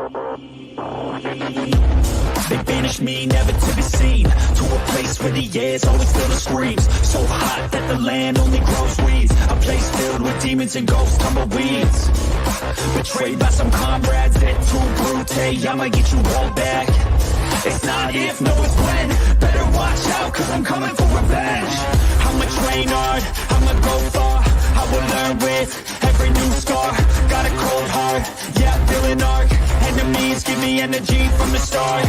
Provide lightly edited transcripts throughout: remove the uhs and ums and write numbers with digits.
They banished me, never to be seen, to a place where the air's always filled with screams. So hot that the land only grows weeds. A place filled with demons and ghosts, tumbleweeds. Betrayed by some comrades that too brute. I'ma get you all back. It's not if, no it's when. Better watch out, cause I'm coming for revenge. I'ma train hard, I'ma go far. I will learn with every new scar. Got a cold heart, yeah, feeling arc. Enemies give me energy from the start.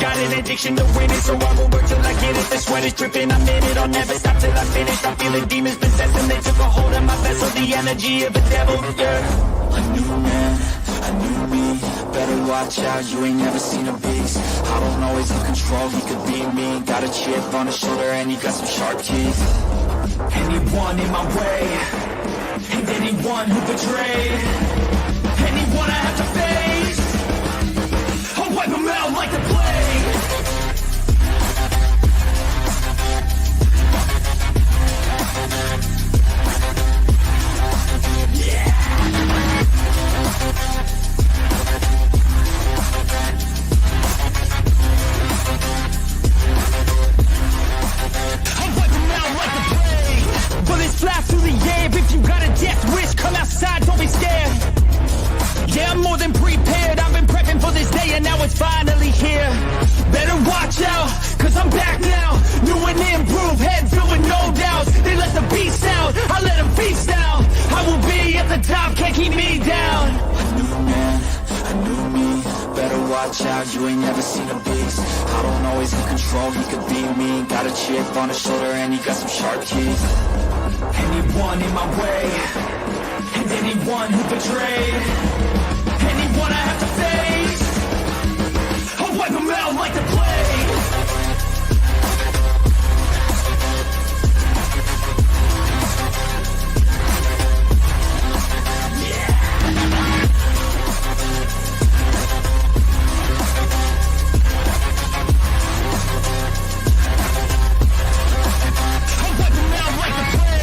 Got an addiction to winning, so I will work till I get it. The sweat is dripping, I'm in it, I'll never stop till I finish. I'm feeling demons possessing, they took a hold of my vessel. The energy of a devil, yeah. A new man, a new me. Better watch out, you ain't never seen a beast. I don't always in control, he could be me. Got a chip on his shoulder and he got some sharp teeth. Anyone in my way, and anyone who betrayed, anyone I have to face, I'll wipe them out like the plague. Yeah. I'll wipe them out like the plague. Bullets fly through the air. If you got a death wish, come outside, don't be scared. Yeah, I'm more than prepared. I've been prepping for this day and now it's finally here. Better watch out, cause I'm back now. New and improved, head filled with no doubts. They let the beast out, I let them feast now. I will be at the top, can't keep me down. A new man, a new me. Better watch out, you ain't never seen a beast. I don't always in control, he could be me. Got a chip on his shoulder and he got some sharp teeth. Anyone in my way, and anyone who betrayed, anyone I have to face, I'll wipe them out like the plague. Yeah. I'll wipe them out like the plague.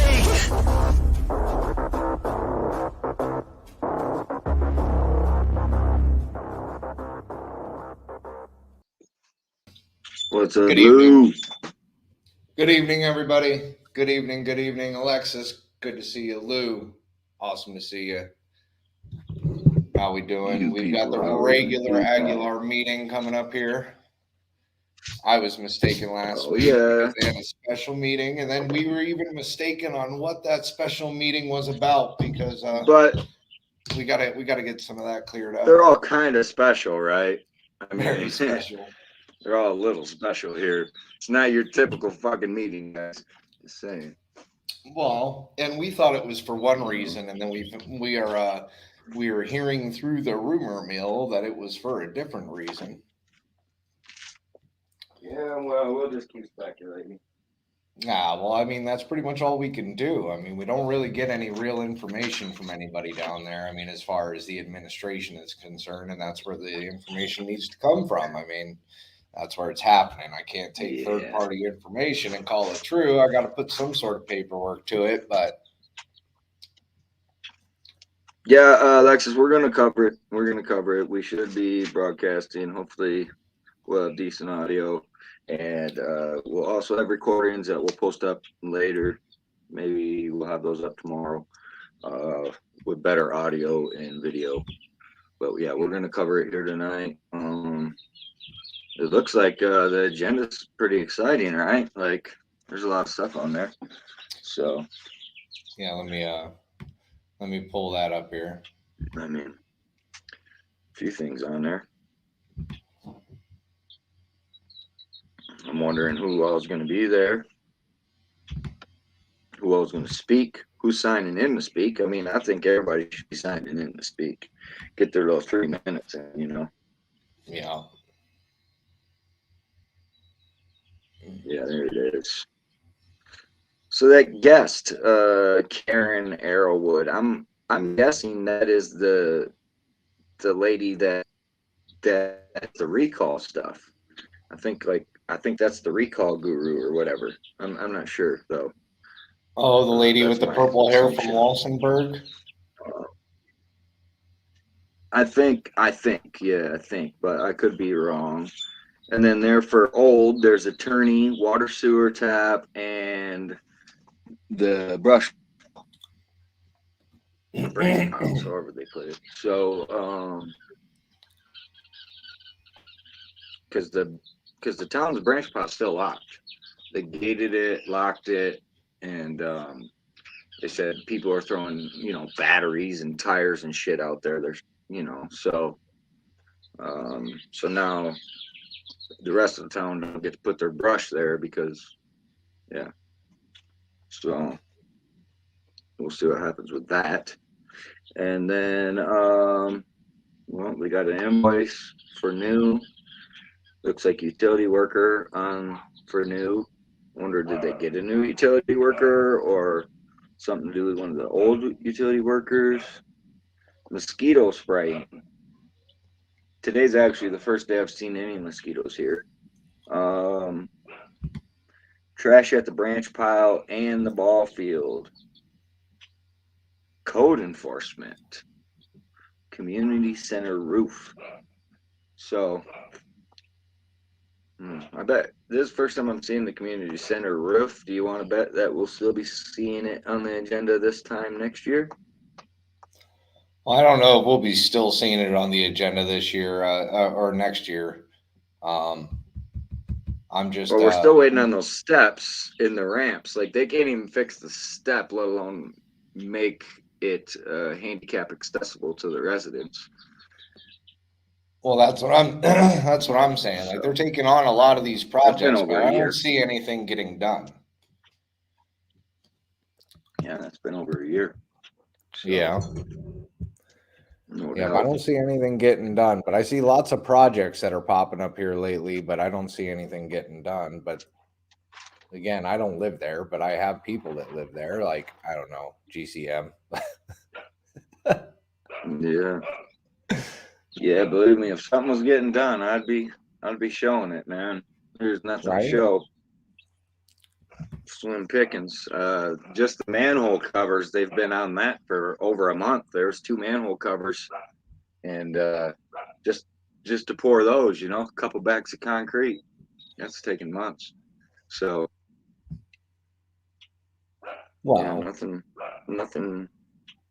What's up, Good Lou? evening. Good evening, everybody. Good evening, Alexis. Good to see you, Lou. Awesome to see you. How we doing? We've got the regular Aguilar meeting coming up here. I was mistaken last week because they had a special meeting, and then we were even mistaken on what that special meeting was about because But we gotta get some of that cleared up. they're all kind of special, right? I mean, Very special. They're all a little special here. It's not your typical fucking meeting, guys. Just saying. Well, and we thought it was for one reason, and then we are hearing through the rumor mill that it was for a different reason. Yeah, well, we'll just keep speculating. Well, I mean, that's pretty much all we can do. I mean, we don't really get any real information from anybody down there. I mean, as far as the administration is concerned, and that's where the information needs to come from. I mean, that's where it's happening. I can't take third-party information and call it true. I got to put some sort of paperwork to it, but yeah, Alexis, we're gonna cover it. We should be broadcasting. Hopefully, we'll have decent audio, and we'll also have recordings that we'll post up later. Maybe we'll have those up tomorrow with better audio and video. But yeah, we're gonna cover it here tonight. It looks like the agenda's pretty exciting, right? Like, there's a lot of stuff on there. So, yeah, let me pull that up here. I mean, a few things on there. I'm wondering who all is going to be there. Who all is going to speak? Who's signing in to speak? I mean, I think everybody should be signing in to speak. Get their little 3 minutes in, you know? Yeah. Yeah, there it is. So that guest, Karen Arrowwood, I'm guessing that is the lady that the recall stuff. I think that's the recall guru or whatever. I'm not sure though. Oh, the lady That's with the my purple hair from assumption. Walsenburg. I think, but I could be wrong. And then there for old, there's attorney, water sewer tap, and the brush branch piles, however they put it. So, because the town's branch pile's still locked. They gated it, locked it, and they said people are throwing, batteries and tires and shit out there. There's, so now the rest of the town don't get to put their brush there because, yeah. So we'll see what happens with that. And then, well, we got an invoice for new. Looks like utility worker on for new. Wonder, did they get a new utility worker or something to do with one of the old utility workers? Mosquito spray. Today's actually the first day I've seen any mosquitoes here. Trash at the branch pile and the ball field. Code enforcement. Community center roof. So, I bet this is the first time I'm seeing the community center roof. Do you want to bet that we'll still be seeing it on the agenda this time next year? Well, I don't know if we'll be still seeing it on the agenda this year or next year. I'm just. Well, we're still waiting on those steps in the ramps. Like they can't even fix the step, let alone make it handicap accessible to the residents. Well, that's what I'm. That's what I'm saying. Like they're taking on a lot of these projects, but I don't see anything getting done. Yeah, that's been over a year. So, yeah. No yeah, doubt. I don't see anything getting done, but I see lots of projects that are popping up here lately, but I don't see anything getting done. But again, I don't live there, but I have people that live there, like, I don't know, GCM. Yeah. Yeah, believe me, if something was getting done, I'd be showing it, man. There's nothing to show. Slim pickings. Just the manhole covers, they've been on that for over a month. There's 2 manhole covers, and just to pour those, a couple bags of concrete, that's taking months. So, wow, yeah, nothing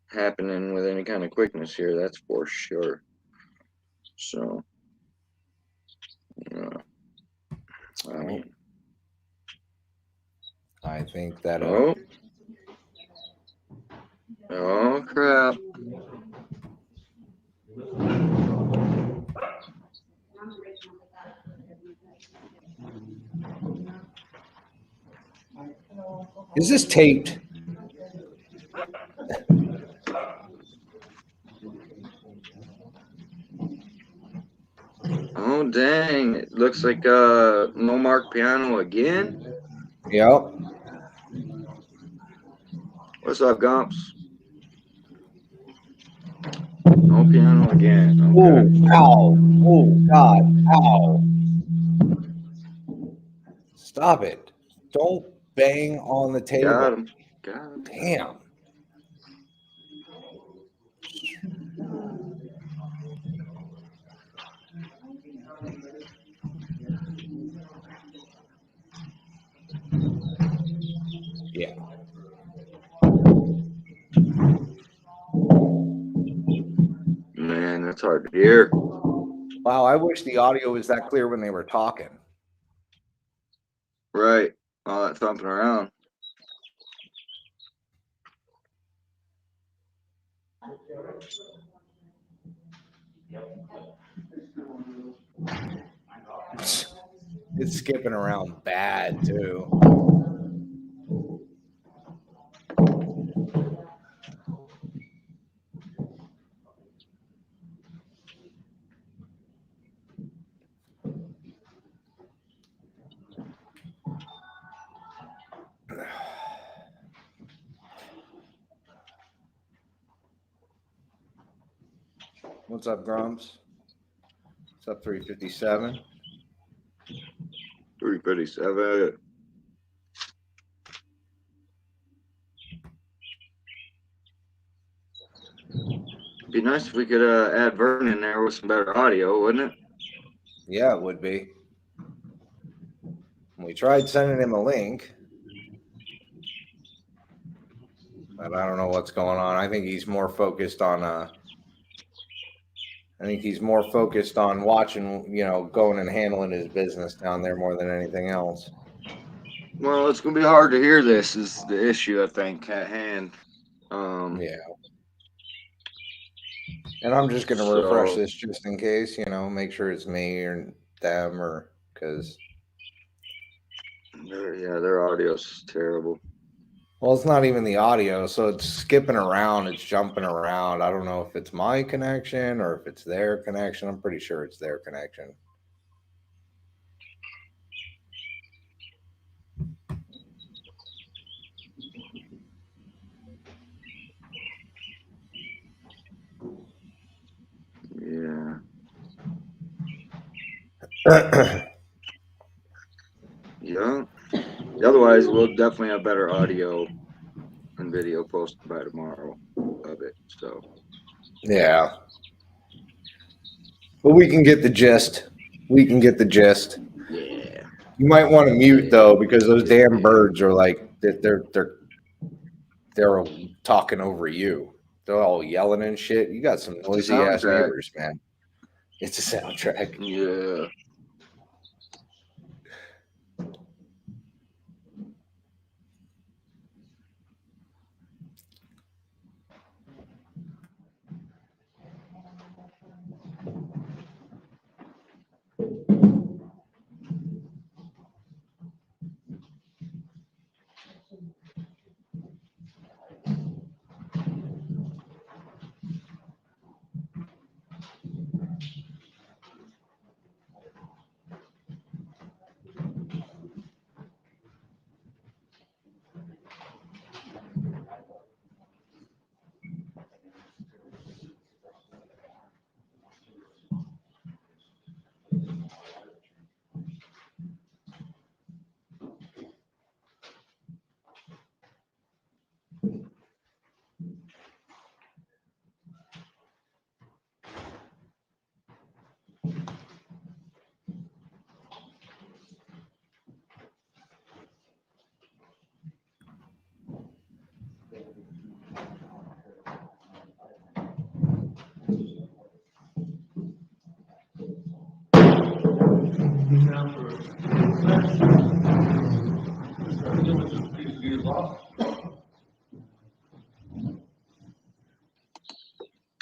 happening with any kind of quickness here, that's for sure. So, I mean, I think that. Oh crap! Is this taped? Oh dang! It looks like no mark piano again. Yep. What's up, Gumps? No piano again. Okay. Oh, ow! Oh God! Ow! Stop it! Don't bang on the table. Got him. Damn. Yeah. Man, that's hard to hear. Wow, I wish the audio was that clear when they were talking. Right. All that thumping around. It's skipping around bad too. What's up, Grumps? What's up, 357? 357. nice if we could add Vern in there with some better audio, wouldn't it? Yeah, it would be. We tried sending him a link, but I don't know what's going on. I think he's more focused on watching, going and handling his business down there more than anything else. Well, it's gonna be hard to hear. This is the issue, I think, at hand. Yeah. And I'm just gonna refresh this just in case, make sure it's me or them, or because. Their audio's terrible. Well, it's not even the audio, so it's skipping around, it's jumping around. I don't know if it's my connection or if it's their connection. I'm pretty sure it's their connection. Yeah. Yeah. Otherwise, we'll definitely have better audio and video posted by tomorrow of it. So. Yeah. But we can get the gist. Yeah. You might want to mute though, because those damn birds are like they're talking over you. They're all yelling and shit. You got some noisy ass neighbors, man. It's a soundtrack. Yeah.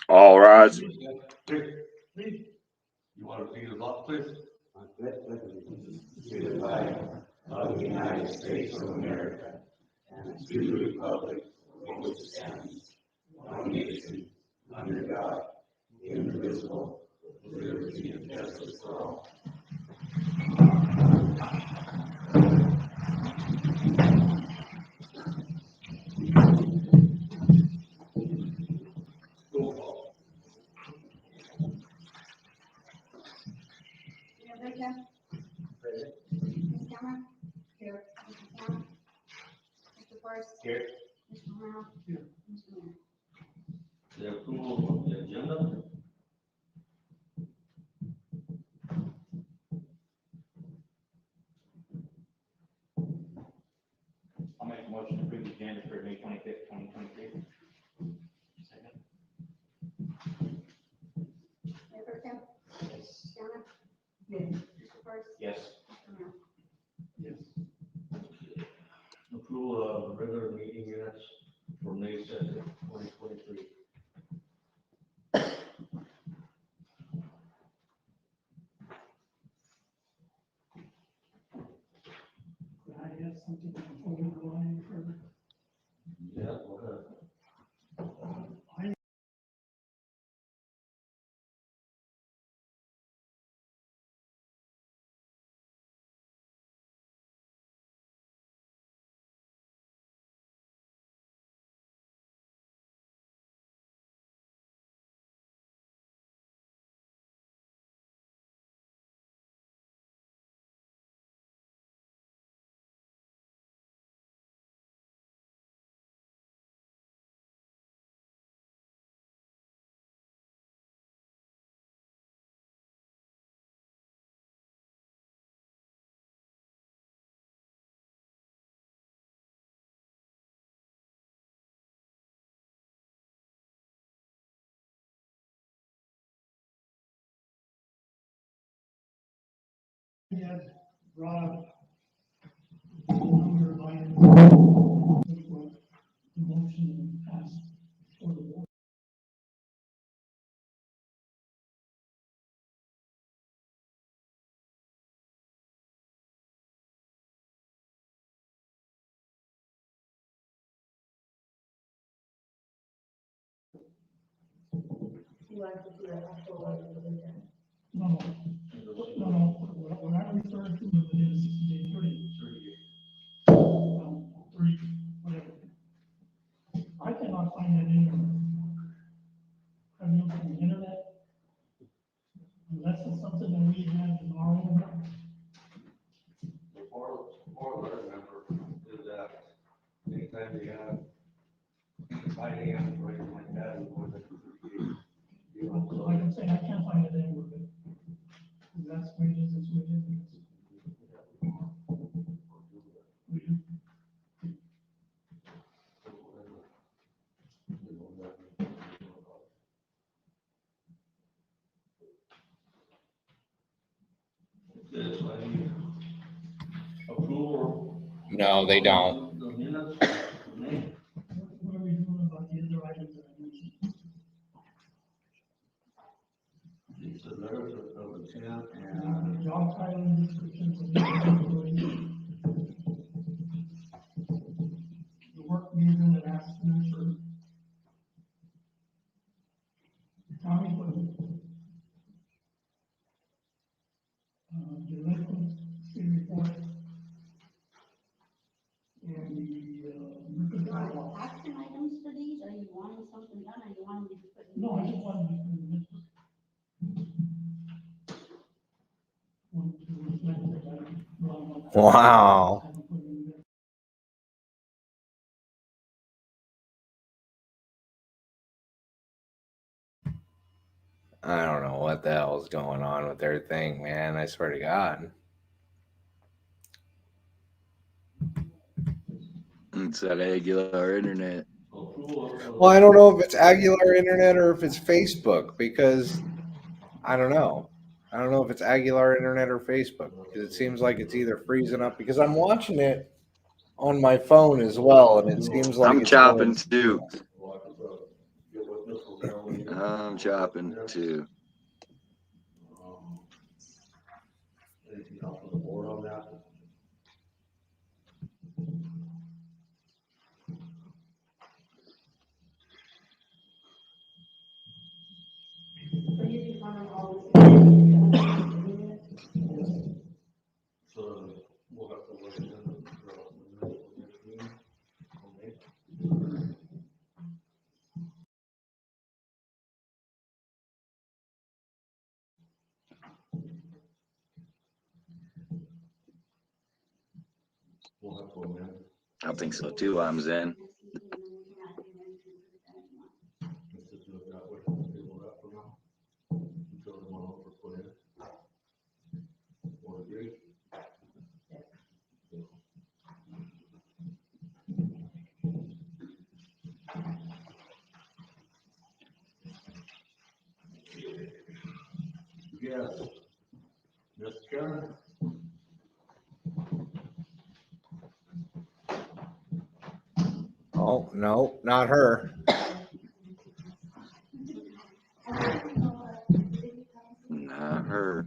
All right. You want to read it off, please? To the flag of the United States of America and to the republic for which it stands, one nation, under God, indivisible, with liberty and justice for all. Ms. Cameron? Here. Mr. Cameron? Mr. Forrest? Here. Mr. Moreno? Here. Mr. Mayor? The approval of the agenda. I'll make a motion to approve the agenda for May 25th, 2023. Second. Mayor Pro Tem? Yes. Ms. Cameron? Yes. Mr. Forrest? Yes. Mr. Mayor? Yes. Approval of regular meeting minutes for May 2nd, 2023. I have something before we go on any further. Yeah, go ahead. had brought up a number of items that were the motion and passed for the board. No, what I referred to was within 60 days, 30, whatever. I cannot find that in there. I mean, from the internet, unless it's something that we have in our own. Or I remember is that anytime you have finance or anything like that, it was Like I'm saying, I can't find it anywhere, but that's where it is, that's where it is. We do. approval. No, they don't. The minutes, the name. What are we doing about the other items that I mentioned? It's the letters of intent and Job title and descriptions of the employee. The work being done at accident or county equipment. Delinquency report. And the, mercantile loss. Action items for these, are you wanting something done, or you wanting me to put? in No, I minutes? just wanted to put in this. Want to reflect that I- Wow. I haven't put it in there. I don't know what the hell's going on with their thing, man. I swear to God. It's that Aguilar internet. approval of. Well, I don't know if it's Aguilar Internet or if it's Facebook because I don't know. I don't know if it's Aguilar Internet or Facebook because it seems like it's either freezing up because I'm watching it on my phone as well, and it seems like I'm it's chopping going. too. Well, I could, get what this was going in. I'm chopping too. Anything else on the board on that? So you can comment all this. So we'll have to look at it. Okay. We'll have to amend. I think so too. I'm Zen. Let's just do it that way. Table that for now. Until the one over put in. Or agree? Yes. Ms. Karen? Oh no, not her. Not her.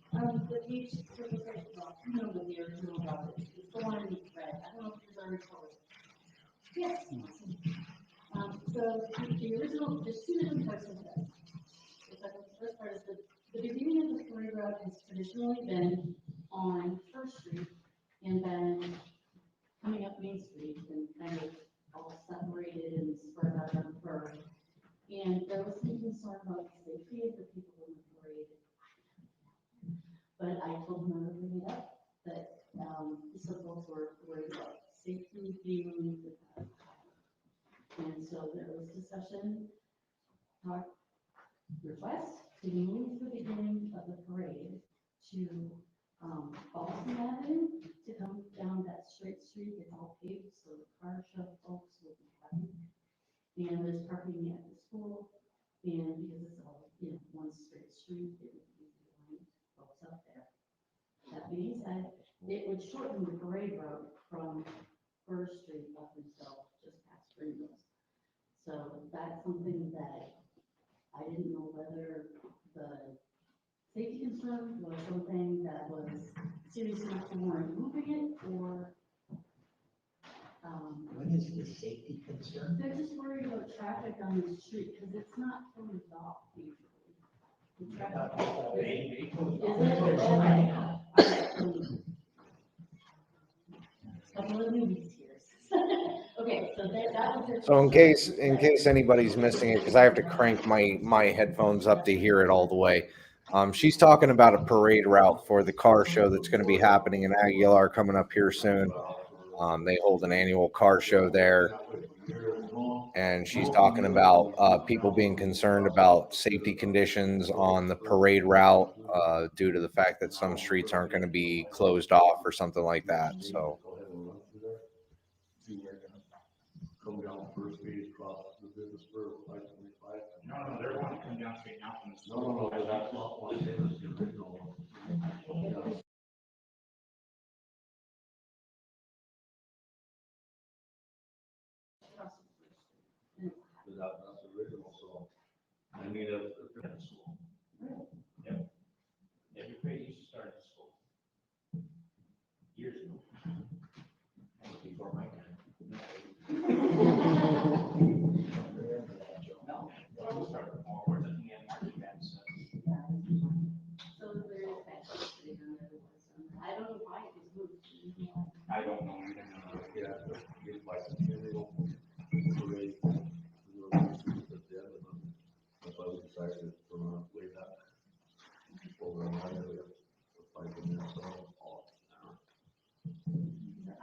The page, you know, the original job, it's the one in red, I don't know if it's already colored. Yes. So the original, there's two different parts of this. It's like the first part is the beginning of the parade route has traditionally been on First Street and then coming up Main Street and kind of all separated and spread out on First. And there was some concern about the safety of the people in the parade. But I told them to bring it up, that, some folks were worried about safety being removed. And so there was discussion, request to move the beginning of the parade to, Boston Avenue, to come down that straight street, it's all paved, so the car show folks will be happy. And there's parking at the school, and because it's all, you know, one straight street, it would be fine. That being said, it would shorten the parade route from First Street up until just past Springfield. So that's something that I didn't know whether the safety concern was something that was serious enough to warrant moving it, or, What is the safety concern? they're just worried about traffic on the street, because it's not closed off usually. The traffic- Is it? Okay. Couple of newbies here. Okay, so that was it. So in case anybody's missing it, because I have to crank my headphones up to hear it all the way. She's talking about a parade route for the car show that's going to be happening in Aguilar coming up here soon. They hold an annual car show there. And she's talking about people being concerned about safety conditions on the parade route due to the fact that some streets aren't going to be closed off or something like that. So Come down First Street across the business for 525. No, they're wanting to come down straight now from the. No, that's not what it is, the original. Yeah. That's original, so, I mean, Yep. Every parade used to start at school. Years ago. That was before my time. No, it started more, we're looking at marching bands. So there is that sitting on there. I don't know why it was moved. I don't know. yeah, it's like a general parade. That's why we decided to run way back. Over in that area, for 5 minutes.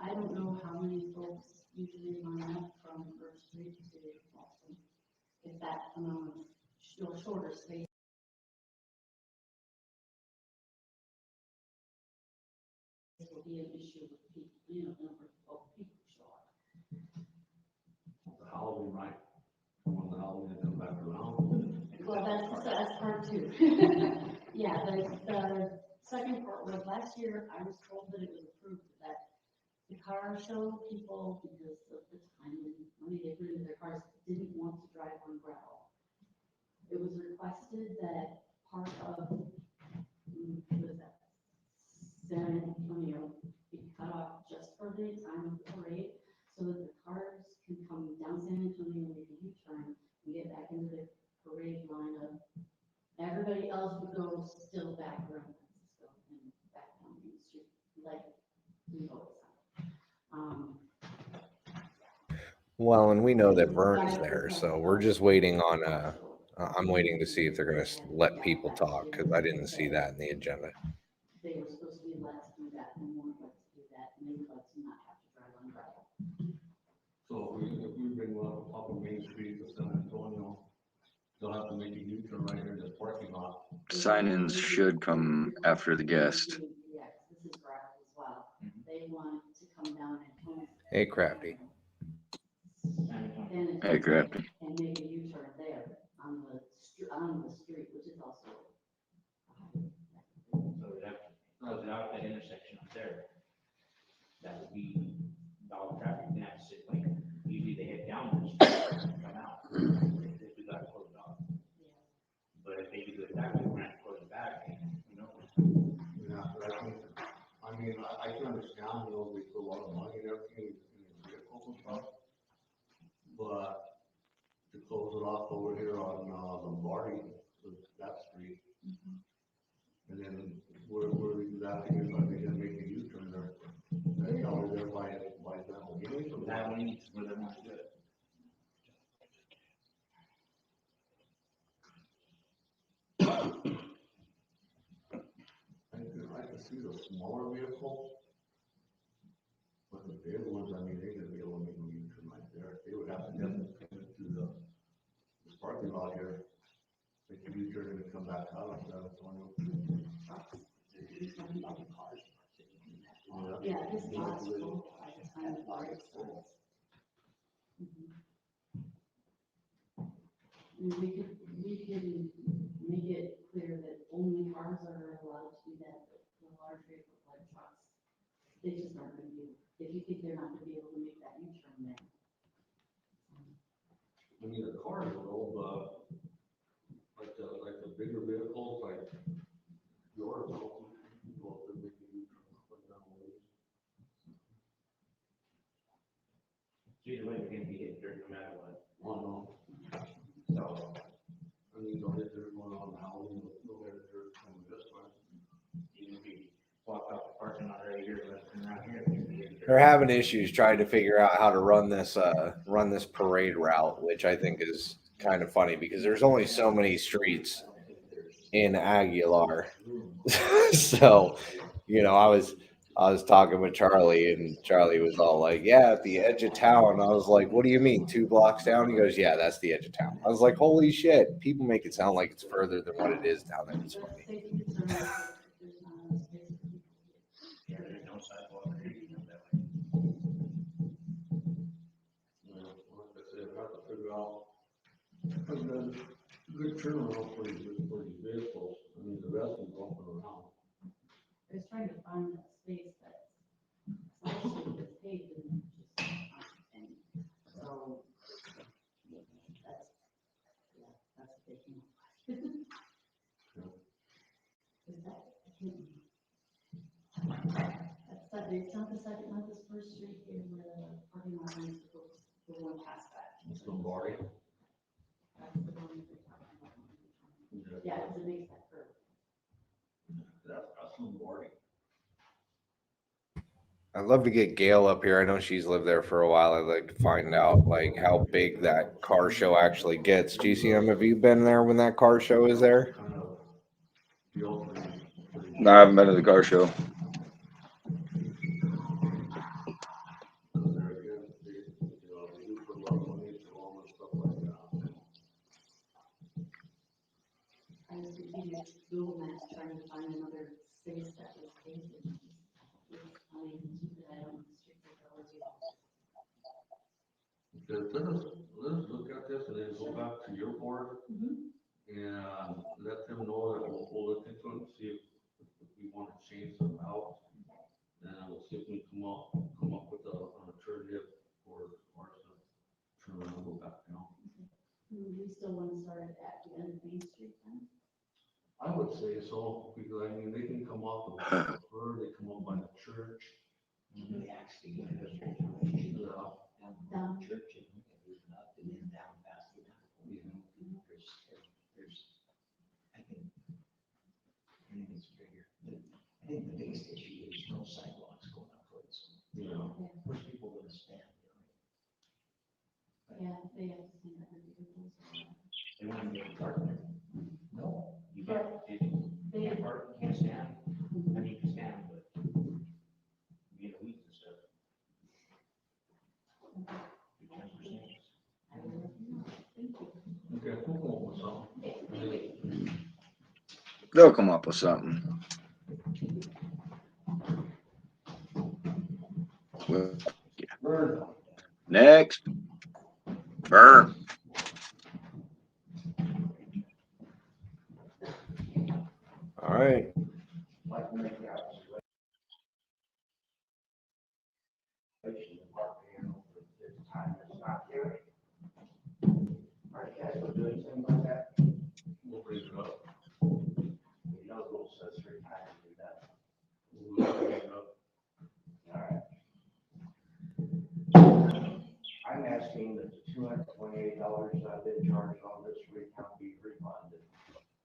I don't know how many folks usually line up from First Street to Boston. If that amount of shorter space. This will be an issue with people, number of people show up. The Halloween, right? When the Halloween come back around. Well, that's part two. Yeah, the second part was last year, I was told that it was approved that the car show people, because of the time and money they put into their cars, didn't want to drive on gravel. It was requested that part of, what is that, San Antonio be cut off just for the time of the parade, so that the cars can come down San Antonio, make a U-turn, and get back into the parade lineup. Everybody else would go still back around Francisco and back down Main Street, like we've always done. well, and we know that Vern is there, so we're just waiting on I'm waiting to see if they're going to let people talk, because I didn't see that in the agenda. They were supposed to be let to do that, and weren't let to do that, and they would like to not have to drive on gravel. So if we bring one up on Main Street to San Antonio, they'll have to make a U-turn right here in the parking lot. Sign-ins should come after the guest. Yeah, this is gravel as well. They want to come down and home. Hey, Crafty. Hey, Crafty. And make a U-turn there on the street, which is also. So we'd have to close it out at that intersection up there. That would be all traffic, then have to sit like, usually they head down the street and come out. If we got to close it off. But if they could do it that way, we're gonna have to close it back, Yeah, but I mean, I can understand, we put a lot of money and everything in the vehicles and stuff. But to close it off over here on, Lombardi, so that street. And then where exactly is, are they gonna make a U-turn there? That's how they're by that whole meeting. that means where they want to do it. I can see the smaller vehicles. But the big ones, I mean, they're gonna be able to make a U-turn right there. They would have to definitely come into this parking lot here. They could U-turn and come back out of San Antonio. Yeah, this lot's full by the time the parade starts. And we can make it clear that only cars are allowed to do that, but the large vehicles they just aren't gonna be, if you think they're not gonna be able to make that U-turn then. I mean, the cars are old, like the bigger vehicles, like yours, you go to make a U-turn up and down the way. Either way, you're gonna be hitting dirt no matter what. Oh, no. So, I mean, don't hit dirt going on now, you know, no better dirt coming this way. even if you walk out the parking lot right here, but around here, you're gonna be hitting dirt. They're having issues trying to figure out how to run this parade route, which I think is kind of funny because there's only so many streets in Aguilar. So, you know, I was talking with Charlie, and Charlie was all like, "Yeah, at the edge of town." I was like, "What do you mean, 2 blocks down?" He goes, "Yeah, that's the edge of town." I was like, "Holy shit!" People make it sound like it's further than what it is down there. It's funny. Safety concern is that there's not enough space for people. Yeah, there's no sidewalk or anything up that way. You know, like I said, I have to figure out a good turnaround for these vehicles. I mean, the rest of them walking around. I was trying to find that space that's actually that's paved and just, and so that's a big thing. Is that, I can't it's not the second, not this first street here where the parking lot is, the one past that. It's Lombardi. That's the one that we're talking about. Yeah, because it makes that curve. That's Lombardi. I'd love to get Gail up here. I know she's lived there for a while. I'd like to find out like how big that car show actually gets. GCM, have you been there when that car show is there? Kind of feel pretty No, I haven't been to the car show. there again. They do put a lot of money into all this stuff like that. I was repeating Google Maps trying to find another space that was paved. I mean, I don't street technology. Because let us look at this and then go back to your board and let them know that we'll look into it and see if we want to change them out. And we'll see if we come up with an alternative for cars to turn around and go back down. We still want to start it at the end of Main Street then? I would say so, because I mean, they can come off of Fur, they come up by the church. They actually get it. Yeah. Down. Church and moving up and then down past the temple. There's, I think it's bigger. I think the biggest issue is no sidewalks going up towards. Yeah. Where's people gonna stand? Yeah, they have to see that. They want to get a park there. No, you But can't, they, you can't park, you can't stand. I mean, you can stand, but you get weeds and stuff. You can't stand. Okay, we'll come up with something. They'll come up with something. Well, Vern, next. Burn. All right. Like when they got the park, you know, the time is not here. Are you guys gonna do anything like that? we'll bring it up. You know, the rule says 3 times to do that. We'll bring it up. Alright. I'm asking that the $228 I've been charged on this recount be refunded.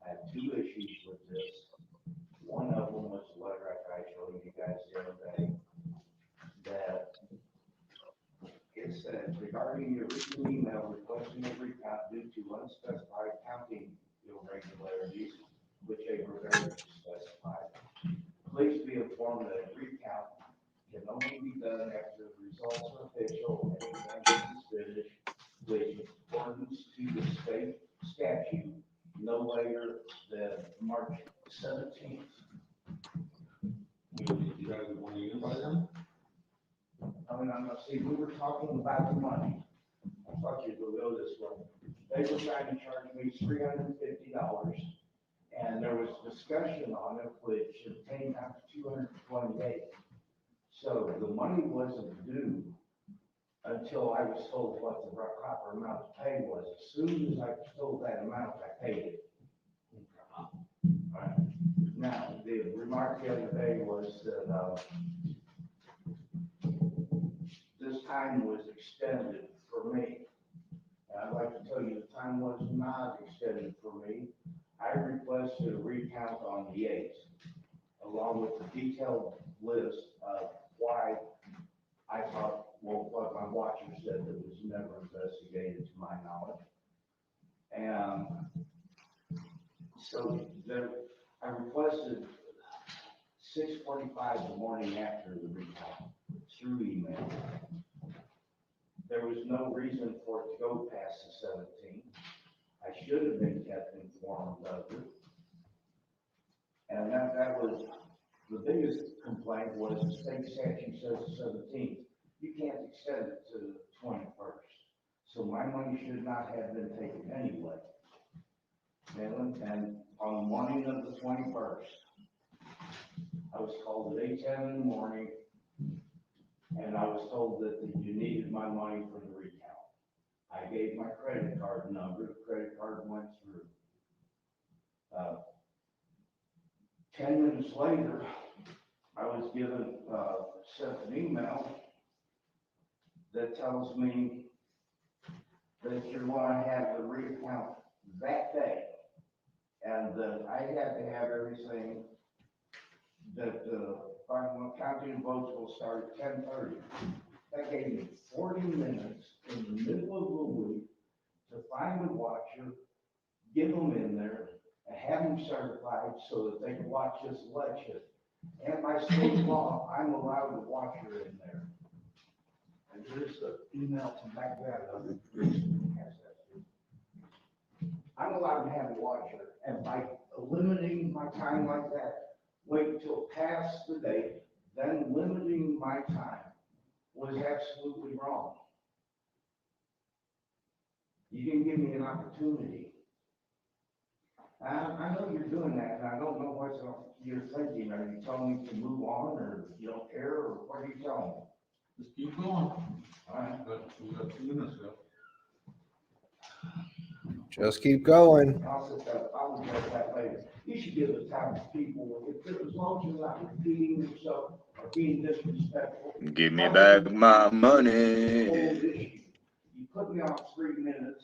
I have 2 issues with this. One of them was the letter I tried showing you guys the other day. That it says regarding your recent email requesting a recount due to unspecified counting irregularities, which they were very specified. Please be informed that a recount can only be done after the results are official and the census is finished, which according to the state statute, no later than March 17th. You guys want to use by them? I mean, I'm not saying, we were talking about the money. I thought you would go this way. They were trying to charge me $350, and there was discussion on it, which obtained out to 228. So the money wasn't due until I was told what the proper amount to pay was. As soon as I was told that amount, I paid it. Right. Now, the remark the other day was that, this time was extended for me. And I'd like to tell you, the time was not extended for me. I requested a recount on the 8th, along with the detailed list of why I thought, well, what my watcher said that was never investigated to my knowledge. And so there, I requested 6:45 the morning after the recount through email. There was no reason for it to go past the 17th. I should have been kept informed of it. And that was, the biggest complaint was the state statute says the 17th. You can't extend it to the 21st. So my money should not have been taken anyway. And on the morning of the 21st, I was called at 8:10 in the morning, and I was told that you needed my money for the recount. I gave my credit card number, the credit card went through. 10 minutes later, I was given, sent an email that tells me that you're going to have the recount that day, and that I had to have everything, that the final counting votes will start at 10:30. That gave me 40 minutes in the middle of the week to find a watcher, get them in there, and have them certified so that they can watch this election. And by state law, I'm allowed a watcher in there. And here's the email to back that up. I'm allowed to have a watcher, and by limiting my time like that, wait until past the date, then limiting my time was absolutely wrong. You didn't give me an opportunity. I know you're doing that, and I don't know what you're thinking. Are you telling me to move on, or you don't care, or what are you telling me? Just keep going. All right. But we got 2 minutes left. Just keep going. I'll apologize that later. You should give the townspeople, as long as you're not repeating yourself or being disrespectful. Give me back my money. You put me on 3 minutes,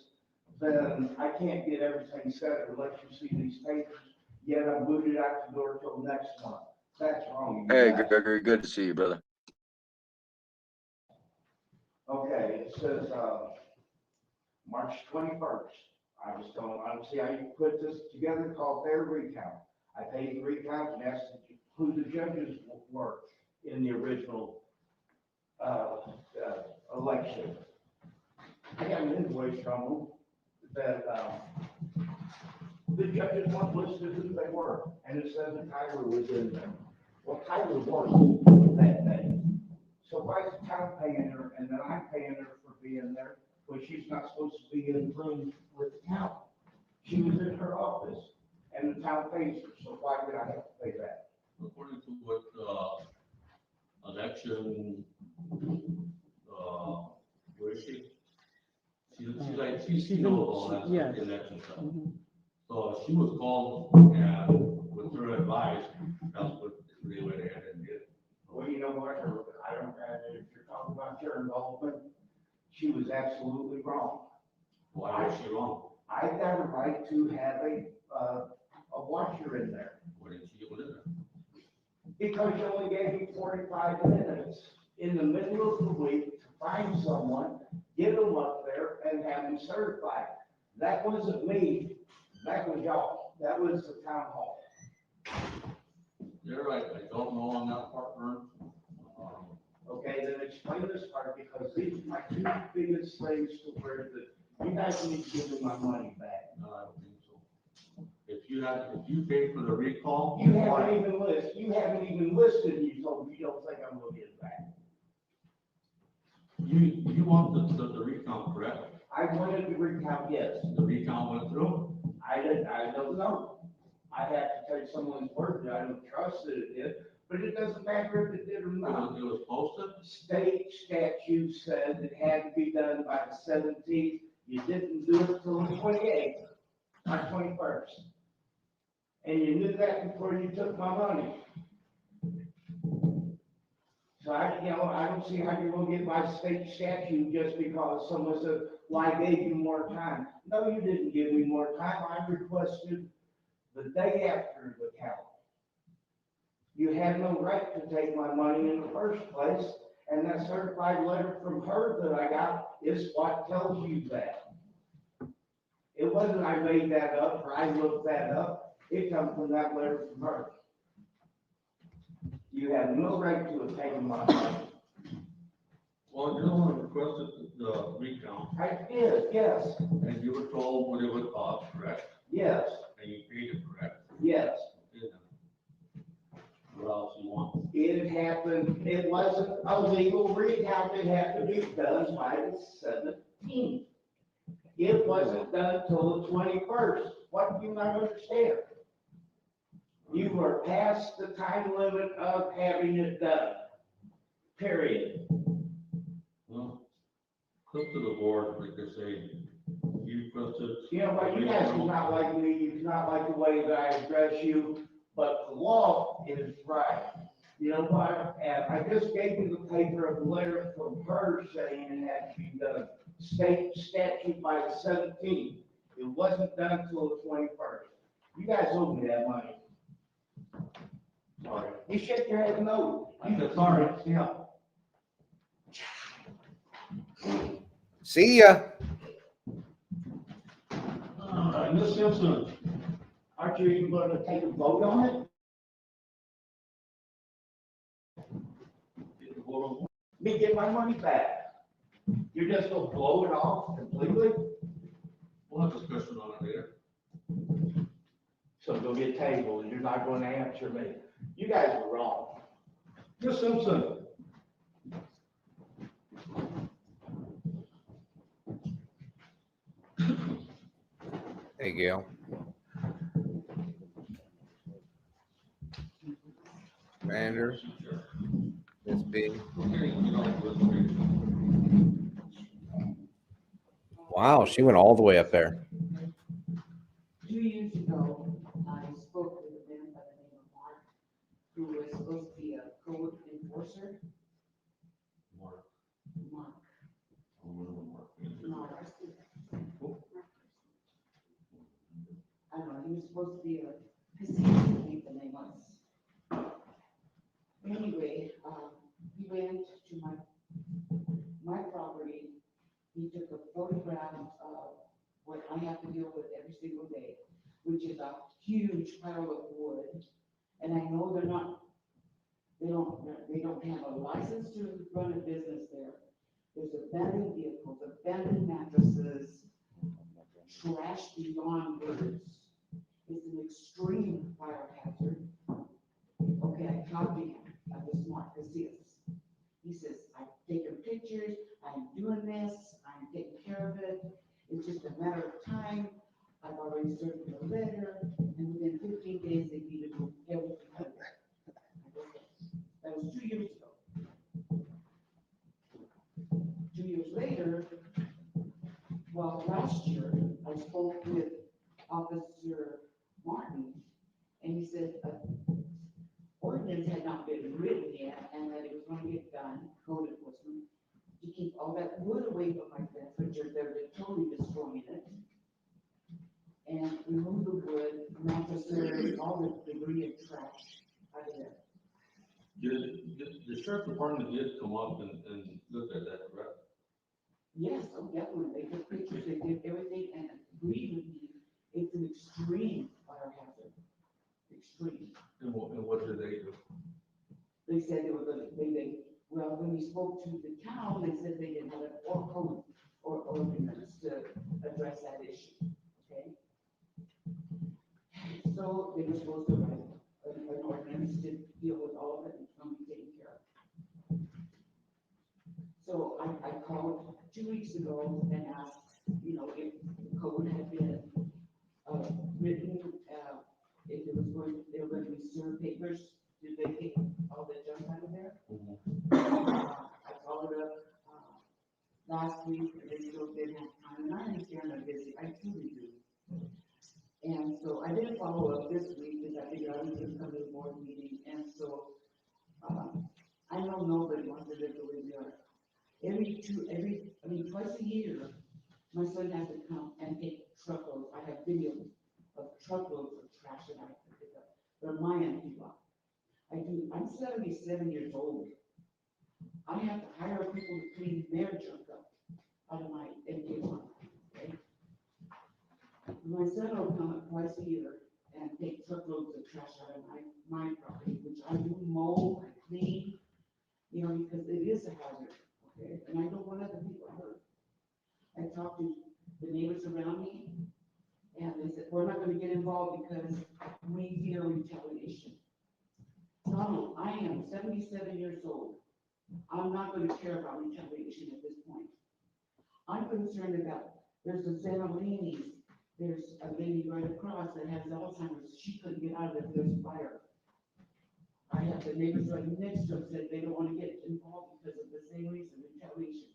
then I can't get everything said or let you see these papers, yet I'm booted out the door till next month. That's wrong. you Hey, guys. Gregory, good to see you, brother. Okay, it says, March 21st. I was telling, I don't see how you put this together, called fair recount. I paid the recount and asked who the judges were in the original, election. I got an invoice from them that, the judges weren't listed who they were, and it said that Tyler was in there. Well, Tyler wasn't that day. So why is the town paying her, and then I'm paying her for being there, when she's not supposed to be in the room with the town? She was in her office, and the town pays her, so why did I have to pay that? According to what, election, where is she? She's knows all that yeah. election stuff. Mhm. So she was called, and with her advice, that's what they went ahead and did. Well, you know what, I don't, if you're talking about your involvement, she was absolutely wrong. Why was she wrong? I got a right to have a watcher in there, Why didn't she get in there? because you only gave me 45 minutes in the middle of the week to find someone, get them up there, and have them certified. That wasn't me, that was y'all, that was the town hall. You're right, I don't know on that part, Vern. Okay, then explain this part, because these are my two biggest things to where that you guys need to give me my money back. No, I don't think so. If you paid for the recall. You haven't even listed, and you told me you don't think I'm gonna get it back. You want the recount, correct? I wanted to recount, yes. The recount went through? I don't know. I have to take someone's word that I don't trust that it did, but it doesn't matter if it did or not. It was posted? State statute said it had to be done by the 17th. You didn't do it till the 28th, not 21st. And you knew that before you took my money. So I don't see how you're gonna get by state statute just because someone said, well, I gave you more time. No, you didn't give me more time. I requested the day after the count. You had no right to take my money in the first place, and that certified letter from her that I got is what tells you that. It wasn't I made that up or I looked that up. It comes from that letter from her. You have no right to have taken my money. Well, you're the one who requested the recount, I did, yes, and you were told what it would cost, correct? yes, And you paid it, correct? yes. Okay, then. What else you want? It happened, it wasn't a legal recount, it had to be done by the 17th. It wasn't done till the 21st. What do you not understand? You were past the time limit of having it done, period. Well, clip to the board, like I say, you requested. You know, but you guys do not like me, you do not like the way that I address you, but the law is right. You know what, and I just gave you the paper of the letter from her saying it had to be done, state statute by the 17th. It wasn't done until the 21st. You guys owe me that money. Sorry. You shake your head no. I said, sorry. Yeah. See ya. Ms. Simpson, Aren't you even going to take a vote on it? Get the vote on. Me get my money back. You're just going to blow it off completely? We'll have discussion on it later. So it'll be a table, and you're not going to answer me. You guys are wrong. Ms. Simpson, Hey, Gail. Commander, Miss B. Wow, she went all the way up there. 2 years ago, I spoke with a man by the name of Mark, who was supposed to be a code enforcer. Mark. Mark. I don't know, he was supposed to be a, I think the name was. Anyway, he went to my property, he took a photograph of what I have to deal with every single day, which is a huge pile of wood. And I know they don't have a license to run a business there. There's abandoned vehicles, abandoned mattresses, trash beyond words. It's an extreme fire hazard. Okay, I talked to him, I was smart, because he says, I've taken pictures, I'm doing this, I'm taking care of it. It's just a matter of time. I've already served the letter, and within 15 days, they needed to everything. That was 2 years ago. 2 years later, well, last year, I spoke with Officer Martin, and he said, ordinance had not been written yet, and that it was going to get done, code enforcement, to keep all that wood away from my fence, which they're totally destroying it. And remove the wood, mattresses, all the debris and trash out of there. The sheriff department did come up and look at that, correct? Yes, oh, definitely, they took pictures, they did everything, and agreed with me, it's an extreme fire hazard. Extreme. And what did they do? They said they were gonna, well, when we spoke to the town, they said they didn't have an code or ordinance to address that issue, okay? So they were supposed to write an ordinance to deal with all of it and come be taken care of. So I called 2 weeks ago and asked, if the code had been written, if they were going to be served papers, did they so I didn't follow up this week because I figured I was gonna come to the board meeting, and so, I know nobody wants to live the way we are. Twice a year, my son has to come and take truckloads. I have videos of truckloads of trash that I have to pick up. They're my empty lot. I'm 77 years old. I have to hire people to clean their junk up out of my empty lot, okay? My son will come twice a year and take truckloads of trash out of my property, which I do mow, I clean, because it is a hazard, okay? And I don't want other people hurt. I talked to the neighbors around me, and they said, we're not gonna get involved because we fear retaliation. Donald, I am 77 years old. I'm not gonna care about retaliation at this point. I'm concerned about, there's the Zanolinis, there's a lady right across that has Alzheimer's, she couldn't get out of it, there's fire. I have the neighbors right next to them said they don't wanna get involved because of the same reason, retaliation.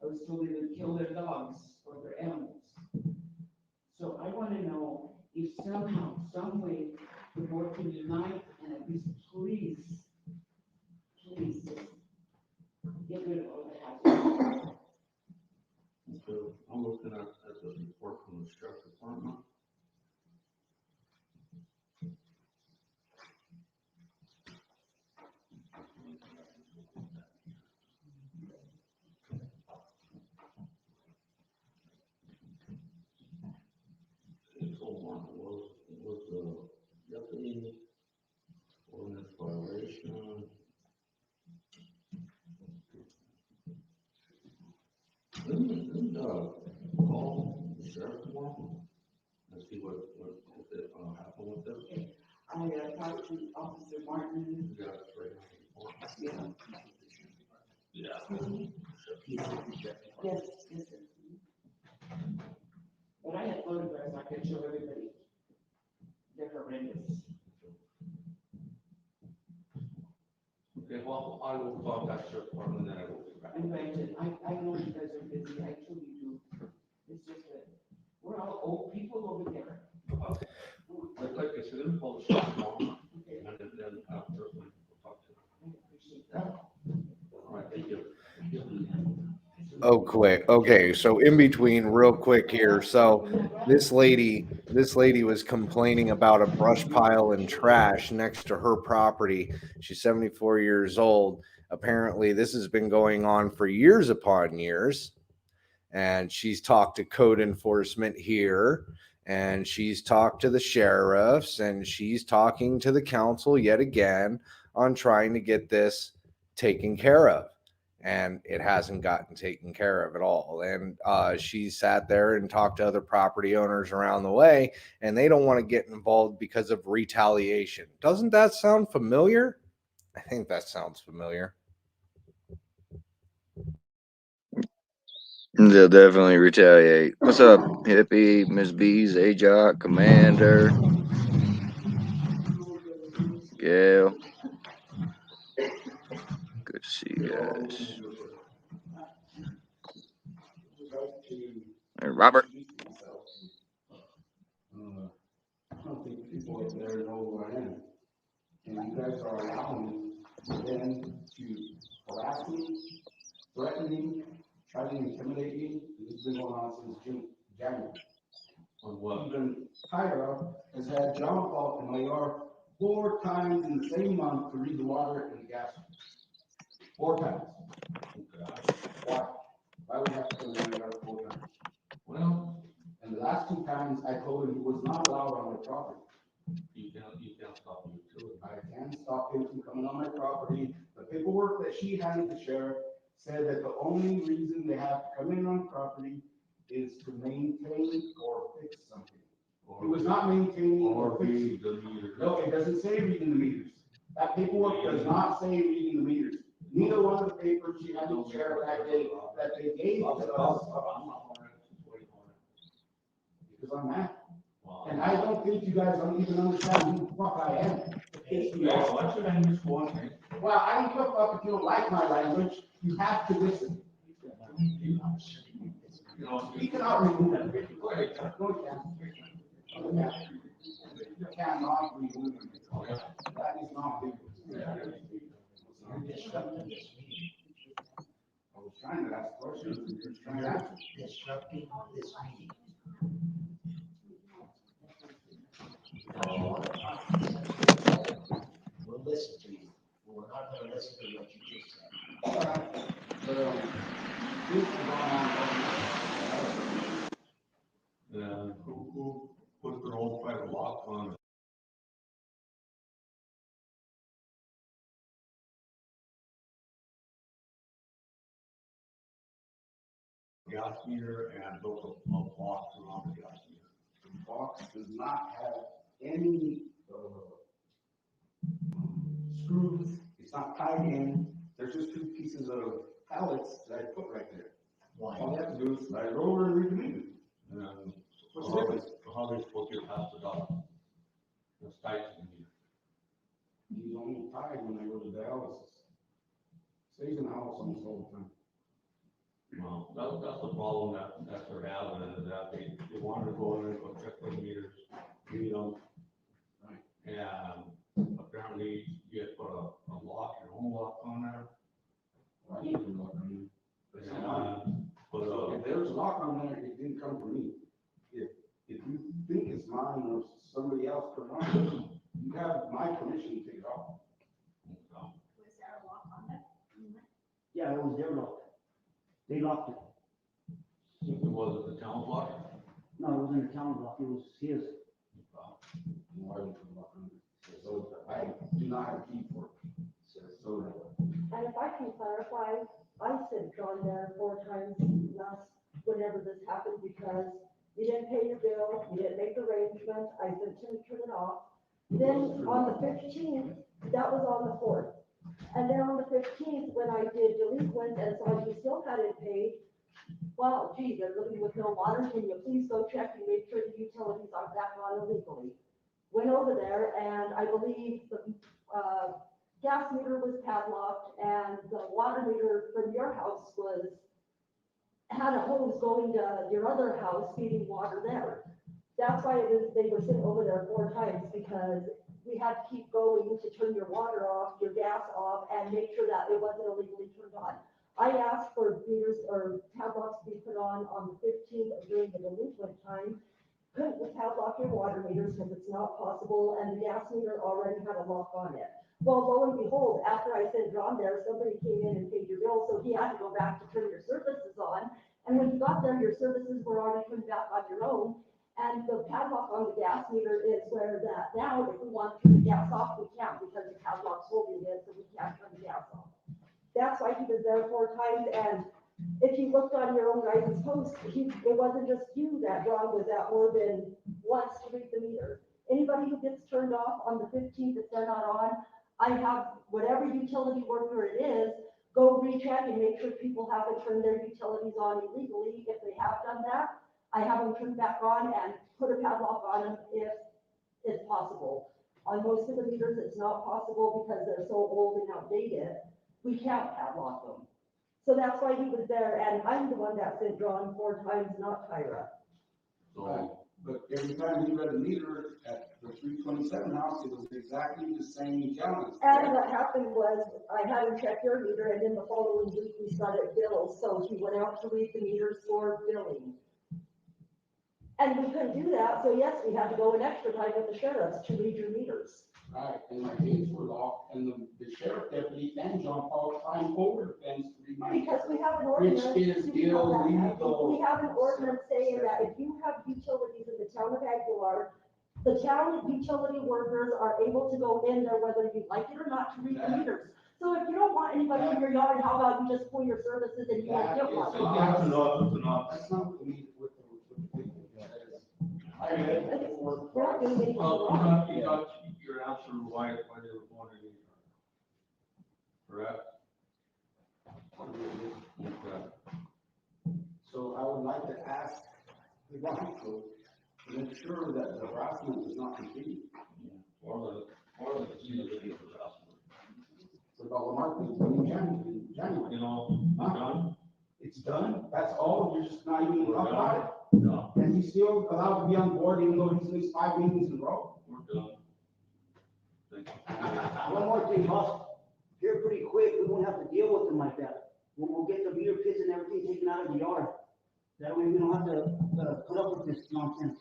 I was told they would kill their dogs or their animals. So I wanna know if somehow, some way, the board can unite and at least please get rid of all the hazards. So I'm looking at the report from the sheriff department. Was the deputy ordinance violation? Didn't call the sheriff tomorrow and see what happened with them? I talked to Officer Martin. You got it right now. Yeah. Yeah. Yes, sir. But I had photographs I could show everybody. They're horrendous. Okay, well, I will contact sheriff department and then I will be back. And granted, I know you guys are busy, I truly do. It's just that we're all old people over there. Like I said, let me call the sheriff tomorrow Okay, and then after we'll talk to them. I appreciate that. All right, thank you. Oh, quick. Okay, so in between, real quick here. So this lady was complaining about a brush pile and trash next to her property. She's 74 years old. Apparently, this has been going on for years upon years. And she's talked to code enforcement here, and she's talked to the sheriffs, and she's talking to the council yet again on trying to get this taken care of. And it hasn't gotten taken care of at all. And she sat there and talked to other property owners around the way, and they don't want to get involved because of retaliation. Doesn't that sound familiar? I think that sounds familiar. They'll definitely retaliate. What's up, Hippie, Miss B's, AJOC, Commander, Gail? Good to see you guys. Hey, Robert. I don't think people up there know who I am. And you guys are allowing them to harass me, threaten me, try to intimidate me. This has been going on since January. On what? Even Tyra has had John call in my yard 4 times in the same month to read the water and the gas. 4 times. Why? Why would we have to come in my yard 4 times? Well, And the last 2 times I told him he was not allowed on my property. you can't stop me too. I can stop him from coming on my property. The paperwork that she handed the sheriff said that the only reason they have to come in on property is to maintain or fix something. It was not maintaining or fixing. the meter. No, it doesn't say reading the meters. That paperwork does not say reading the meters. Neither one of the papers she had to share that day that they gave to us. Because I'm mad. And I don't think you guys don't even understand who the fuck I am. Why should I miss one thing? Well, I don't give a fuck if you don't like my language. You have to listen. You know, You cannot remove that. go ahead. Go ahead. listen to you. We're not gonna listen to what you just said. All right, but, this is going on. And who put their own private lock on it? Gas meter and those blocks around the gas meter. The box does not have any, screws, it's not tied in, there's just two pieces of pallets that I put right there. Why? All they have to do is slide it over and read the meter. And What's the difference? how they supposed to get past the dock? It's tight to the meter. He's only tied when I go to dialysis. Stays in the house almost all the time. Well, that's the problem that they're having, is that they wanted to go in and go check the meters, read them. Right. And apparently you had put a lock, your own lock on there. Well, I need to look on it. It's not mine. And put If a, there's a lock on there, it didn't come from me. If you think it's mine or somebody else put it on, you have my permission to take it off. Was there a lock on that? Yeah, it was their lock. They locked it. was it the town lock? No, it wasn't a town lock, it was his. Why would you put a lock on it? So I do not have a key for it. So, And if I can clarify, I sent John there 4 times whenever this happened, because you didn't pay your bill, you didn't make arrangements, I sent him to turn it off. Then on the 15th, that was on the 4th. And then on the 15th, when I did delinquent and saw you still hadn't paid, well, gee, they're living with no water, can you please go check and make sure the utilities are back on illegally? Went over there, and I believe the gas meter was padlocked, and the water meter from your house had a hose going to your other house feeding water there. That's why they were sent over there 4 times, because we had to keep going to turn your water off, your gas off, and make sure that it wasn't illegally turned on. I asked for meters or padlocks to be put on the 15th during the delinquent time. Couldn't padlock your water meters because it's not possible, and the gas meter already had a lock on it. Well, lo and behold, after I sent John there, somebody came in and paid your bill, so he had to go back to turn your services on. And when you got there, your services were already turned back on your own. And the padlock on the gas meter is where that now, if we want to turn the gas off, we can't, because the padlock's holding it, so we can't turn the gas off. That's why he was there 4 times, and if you looked on your own guys' post, it wasn't just you that John was at more than once to read the meter. Anybody who gets turned off on the 15th, if they're not on, I have whatever utility worker it is, go recheck and make sure people haven't turned their utilities on illegally. If they have done that, I have them turned back on and put a padlock on them if it's possible. On most of the meters, it's not possible because they're so old and outdated. We can't padlock them. So that's why he was there, and I'm the one that sent John 4 times, not Tyra. So, but every time he read the meter at the 327 house, it was exactly the same gallons. And what happened was, I had him check your meter, and then the following week, we started bills, so he went out to read the meters for billing. And we couldn't do that, so yes, we had to go an extra time with the sheriffs to read your meters. Right, and my gates were locked, and the sheriff deputy and John Paul climbed over the fence to read my. Because we have an Which ordinance. is illegal. We have an ordinance saying that if you have utilities in the town of Aguilar, the town utility workers are able to go in there whether you like it or not to read the meters. So if you don't want anybody in your yard, how about you just pull your services and you won't get one? that's enough. That's not what we, with the people. I read it before. We're not doing anything Well, wrong. you got your answer why they were going to need it. Correct? Okay. So I would like to ask the council to make sure that the harassment is not continued. Or the video harassment. So about Lamar, in January. You know, done? It's done, that's all, you're just not even We're talking about done. it. No, And he's still allowed to be on board even though he's missed 5 meetings in a row. we're done. Thank you. One more thing, boss, here pretty quick, we won't have to deal with them like that. We'll get the meter pits and everything taken out of the yard. That way we don't have to, put up with this nonsense.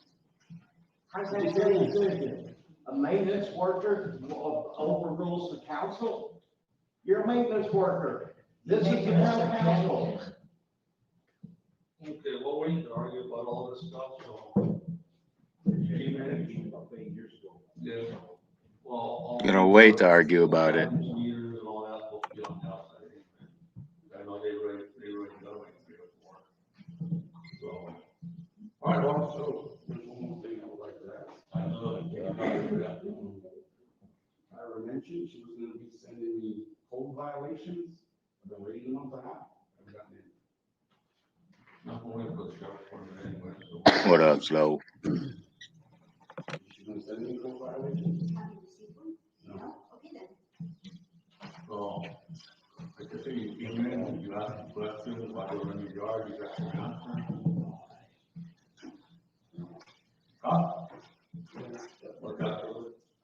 I can tell you this, a maintenance worker overrules the council? You're a maintenance worker. This is the town council. Okay, well, we need to argue about all this stuff, so. Yeah. Well, all. Gonna wait to argue about it. Meters and all that will be on the outside. I know they really got like 3 or 4. So. All right, well, so there's one more thing I would like to ask. I know. Ira mentioned she was gonna be sending me code violations. I've been waiting a month and a half. I haven't gotten it. Not going to put the sheriff for it anyway, so. What up, Slow? She's gonna send me code violations? Have you received one? No. Okay then. So, I guess you mentioned you asked questions about your in your yard, you got the answer. Huh? What got it?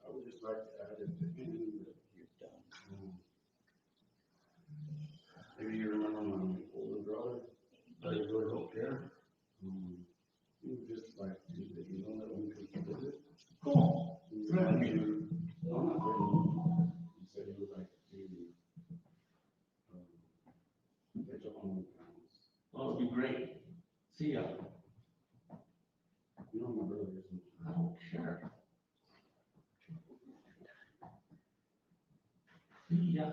I would just like to add it to anything that you've done. Maybe you remember my older brother, That you really don't care? he would just like to, that you know that we could visit. Cool. He was like to, no, I'm not threatening. He said he would like to, catch up on the pounds. Well, it'd be great. See ya. You know my brother isn't. I don't care. See ya.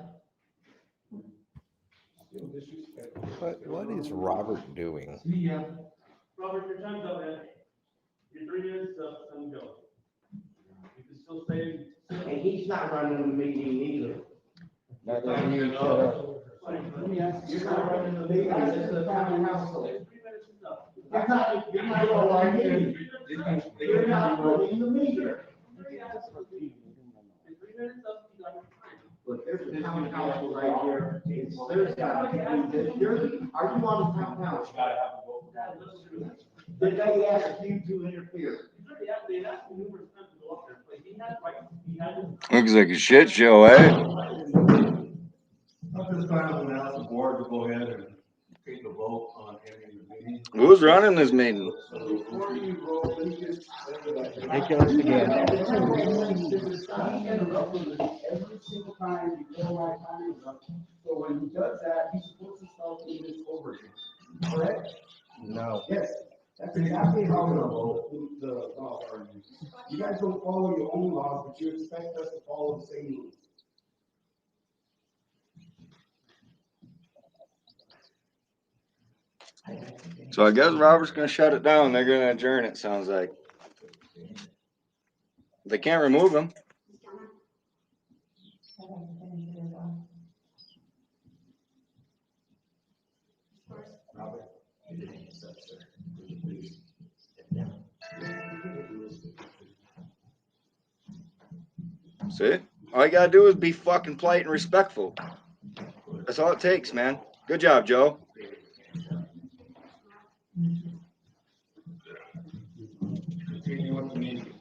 Still disrespectful. What is Robert doing? See ya. Robert, your time's up, man. Your 3 minutes up, and go. You can still stay. And he's not running the meeting either. That doesn't mean shut up. Let me ask you, you're not running the meeting, this is the town council. 3 minutes is up. You're not running the meeting. You're not running the meeting. In 3 minutes up, you got your time. Look, there's the town council right here. There's got, are you on the town council? Did they ask you to interfere? They asked me numerous times to go up there, but he had, right, he had. Looks like a shit show, eh? At this time, I'm gonna ask the board to go ahead and take a vote on ending the meeting. Who's running this meeting? Before you vote, let me just say that. Ridiculous again. Every single time before my time is up. So when he does that, he's supposed to start doing this over again. Correct? No. Yes. That's exactly how the laws are used. You guys don't follow your own laws, but you expect us to follow the same rules. So I guess Robert's gonna shut it down. They're gonna adjourn it, sounds like. They can't remove him. See? All you gotta do is be fucking polite and respectful. That's all it takes, man. Good job, Joe. Continue with the meeting.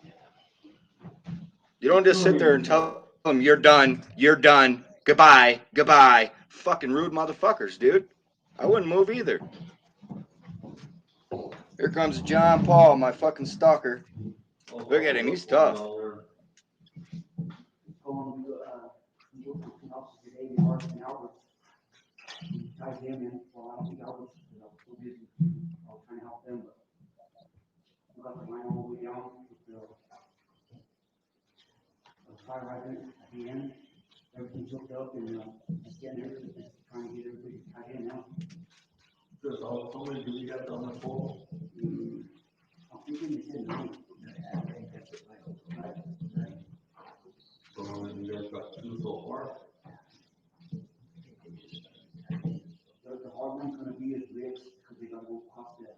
You don't just sit there and tell them you're done, goodbye, goodbye. Fucking rude motherfuckers, dude. I wouldn't move either. Here comes John Paul, my fucking stalker. Look at him, he's tough. Going to, something else today, Mark and Albert. Tied them in, well, I don't think Albert, you know, so busy. I'll try and help them, but. I got the line all the way down with the fire hydrant at the end. Everything's hooked up and, just getting everything, just trying to get everybody tied in now. Does somebody do you guys on the pole? I'm thinking they said no. So you guys got 2 so far? The hard one's gonna be is Rick's, because they gotta go across that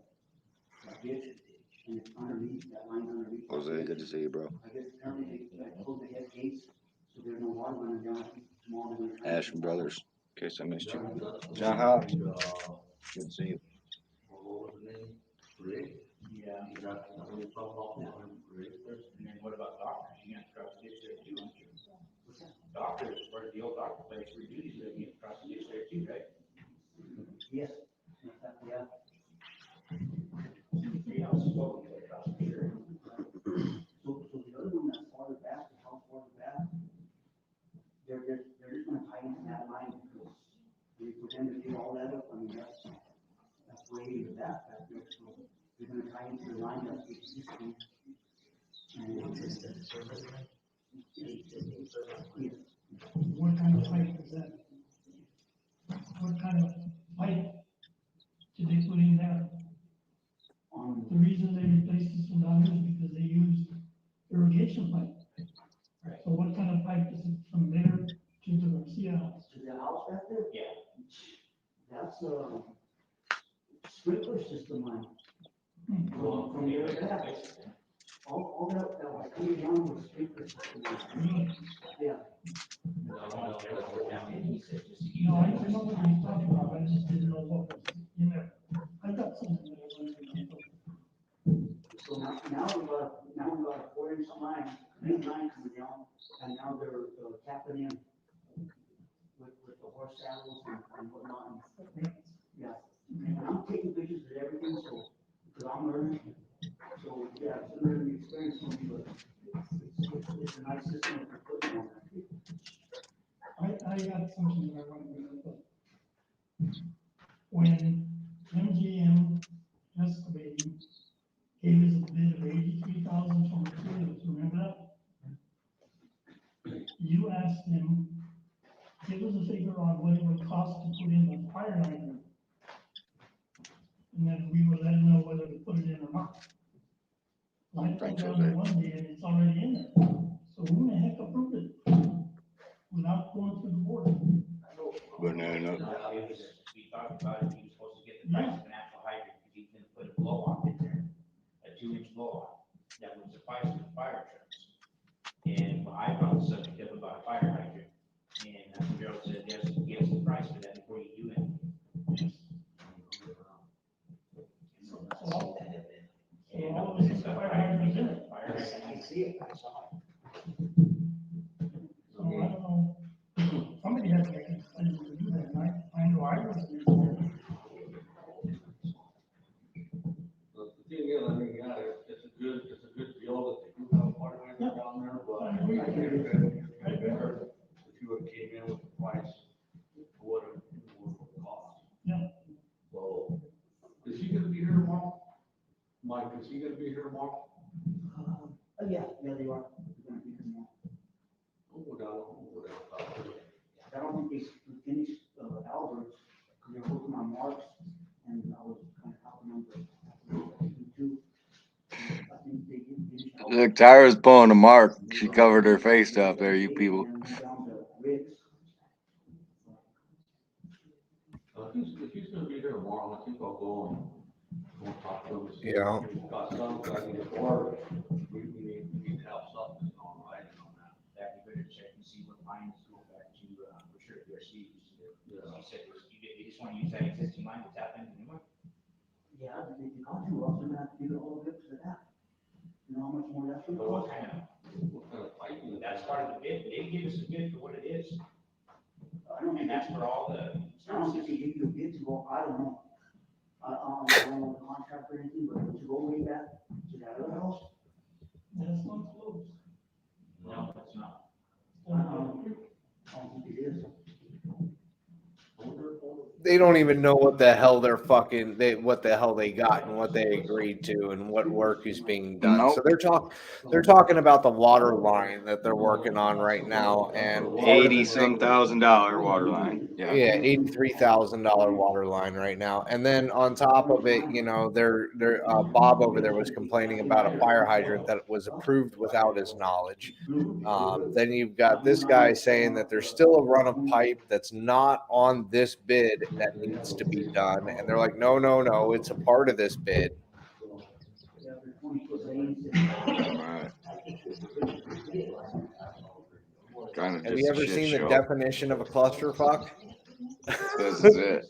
ditch, and it's underneath, that line's underneath. Jose, good to see you, bro. I guess apparently they close the head gates, so there's no water running down, I think tomorrow they're gonna try. Ashton Brothers, in case I missed you. John Howell, good to see you. What was the name? Ray? Yeah. You got, when you talk about one, Ray. And then what about doctors? You can't cross the ditch there too, aren't you? Doctors, where the old doctor place, where you usually you can cross the ditch there too, right? Yes, yeah. Yeah, I was spoken to across the ditch. So the other one that's farther back What kind of pipe is that? What kind of pipe did they put in there? The reason they replaced this one down here is because they used irrigation pipe. So what kind of pipe is it from there to the Garcia house? To the house back there? Yeah. That's a sprinkler system line. From there to that. All that was coming down was sprinkler system line. Yeah. No, I know what you're talking about, I just didn't know what was in there. I got something that I wanted to know. So now we got a 4-inch line, main line coming down, and now they're tapping in with the horse saddles and whatnot. Yeah, and I'm taking pictures of everything, so, because I'm learning. So, yeah, it's a learning experience for me, but it's a nice system that we're putting on. I got something that I wanted to know, but when MGM excavating gave us a bid of 83,000 for materials, remember that? You asked them, give us a figure on what it would cost to put in the fire hydrant. And then we would let them know whether to put it in or not. I put down there one day and it's already in there, so who the heck approved it? Without going through the board. Banana. We talked about it, he was supposed to get the price of an actual hydrant, because he can put a blow off in there, a 2-inch blow off, that would suffice for the fire trucks. And I brought the subject up about a fire hydrant, and Gerald said, yes, give us the price for that before you do it. So all of this is fire hydrants in it. I see it, I saw it. So I don't know, somebody had to make a decision to do that, and I know I was. But the thing is, I mean, yeah, it's a good deal that they do have a fire hydrant down there, but I agree. I think it'd be better if you would have came in with the price, what it would cost. Yeah. So, is he gonna be here tomorrow? Mike, is he gonna be here tomorrow? Yeah, they are. They're gonna be here now. We'll go down. I don't think they finished Albert's, because they're working on Mark's, and I was kind of helping them to. I think they didn't finish. Look, Tyra's pulling a mark. She covered her face up there, you people. And then down to Rick's. If he's gonna be here tomorrow, I think I'll go and talk to him. See if Yeah. he's got something I can get for it. We need to have something on writing on that. That you better check and see what lines go back to, for sure, PRC. You said, you just want to use that existing line to tap into the new one? Yeah, if you got to, I was gonna have to do the whole bit to that. You know how much more that's gonna But what cost? kind of, Piping. that's part of the bid, they give us a bid for what it is, I don't and think that's for all the. I don't think they give you a bid to go, I don't know. I don't know the contract or anything, but to go way back to that other house, That's not closed. No, it's not. I don't think it is. They don't even know what the hell they're what the hell they got and what they agreed to and what work is being done. Nope. So they're talking about the water line that they're working on right now, and $80,000 water line. Yeah. yeah, $83,000 water line right now. And then on top of it, you know, Bob over there was complaining about a fire hydrant that was approved without his knowledge. Then you've got this guy saying that there's still a run of pipe that's not on this bid that needs to be done. And they're like, no, it's a part of this bid. Right. Kind of Have just you a ever shit seen show. the definition of a clusterfuck? This is it.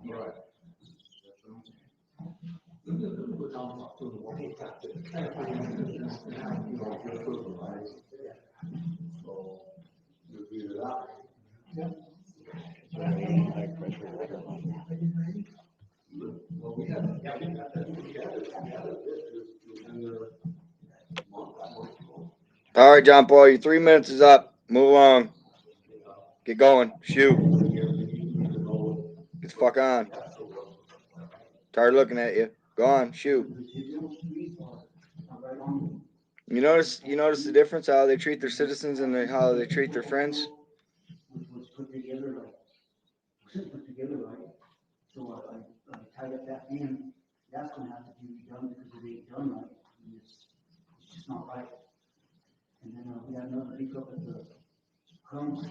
Right. All right, John Paul, your 3 minutes is up. Move along. Get going. Shoot. Get the fuck on. Tired looking at you. Go on, shoot. You notice the difference how they treat their citizens and how they treat their friends? Was put together like, wasn't put together right. So I tied up that end, that's gonna have to be done because it ain't done right. And it's just not right. And then we had another leak up at the crumbs,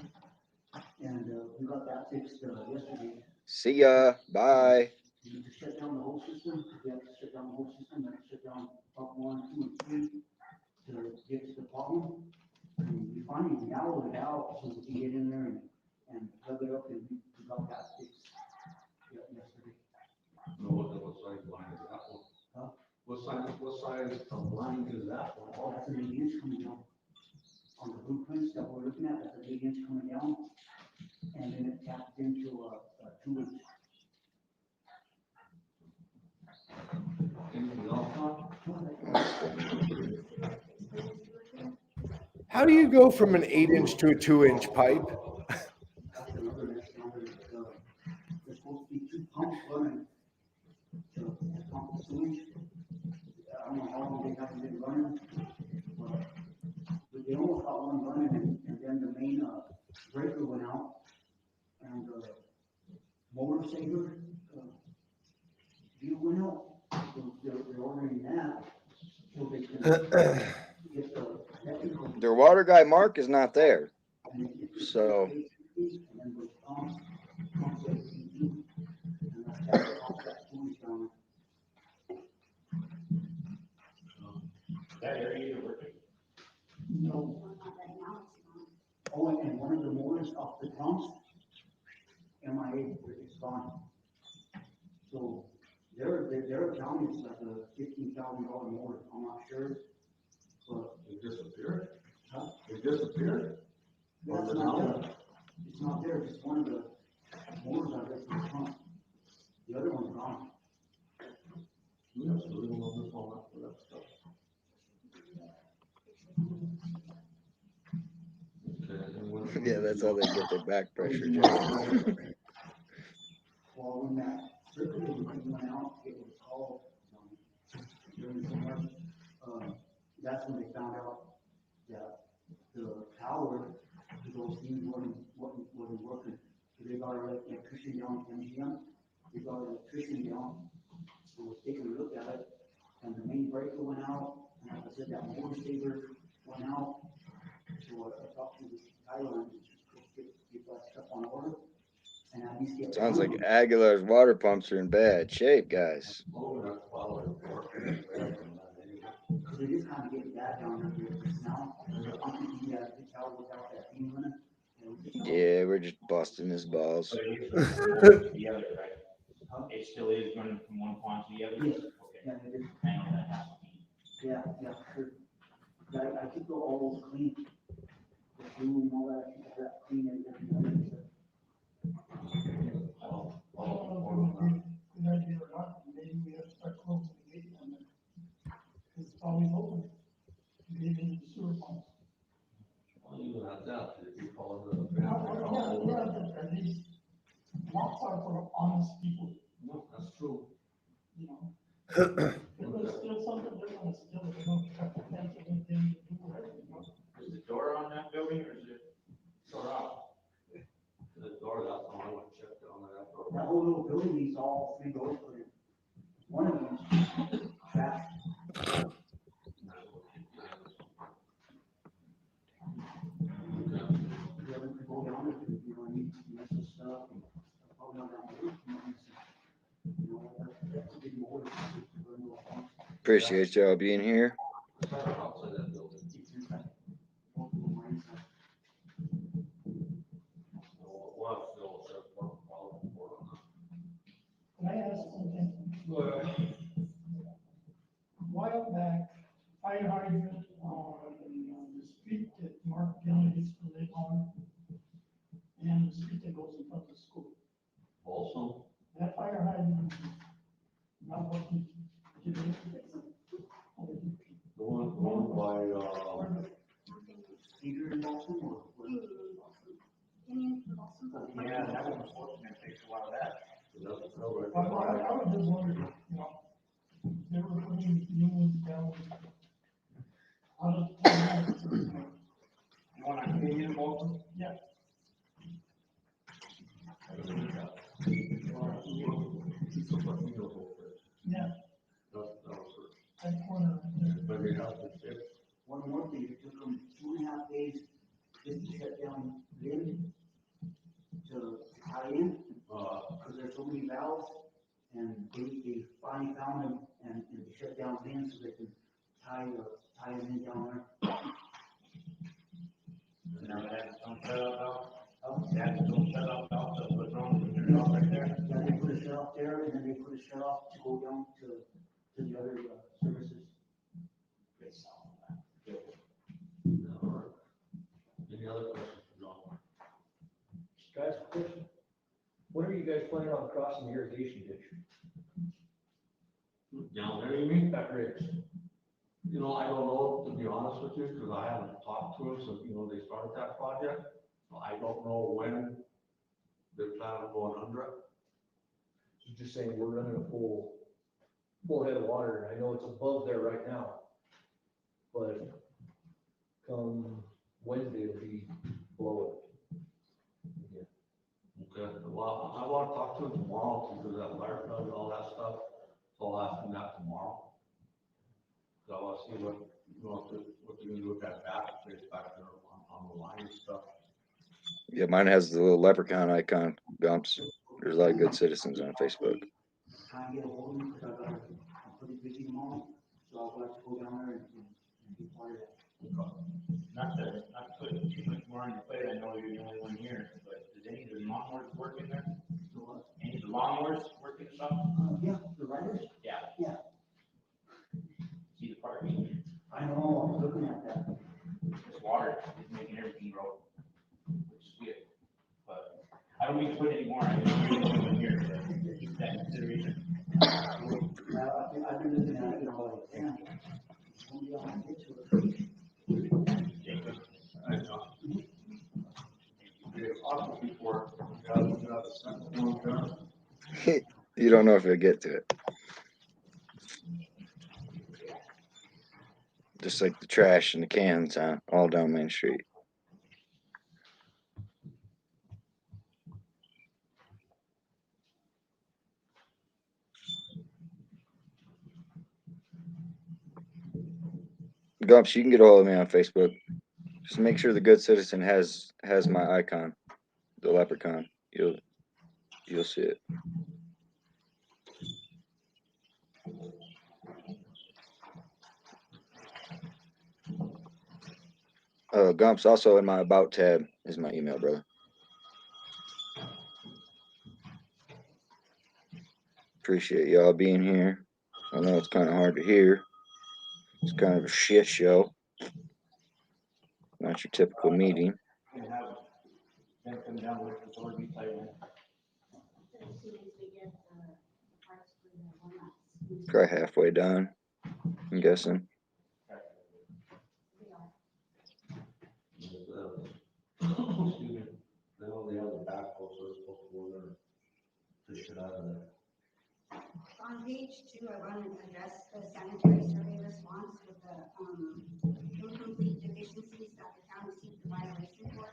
and we got that fixed yesterday. See ya. Bye. We need to shut down the whole system, we have to shut down the whole system, then shut down pump 1, 2, and 3 to get to the problem. And we finally narrowed it out so we can get in there and plug it up, and we got that fixed yesterday. No, what size line is that one? Huh? What size of line is that one? Oh, that's an 8-inch coming down. On the blueprints that we're looking at, that's an 8-inch coming down, and then it taps into a 2-inch. Anything else, Tom? How do you go from an 8-inch to a 2-inch pipe? That's another mess down there. There's supposed to be 2 pumps running to pump the sewage. I don't know how long they haven't been running, but they almost got one running, and then the main breaker went out, and motor saver deal went out. So they're ordering that so they can get the electrical. Their water guy Mark is not there. So And then those pumps everything too. And that's off that sewage down That area you're working. there. No. Oh, and one of the motors off the pumps, MIA, it's gone. So their account is like a $15,000 motor, I'm not sure, but. It disappeared? Huh? It disappeared? That's not there. It's not there, it's one of the motors out there for the pump. The other one's gone. Yes, we don't know this one after that stuff. Okay, and what- yeah, that's how they get their back pressure, Joe. Well, when that circuit went out, it was called, during the summer, that's when they found out that the power to those things wasn't working. So they got an electrician down in MGM, they got an electrician down, who was taking a look at it, and the main breaker went out, and like I said, that motor saver went out. So I talked to this Thailand, get that stuff on order, and at least get. Sounds like Aguilar's water pumps are in bad shape, guys. Oh, that's probably working. Cause it is kind of getting bad down there with the smell. You have to tell without that thing in it. Yeah, we're just busting his balls. But it is to the other, right? Huh? It still is running from one pond to the other? Yes. Okay. Yeah, it is. I know that has to be. Yeah, sure. I keep all those clean. The glue and all that, I keep that clean and everything. I don't know if it would be a good idea or not, maybe we have to start closing the gate on there. Because it's always open, maybe the sewer pumps. Well, even at that, if you call it a. Yeah, but at least lots are for honest people, No, that's true. you know? If there's still something, they're gonna steal it, they're gonna cut the fence, they're gonna do whatever, you know? Is the door on that building or is it door off? The door, that's the one I went and checked on that door. That whole little building needs all 3 doors put in. One of them is cracked. The other could go down if you know, need some stuff. And probably not that much, you know, that's a big motor. Appreciate y'all being here. Outside that building. It's inside. Multiple lines. We'll have to go check for all report on that. Can I ask something? A while back, fire hydrant on the street that Mark Dillon used to live on, and the street that goes in front of the school. Also, That fire hydrant is not working today. the one by, Peter and Boston or? Yeah, that was unfortunate, takes a while of that. that's, no, right I was just wondering, after 6. One more thing, it took them 2.5 days just to shut down Lynn to tie in, because there's so many valves, and they finally found them and they shut down Lynn so they can tie them in down there. Now that's some shut off valve. That's some shut off valve. So what's wrong with the off right there? Yeah, they put a shut off there, and then they put a shut off to go down to the other services. All right. Any other questions for John? Guys, question. When are you guys planning on crossing the irrigation ditch? Down there, you mean? At Riggs? You know, I don't know, to be honest with you, because I haven't talked to them since, they started that project. So I don't know when they're planning on going under it. You're just saying we're running a full head of water, and I know it's above there right now. But come Wednesday, it'll be below it. Okay, well, I want to talk to them tomorrow, because that wire plug and all that stuff, so I'll ask them that tomorrow. So I want to see what they're gonna do with that back there on the line and stuff. Yeah, mine has the little leprechaun icon, Gumps. There's a lot of good citizens on Facebook. Try and get a hold of them, because I'm pretty busy tomorrow, so I'll have to go down there and be part of that. Not to put too much more on your plate, I know you're the only one here, but does any of the lawnmowers work in there? Any of the lawnmowers work in the shop? Yeah, the riders? Yeah. Yeah. See the parking, I know, I was looking at that. this water is making everything grow, which is good. But I don't mean to put any more, I know you're the only one here, but keep that in consideration. I've been looking at it, damn. Somebody on the ditch with a- I know. Okay, awesome before, we got the second one done. You don't know if you'll get to it. Just like the trash and the cans on all down Main Street. Gumps, you can get a hold of me on Facebook. Just make sure the good citizen has my icon, the leprechaun. You'll see it. Gumps, also in my about tab is my email, brother. Appreciate y'all being here. I know it's kind of hard to hear. It's kind of a shit show. Not your typical meeting. Gonna have them come down with the sword and play with. As soon as they get the parts for the one that's. Probably halfway done, I'm guessing. They are. Excuse me, they only have the backhoe, so it's supposed to go there and fish it out of there. On page 2, I want to address the sanitary survey response with the incomplete deficiencies that the town received the violation for.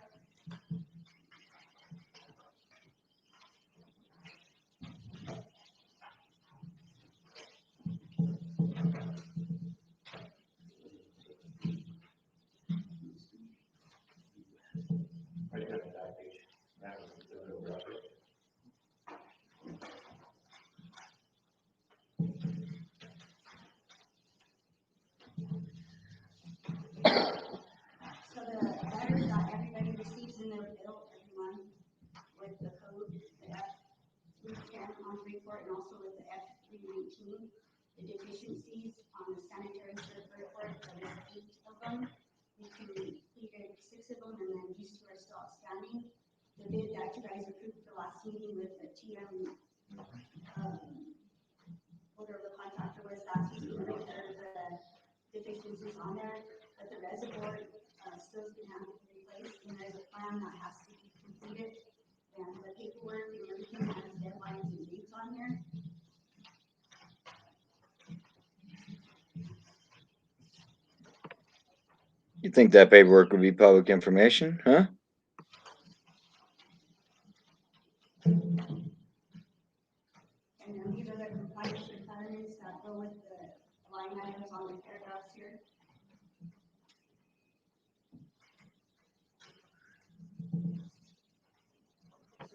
Right there on that page. That was the little reference. So the letters that everybody receives in their bill every month with the code, the F310 on the report, and also with the F319, the deficiencies on the sanitary survey report, there is 8 of them. We completed 6 of them, and then these 2 are still outstanding. The bid that you guys approved the last meeting with the TM, whatever the contractor was, that's who's gonna repair the deficiencies on there, but the reservoir still is gonna have to be replaced, and there's a plan that has to be completed, and the paperwork and everything has deadlines and dates on here. You think that paperwork would be public information, huh? And then these are the compliance requirements that go with the line items on the paragraphs here.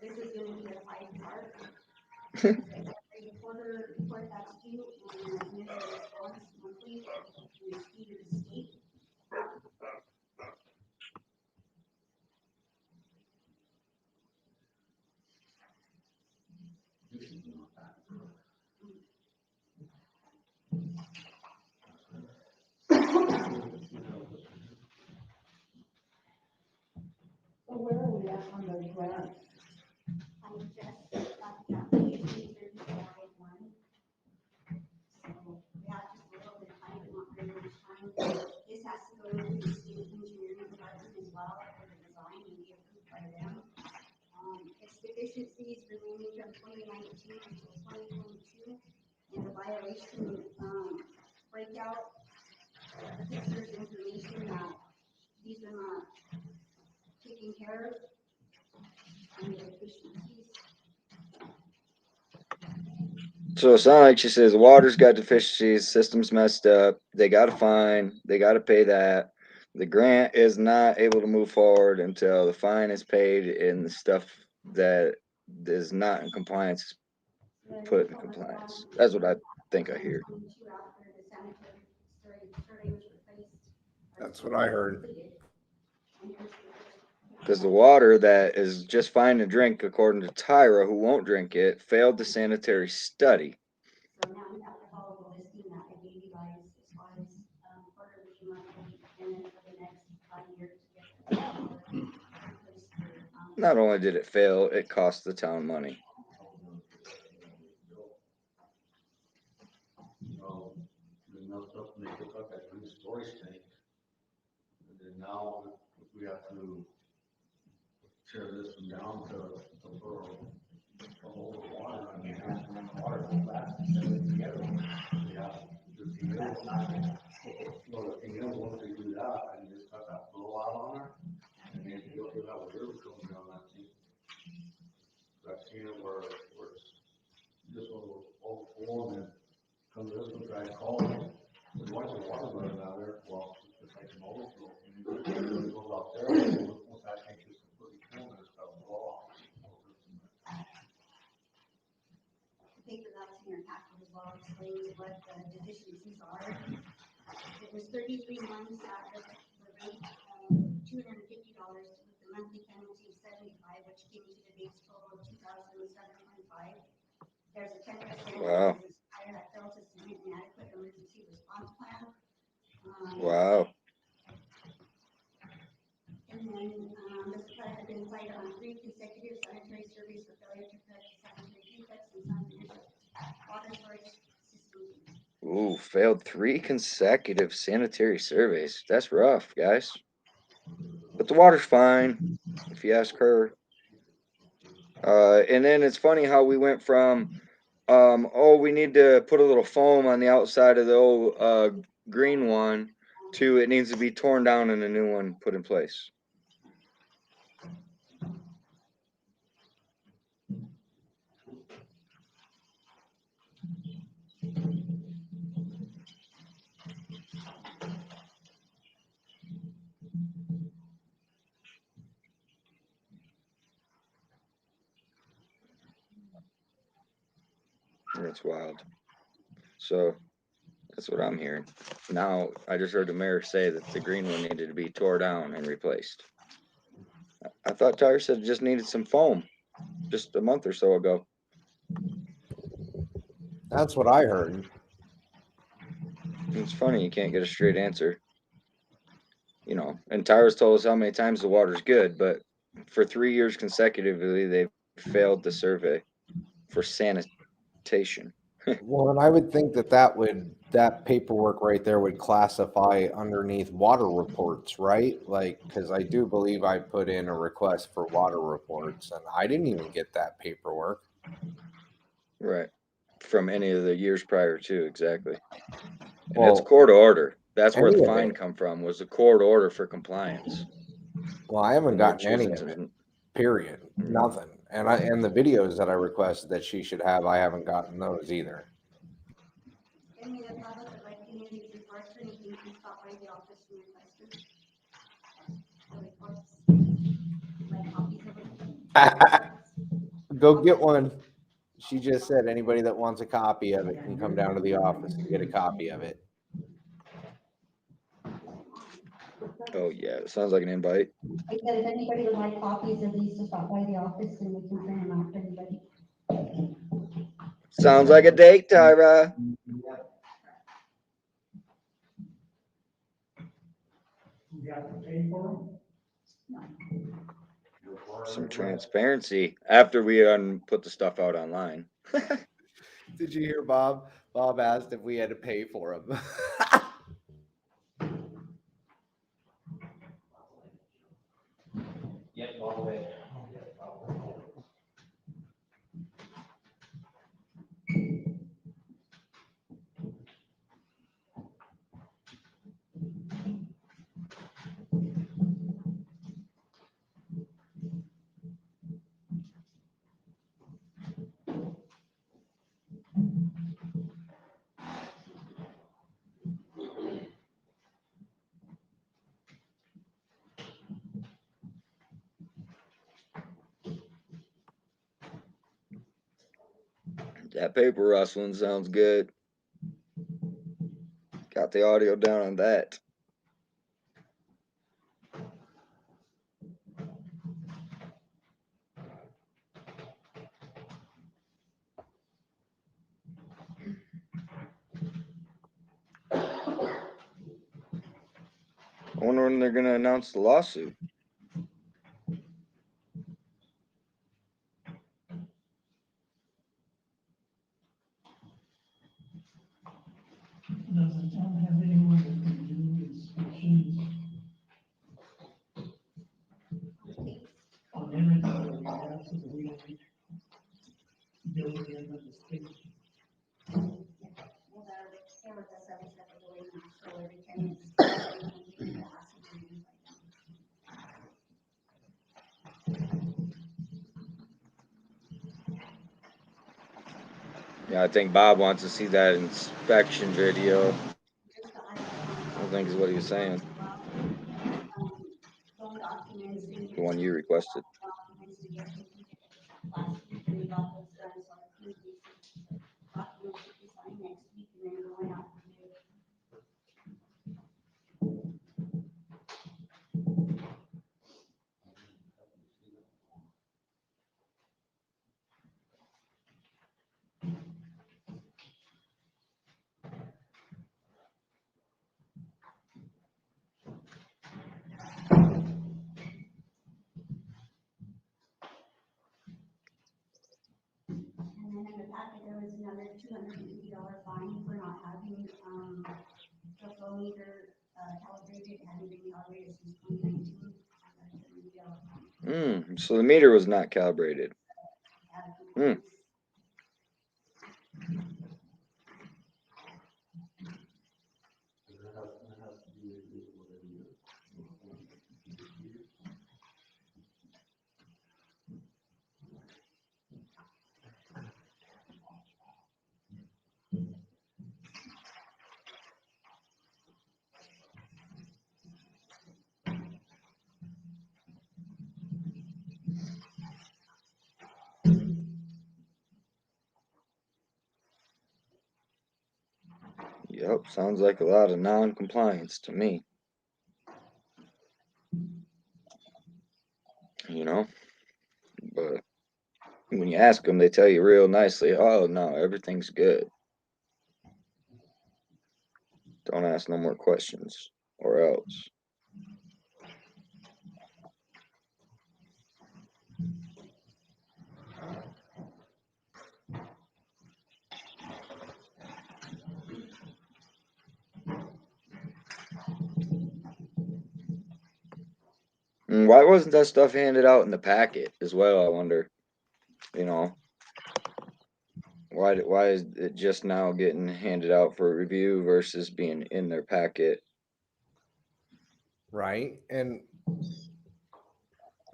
This is gonna be a 5-part. Every quarter report that's due and an initial response monthly, and it's due to the state. So where are we at on those grants? I just got the application through July 1. So we have just a little bit of time, but not very much time. This has to go into the state engineering department as well for the design and be approved by them. Its deficiencies remaining from 2019 until 2022, and the violation breakout, the fixer's information that these are not taken care of, and the deficiencies. So it's not like she says water's got deficiencies, system's messed up, they got a fine, they got to pay that. The grant is not able to move forward until the fine is paid and the stuff that is not in compliance is put in compliance. That's what I think I hear. That's what I heard. Because the water that is just fine to drink, according to Tyra, who won't drink it, failed the sanitary study. So now we have to follow the listing that I gave you guys as far as quarterly, monthly, and then for the next 5 years to get the Not only did it fail, it cost the town money. We messed up and they took out that green storage tank. And then now we have to tear this one down to for a whole water. I mean, when the water goes back, set it together. Yeah, the PO, well, the PO, once they do that, and just cut that flow out on her, and then you'll have a river coming down that thing. I've seen it where it's just overflowing and come to this one, try to call it. There's a bunch of water running out there, well, it's like an overflow. And it goes out there, and once that tank is completely full, there's stuff blow off. The paper that's in your packet as well explains what the deficiencies are. It was 33 months at the rate of $250 with the monthly penalty of $75, which came to the base total of $2,725. There's a 10% Wow. fire that failed to submit an adequate emergency response plan. Wow. And then the supplier had been cited on 3 consecutive sanitary surveys for failure to correct sanitary defects and some water storage systems. Ooh, failed 3 consecutive sanitary surveys. That's rough, guys. But the water's fine, if you ask her. And then it's funny how we went from, oh, we need to put a little foam on the outside of the old green one, to it needs to be torn down and a new one put in place. That's wild. So that's what I'm hearing. Now I just heard the mayor say that the green one needed to be tore down and replaced. I thought Tyler said it just needed some foam just a month or so ago. That's what I heard. It's funny you can't get a straight answer. You know, and Tyler's told us how many times the water's good, but for 3 years consecutively they've failed the survey for sanitation. Well, and I would think that paperwork right there would classify underneath water reports, right? Like, because I do believe I put in a request for water reports and I didn't even get that paperwork. Right. From any of the years prior to, exactly. And Well, it's court order. That's where the any of fine it. come from, was a court order for compliance. Well, I haven't And they're gotten any choosing of it. to, Period. Nothing. And the videos that I requested that she should have, I haven't gotten those either. Any of the public would like any of these reports or anything, please stop by the office and request them. The reports, like copies of them. Go get one. She just said anybody that wants a copy of it can come down to the office and get a copy of it. Oh yeah, it sounds like an invite. I said, if anybody would like copies of these, to stop by the office and we can print them out to everybody. Sounds like a date, Tyra. We have to pay for them. Some transparency after we put the stuff out online. Did you hear Bob? Bob asked if we had to pay for them. Yep, all the way. That paper rustling sounds good. Got the audio down on that. I wonder when they're going to announce the lawsuit. Does the town have anyone that can do inspections on everything that we have, so that we don't build it into the state? Well, they're here with us every step of the way now, so every 10 minutes. We can ask them to do Yeah, I think Bob wants to see that inspection video. I think is what he was saying. The one you requested. last week, and we got those done, so I think these documents should be signed next week, and then going out to bid. And then in the packet, there was another $250 fine for not having, the flow meter, calibrated, hadn't been calibrated since 2019. So the meter was not calibrated. Yep, sounds like a lot of non-compliance to me. You know, but when you ask them, they tell you real nicely, oh, no, everything's good. Don't ask no more questions or else. Why wasn't that stuff handed out in the packet as well, I wonder? You know, why is it just now getting handed out for review versus being in their packet? Right? And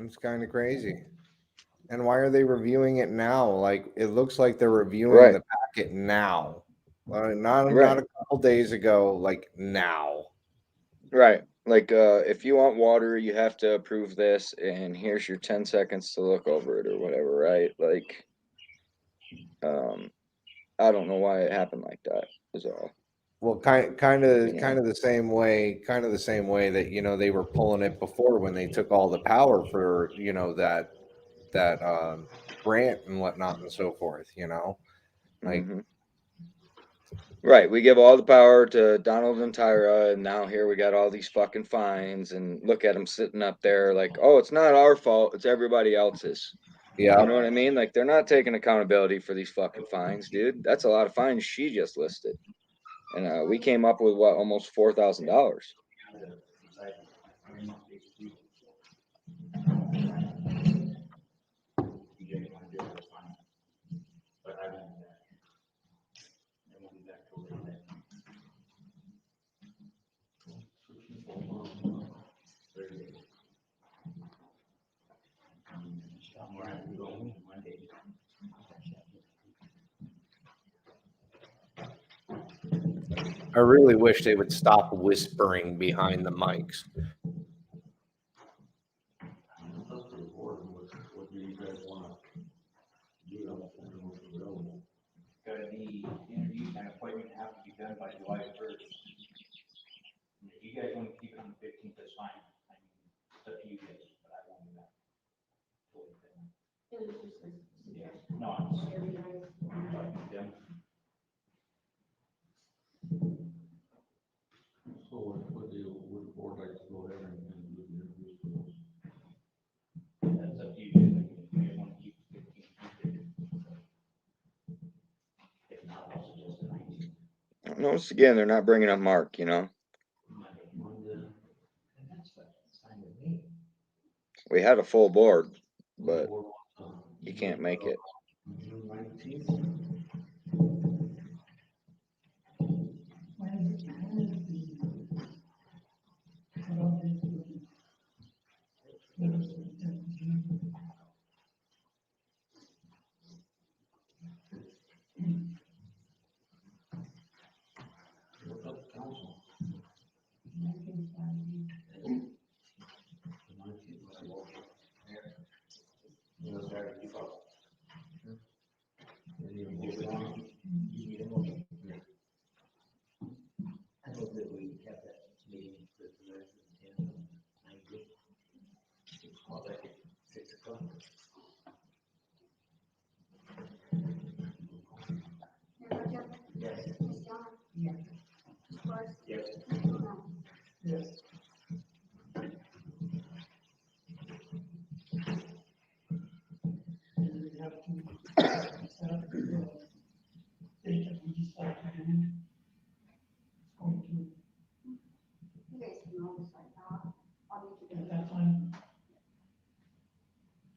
it's kind of crazy. And why are they reviewing it now? Like, it looks like they're reviewing the packet now. Not a couple days ago, like now. Right. like, if you want water, you have to approve this, and here's your 10 seconds to look over it or whatever, right? Like, I don't know why it happened like that, is all. Well, kind of the same way, that, you know, they were pulling it before when they took all the power for, you know, that grant and whatnot and so forth, you know, like, Right, we give all the power to Donald and Tyra, and now here we got all these fucking fines, and look at them sitting up there like, oh, it's not our fault, it's everybody else's. yeah, You know what I mean? Like, they're not taking accountability for these fucking fines, dude. That's a lot of fines she just listed. And we came up with what, almost $4,000. I really wish they would stop whispering behind the mics. The interviews and appointment have to be done by July 1st. If you guys want to keep it on the 15th, that's fine. I mean, it's up to you guys, but I won't do that. Yeah, no, I'm sorry. Them. So what do you, would the board like to go ahead and do the interviews for those? That's up to you guys. If you guys want to keep it 15th. If not, I'll suggest the 19th. Notice again, they're not bringing up Mark, you know? We had a full board, but you can't make it.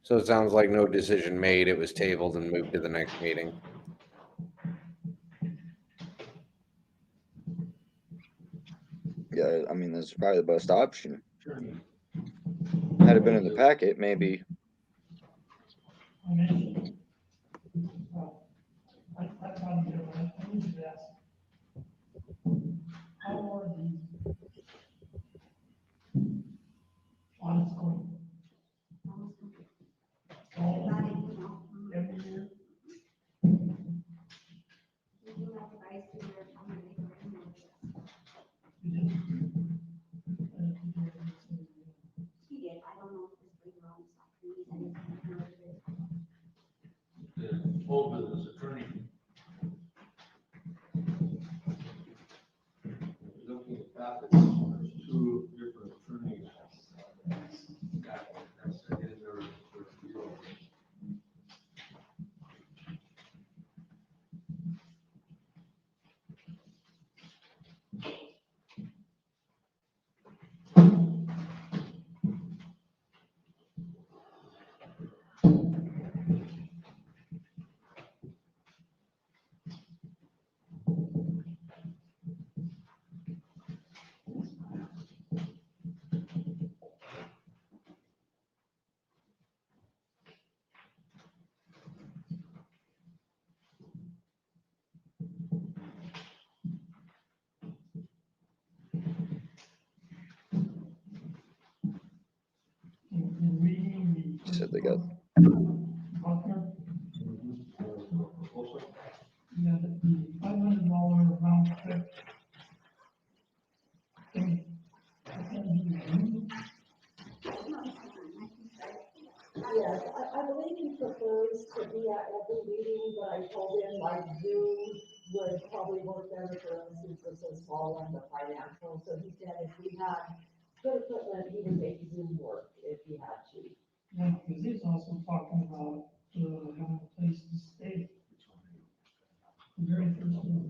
So it sounds like no decision made. It was tabled and moved to the next meeting. Yeah, I mean, that's probably the best option. Had it been in the packet, maybe. I mentioned, I probably do, but I need to ask. How are the audits going? Every year? He did, I don't know if this later on, he's on The full business attorney. Looking at that, there's two different attorneys. That's in their field. said they got. Buckner, yeah, the $500 round trip thing. Yes, I believe he prefers to be at every meeting, but I told him like Zoom would probably work better for us since it's so small and the financial. So he said if we had good equipment, he would make Zoom work if he had to. Yeah, because he's also talking about, having a place to stay. The very first one.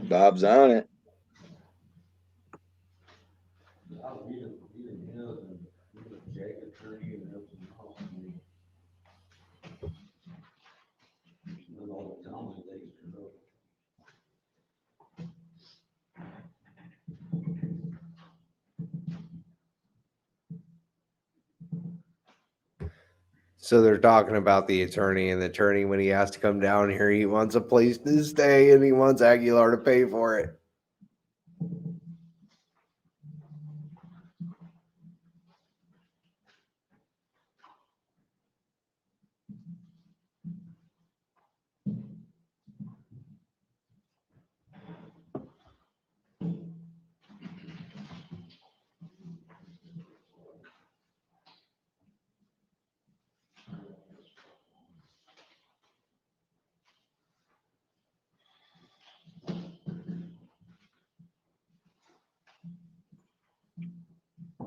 Bob's on it. So they're talking about the attorney, and the attorney, when he has to come down here, he wants a place to stay and he wants Aguilar to pay for it.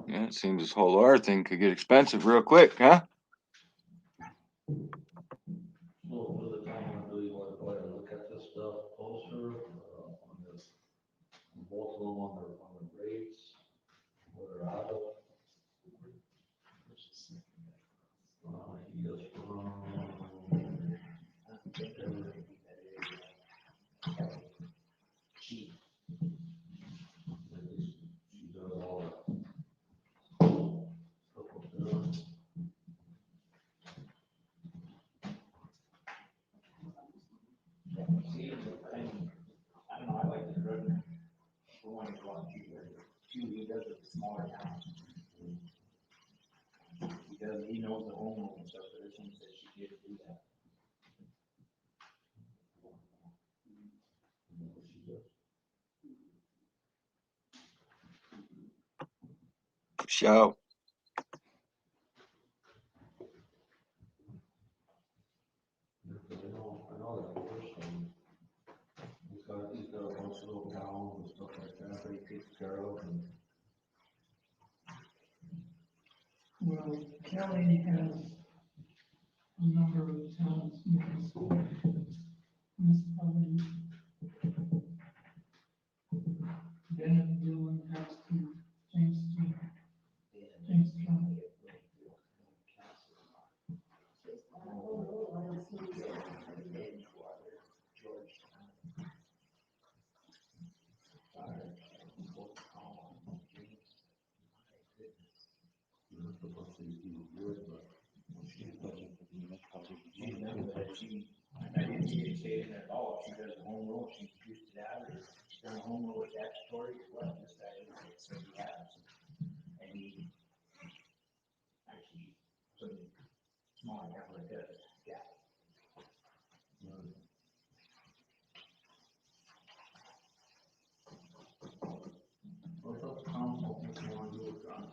Yeah, it seems this whole R thing could get expensive real quick, huh? So for the time, I really want to go ahead and look at this stuff closer, on this, both of them on the rates, where they're out of. He is from. She does all that. Stuff up there. See, I don't know, I like the road. For one, it's a lot cheaper. Two, he does it with smaller towns. He knows the homeowner and stuff, but this one says she did do that. Show. I know that person. He's got a bunch of little towns and stuff like that that he takes care of, and Well, Kelly has a number of towns, municipalities. Bennett, Dillon, has to, Jamestown. I didn't see it say in there at all. She does the home rule, she used to that, or she's done a home rule with statutory, or what, this guy is, so he has. And he actually, something small, like like that, yeah. what's up, council, what you want to do with that?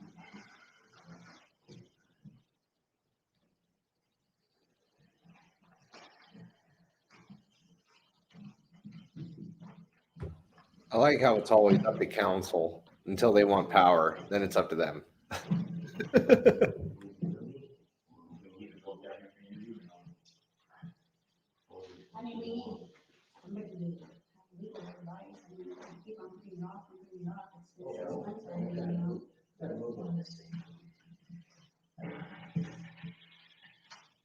I like how it's always up to council until they want power, then it's up to them. I mean, we need somebody to have legal advice, and we keep on putting it off, it's just expensive, you know.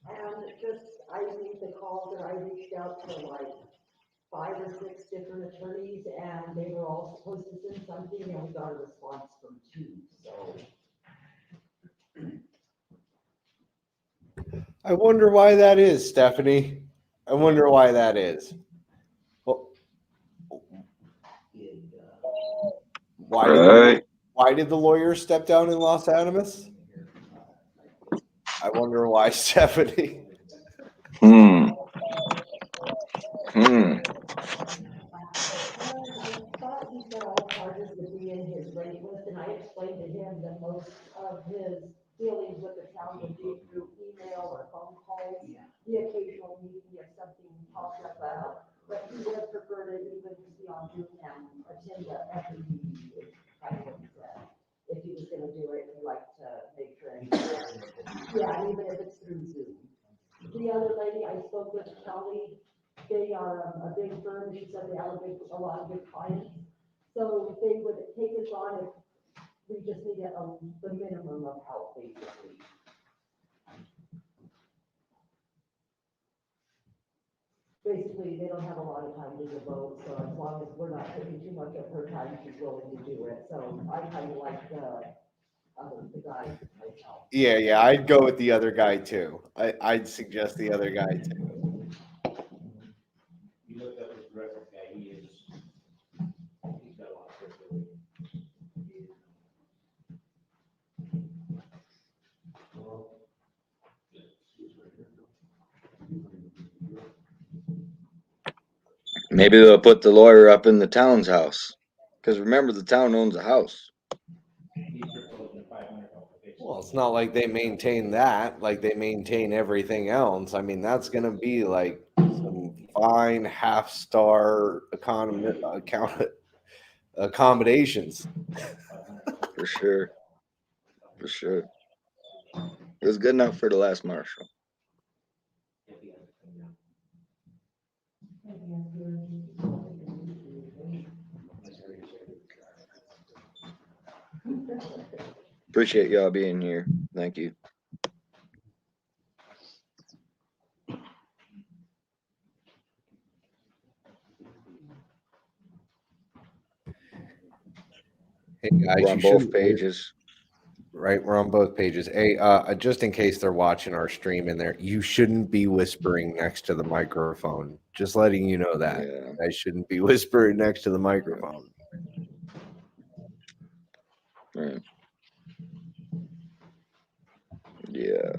And just, I think the calls that I reached out to like 5 or 6 different attorneys, and they were all supposed to send something, and we got a response from 2, so. I wonder why that is, Stephanie. I wonder why that is. Well, Why did the lawyer step down in Los Animas? I wonder why, Stephanie. I thought he said all charges would be in his rate list, and I explained to him that most of his dealings with the town would be through email or phone calls. The occasional meeting if something pops up, but he would prefer to even just be on Zoom and attend every meeting, is kind of what he said. If he was gonna do it, he'd like to make sure. Yeah, even if it's through Zoom. The other lady I spoke with, Kelly, they are a big firm. She said they have a lot of good clients. So they would take us on if we just needed the minimum of help, basically. Basically, they don't have a lot of time to devote, so as long as we're not taking too much of her time, she's willing to do it. So I kind of like the guy myself. Yeah, I'd go with the other guy too. I'd suggest the other guy too. You look up his record guy, he's got a lot of credibility. Maybe they'll put the lawyer up in the town's house. Because remember, the town owns a house. Well, it's not like they maintain that, like they maintain everything else. I mean, that's gonna be like some fine half-star accommodations. For sure. For sure. It was good enough for the last marshal. Appreciate y'all being here. Thank you. Hey guys, we're on both pages. Right, we're on both pages. Hey, just in case they're watching our stream in there, you shouldn't be whispering next to the microphone. Just letting you know that. Yeah. I shouldn't be whispering next to the microphone. Right. Yeah.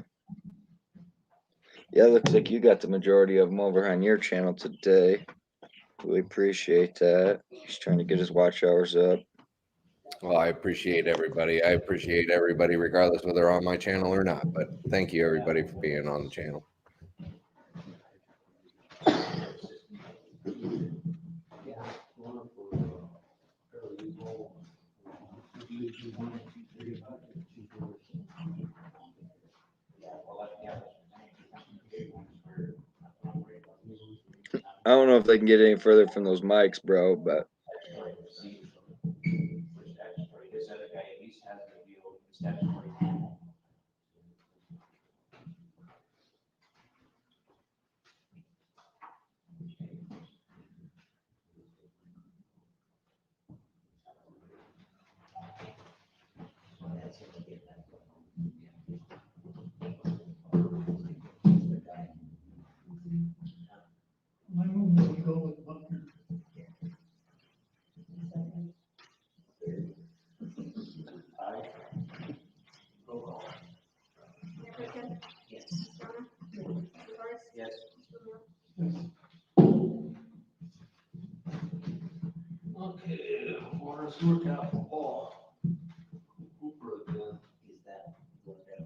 Yeah, looks like you got the majority of them over on your channel today. We appreciate that. He's trying to get his watch hours up. Well, I appreciate everybody. I appreciate everybody, regardless whether they're on my channel or not. But thank you, everybody, for being on the channel. I don't know if they can get any further from those mics, bro, but This other guy at least has the deal with the statutory. My move is to go with Buckner. Yes. Okay, water sewer tap for Paul. Cooper again. Is that what that?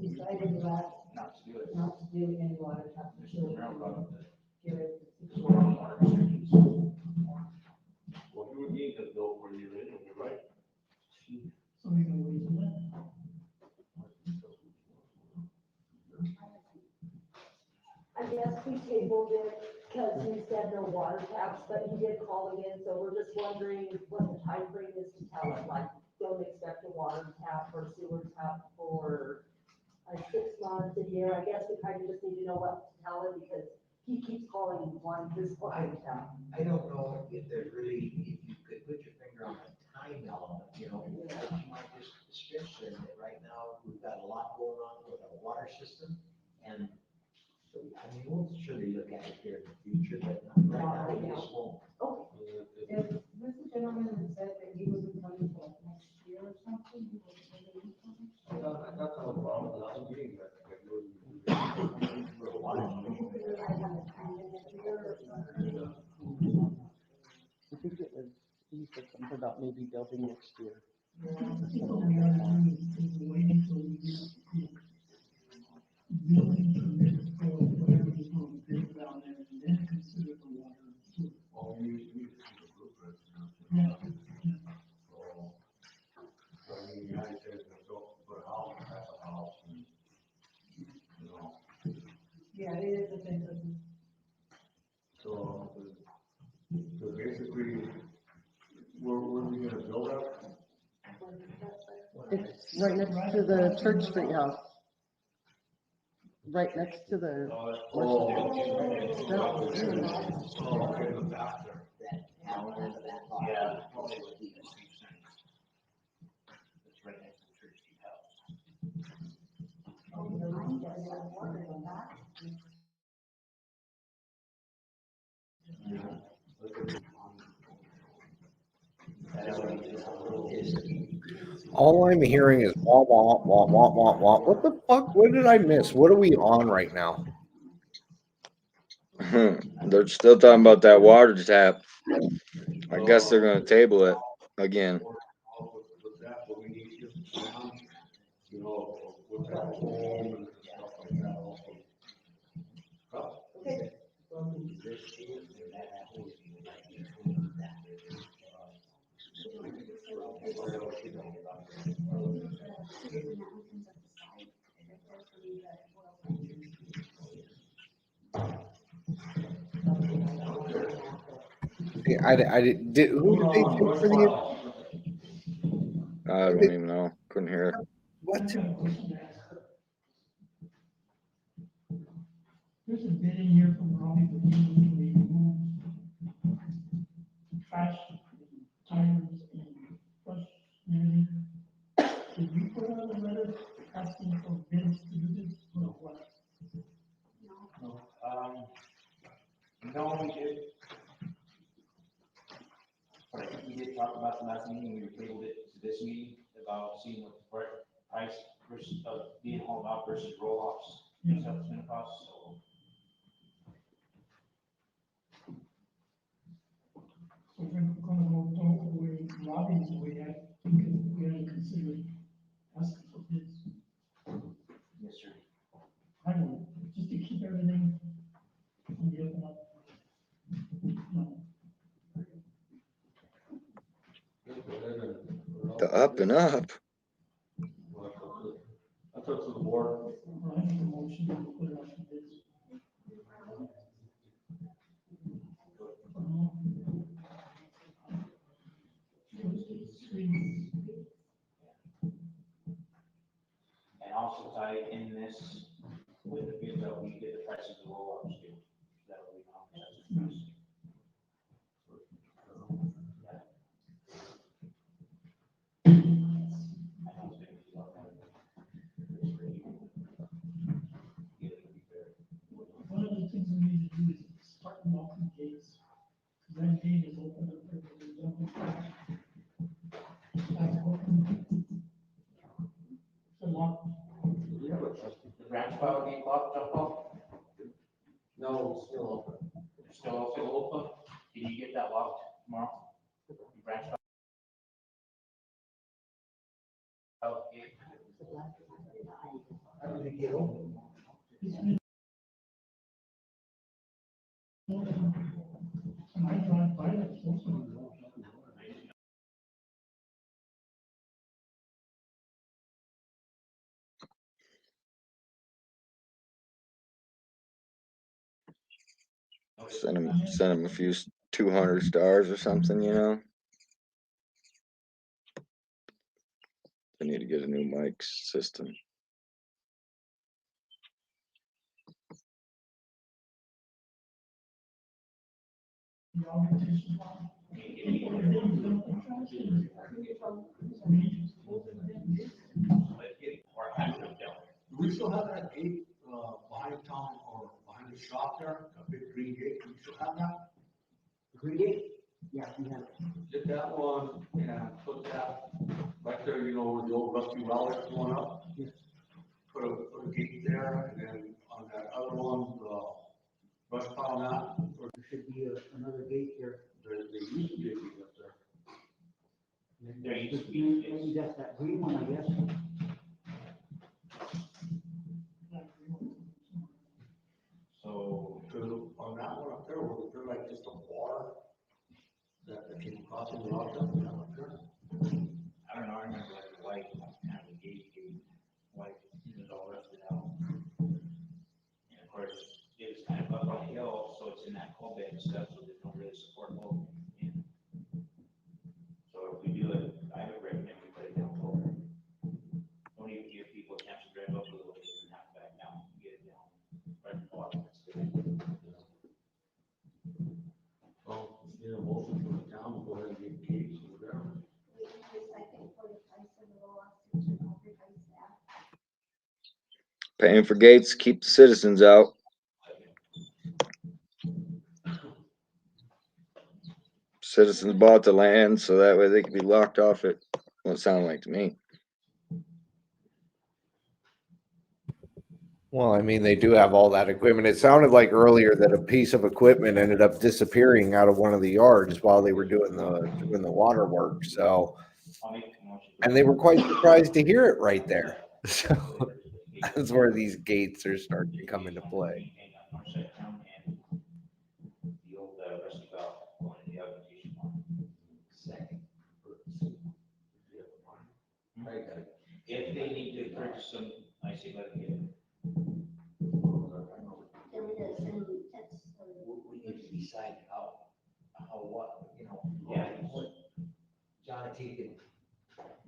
Decided Not to do it. not to do any water tap for sure. Well, you would need to know where you're in, right? So we can wait till that. I guess we tabled it because he said no water taps, but he did call again, so we're just wondering what the time frame is to tell it, like, don't expect a water tap or sewer tap for 6 months, a year. I guess we kind of just need to know what to tell him because he keeps calling and wanting this water tap. I don't know if there's really, if you could put your finger on the time element, you know, my suspicion that right now we've got a lot going on with our water system. And I mean, we'll sure they look at it here in the future, but right now they just won't. If this gentleman had said that he wasn't coming for next year or something, he was going to be coming. I got no problem with that meeting, but I think it was, he said something about maybe building next year. Yeah, it is a thing. So basically, where are we gonna build up? It's right next to the Church Street house. Right next to the. Yeah. It's right next to the church house. All I'm hearing is wah, wah, wah, wah, wah, wah. What the fuck? What did I miss? What are we on right now? They're still talking about that water tap. I guess they're gonna table it again. You know, what type of home and stuff like that also. Okay. I did, who did they take for the? I don't even know. Couldn't hear it. What? There's a bit in here from Robbie, but he removed trash, tires, and brush, and everything. Did you put out a letter asking for bids to do this, or what? No, we did. But I think we did talk about the last meeting, we tabled it to this meeting about seeing what the price versus being hauled out versus roll-offs. Yeah. Stuff it's gonna cost, so. So if we're gonna go the way Robbie's way, I think we ought to consider asking for bids. Yes, sir. I would, just to keep everything on the up and up. No. The up and up. That's up to the board. I make a motion to put it out for bids. And also tie in this with the bids that we get the prices of roll-offs too. That way we know how much that's gonna cost. One of the things we need to do is start locking gates. Cause that gate is open up for the jumping. That's open. It's a lock. The branch file gate lock jump off, No, it's still open. it's still open. Can you get that locked tomorrow? The branch file gate. How did it get open? And I drive by that, it's also. Send him a few 200 stars or something, you know. They need to get a new mic system. Do we still have that gate, behind town or behind the shop out there, a big green gate, you still have that? Green gate? Yeah, we have. Get that one and put that right there, you know, where the old rusty well is going up. Yes. Put a gate there, and then on that other one, rust pile that, There should be another gate there. there used to be a gate up there. There used to be, Maybe that's that green one, I guess. so, Because on that one up there, was there like just a bar that came across the rock up there? I don't know, I remember like the white, kind of a gate, white, it was all rusted out. And of course, it was kind of up on a hill, so it's in that coal bed and stuff, so there's no really support load. And so if we do it, I would recommend we put it down lower. Don't even give people a chance to drive up a little bit and have to back down, get it down. Right in the water, that's good. Well, you know, most of the town will go ahead and get gates or whatever. Paying for gates, keep the citizens out. Citizens bought the land, so that way they could be locked off it. Well, it sounded like to me. Well, I mean, they do have all that equipment. It sounded like earlier that a piece of equipment ended up disappearing out of one of the yards while they were doing the water work. So, I'll make a motion. and they were quite surprised to hear it right there. So that's where these gates are starting to come into play. North side of town and the old rusty valve going in the application one. Second. If they need to purchase some, I say let them get it. We need to decide what, you know. Yeah. What John, if you can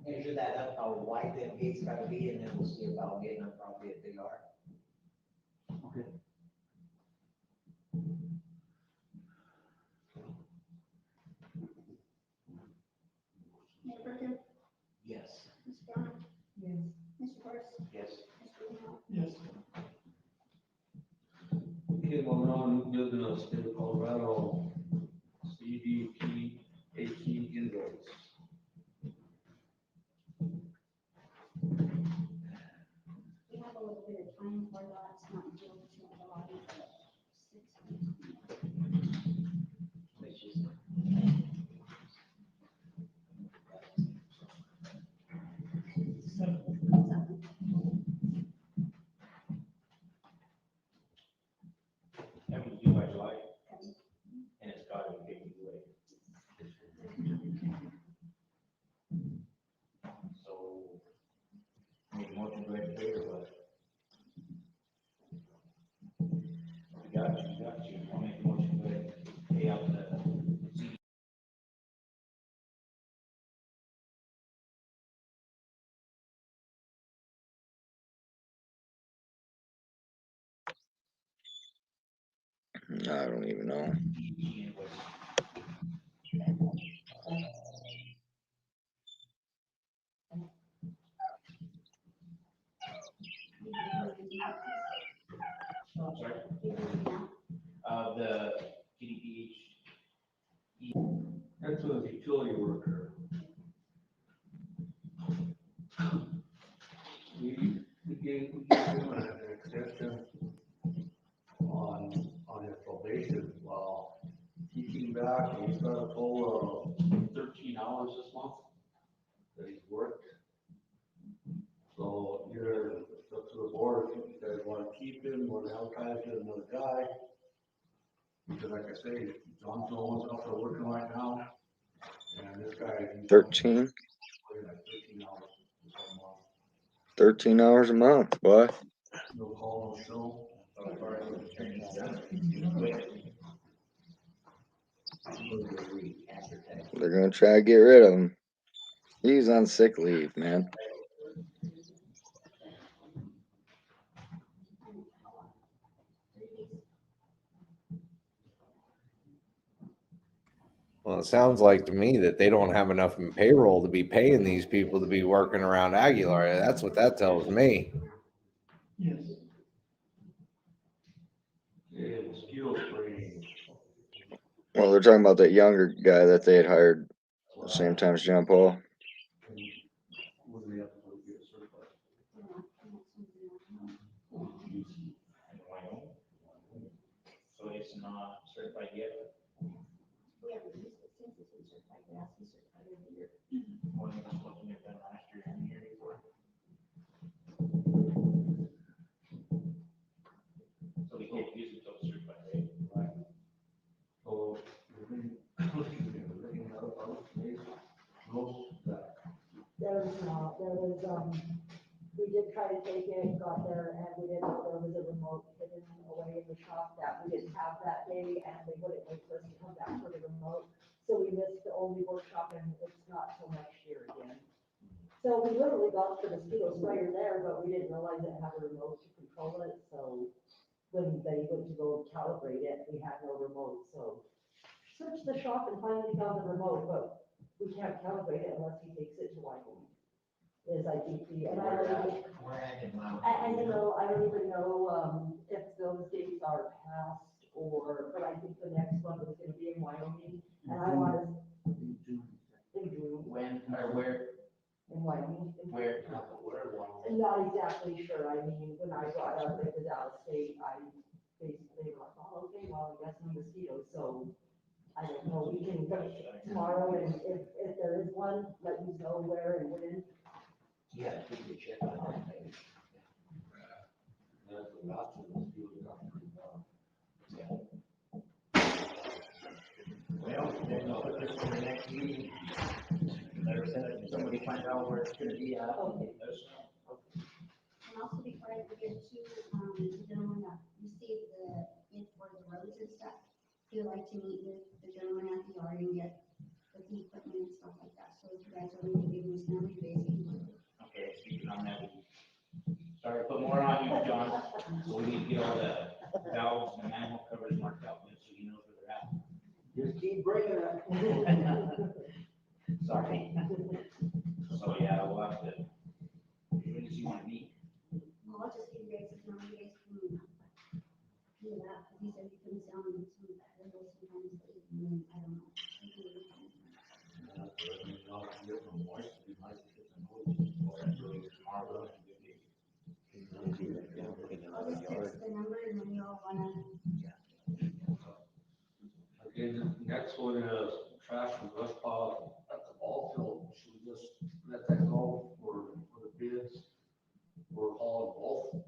measure that up, how wide that gate's gotta be, and then we'll see about getting them probably if they are. Okay. Mayor Burton, Yes. Ms. Brown, Yes. Mr. Horace, Yes. Mr. Lino. Yes. Okay, well, now I'm building a state of Colorado CDP AT invoice. We have a little bit of time for that, it's not until July 6th. Which is. That was due by July, and it's got to be taken away. So, make a motion to go ahead or what? You got you. I'll make a motion to go ahead and pay out the CD. I don't even know. invoice. Sorry? The KDPH. That's a utility worker. We gave him an extension on his probation. Well, he came back and he's got a total of 13 hours this month that he's worked. So either it's up to the board, if you guys want to keep him or advertise it another guy. Because like I say, John's the only one out there working right now. And this guy. 13? Like 13 hours. 13 hours a month, boy. No call, no show. They're gonna try to get rid of him. He's on sick leave, man. Well, it sounds like to me that they don't have enough in payroll to be paying these people to be working around Aguilar. That's what that tells me. Yes. Yeah, mosquito spraying. Well, they're talking about that younger guy that they had hired at the same time as John Paul. When they have to get certified. So it's not certified yet. We haven't used it since it's been certified, it has to be certified every year. Only was supposed to get done last year and the year before. So we can't use it until it's certified, right? So, There was, we did try to take it, got there, and we didn't know there was a remote hidden away in the shop that we didn't have that day, and they wouldn't wait for us to come back for the remote. So we missed the only workshop, and it's not till next year again. So we literally got the mosquito sprayer there, but we didn't realize it had a remote to control it, so when they went to go calibrate it, we had no remote, so searched the shop and finally found the remote, but we can't calibrate it unless he takes it to Wyoming. Is I think and I don't even, and you know, I don't even know, if those dates are past or, but I think the next one was gonna be in Wyoming, and I want to. In June. When or where? In Wyoming. Where? I'm not exactly sure, I mean, when I brought up it was out of state, I basically was like, oh, okay, well, I guess no mosquitoes, so. I don't know, we can go tomorrow, and if there is one, let you know where and when. Yeah, we could check on that. that's the option, mosquitoes got pretty bad. Well, then I'll put this for the next meeting. Better send it to somebody, find out where it's gonna be at. And also before I forget to, the gentleman that received the bid for the roads and stuff, he would like to meet with the gentleman at the yard and get the equipment and stuff like that. So if you guys are going to give me his number, you guys can work it. Okay, speaking on that, sorry to put more on you, John. So we need to get all the valves and manhole covers marked out, so he knows where they're at. Just keep bringing it. Sorry. So, yeah, we'll have to, when does he want to meet? Well, I'll just give you guys his number, you guys can do that, because he said he comes down and some of that, and sometimes they, I don't know. I'll just text the number and then y'all wanna, Okay, the next one is trash and dust pile at the ball field. Should we just let that go for the bids? For hauling both?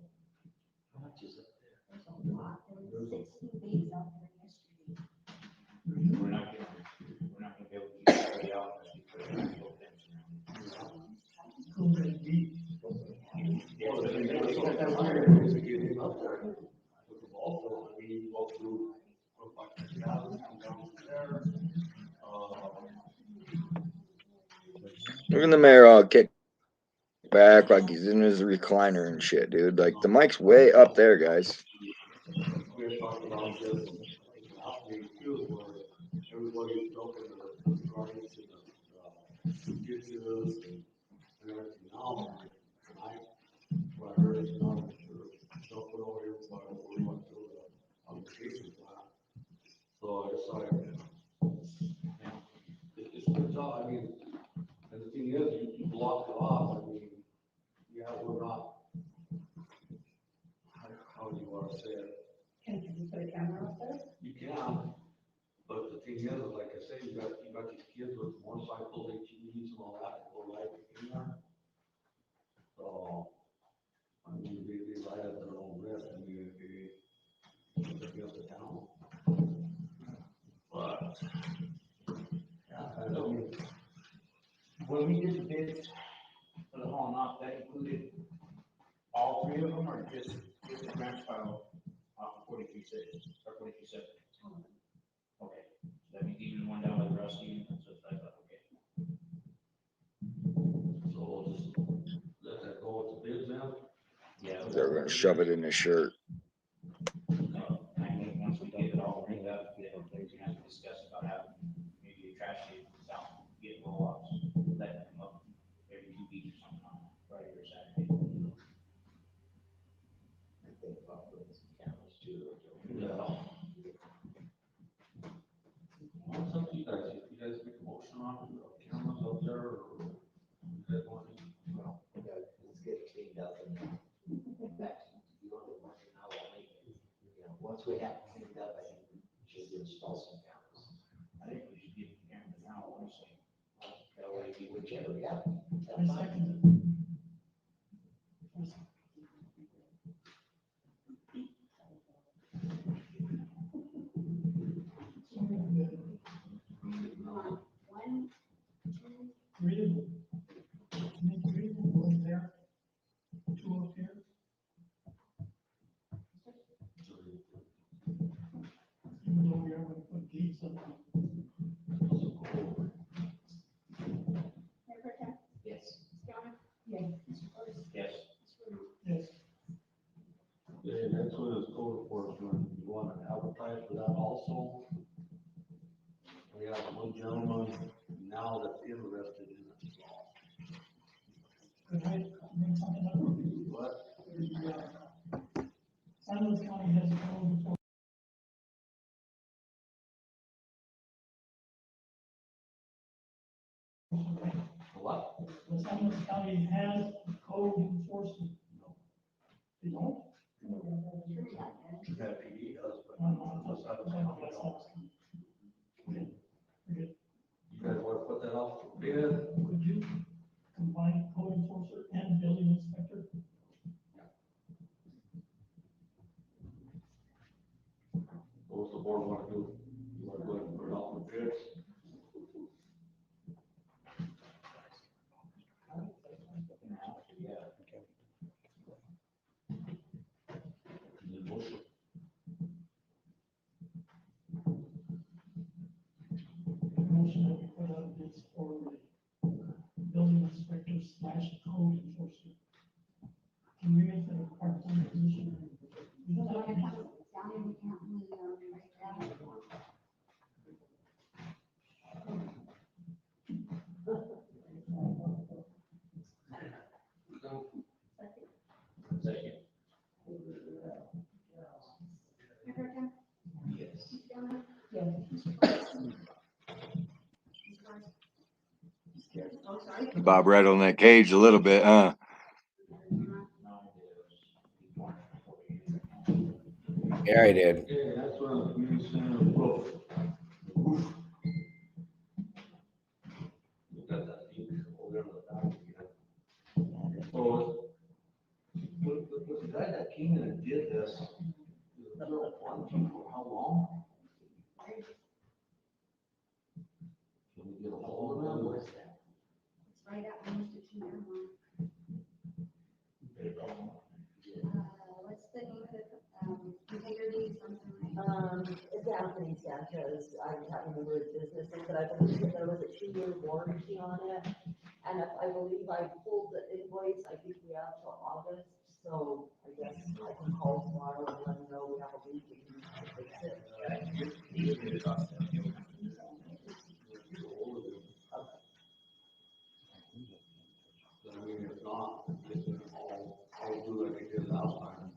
How much is it? there's a lot, there was 16 bays out there yesterday. We're not gonna be able to keep everybody out unless we put a full fence around. Well, then they were so tired to get him up there. With the ball field, I mean, you go through, go back to the alley, come down to there. Look at the mayor all kick back like he's in his recliner and shit, dude. Like the mic's way up there, guys. We were talking about this last week too, where everybody's broken the garments and the ditches and everything else. And what I heard is not sure, don't put over here, but we went to the application plan. So it's like, it's a good job, I mean, and the thing is, you block it off, I mean, yeah, we're not, how do you want to say it? Can you put a camera up there? You can, but the thing is, like I say, you got these kids with motorcycles, ATVs and all that, go right in there. So, I mean, they ride at their own risk, I mean, if they get the town. But, yeah, I mean, When we did the bids for the hauling off, that included all three of them, or just the branch pile off of 43-6 or 42-7? Okay, so that means even the one down by the Rusty, so it's like, okay. so we'll just let that go with the bids now. Yeah. They're gonna shove it in his shirt. I think once we get it all ringed up, then we're gonna have to discuss about having maybe a trash can down, get roll-offs, let them up every 2 weeks or something on Friday or Saturday. I think about putting some cameras too. Yeah. on, cameras up there, or is that one? Well, let's get it cleaned up and then back to the other one, and now we'll make it. You know, once we have it cleaned up, I think we should install some cameras. I think we should get the cameras now, honestly. That way, you whichever, yeah. I second it. One, two, Three of them. Make three of them, one there, two up here. Even though we are gonna put gates up. Mayor Pro Tem, Yes. Scott, Yes. Mr. Curtis, Yes. Yes. Okay, next one is code enforcement. You want to advertise for that also? We have one gentleman now that's interested in it. Could I bring something up? What? San Luis County has a code enforcement. What? The San Luis County has code enforcement. They don't? That PD does, but. Okay. You guys want to put that out for bid? Could you combine code enforcer and building inspector? What does the board want to do? You want to go ahead and put it out for bids? Need a motion? Motion that we put out bids for the building inspector slash code enforcer. Can we make that a part-time position? You don't have to be- down in the county, right down. Second. Mayor Pro Tem, Yes. Scott, Yes. Mr. Curtis. Mr. Curtis. Oh, sorry. Bob right on that cage a little bit, huh? Yeah, I did. Okay, next one is community center roof. Roof. Look at that thing over there on the back again. So, with the guy that came in and did this, is there a warranty for how long? Can we get a hold of him? It's right up next to Chino. What's the name of the, integrity, something like? It's Anthony Sanchez, I can't remember his business name, but I believe that there was a 2-year warranty on it. And if I believe I pulled the invoice, I think we have till August, so I guess I can call tomorrow and let them know we have a leak, we can fix it. I mean, if not, I'll do like I did last time.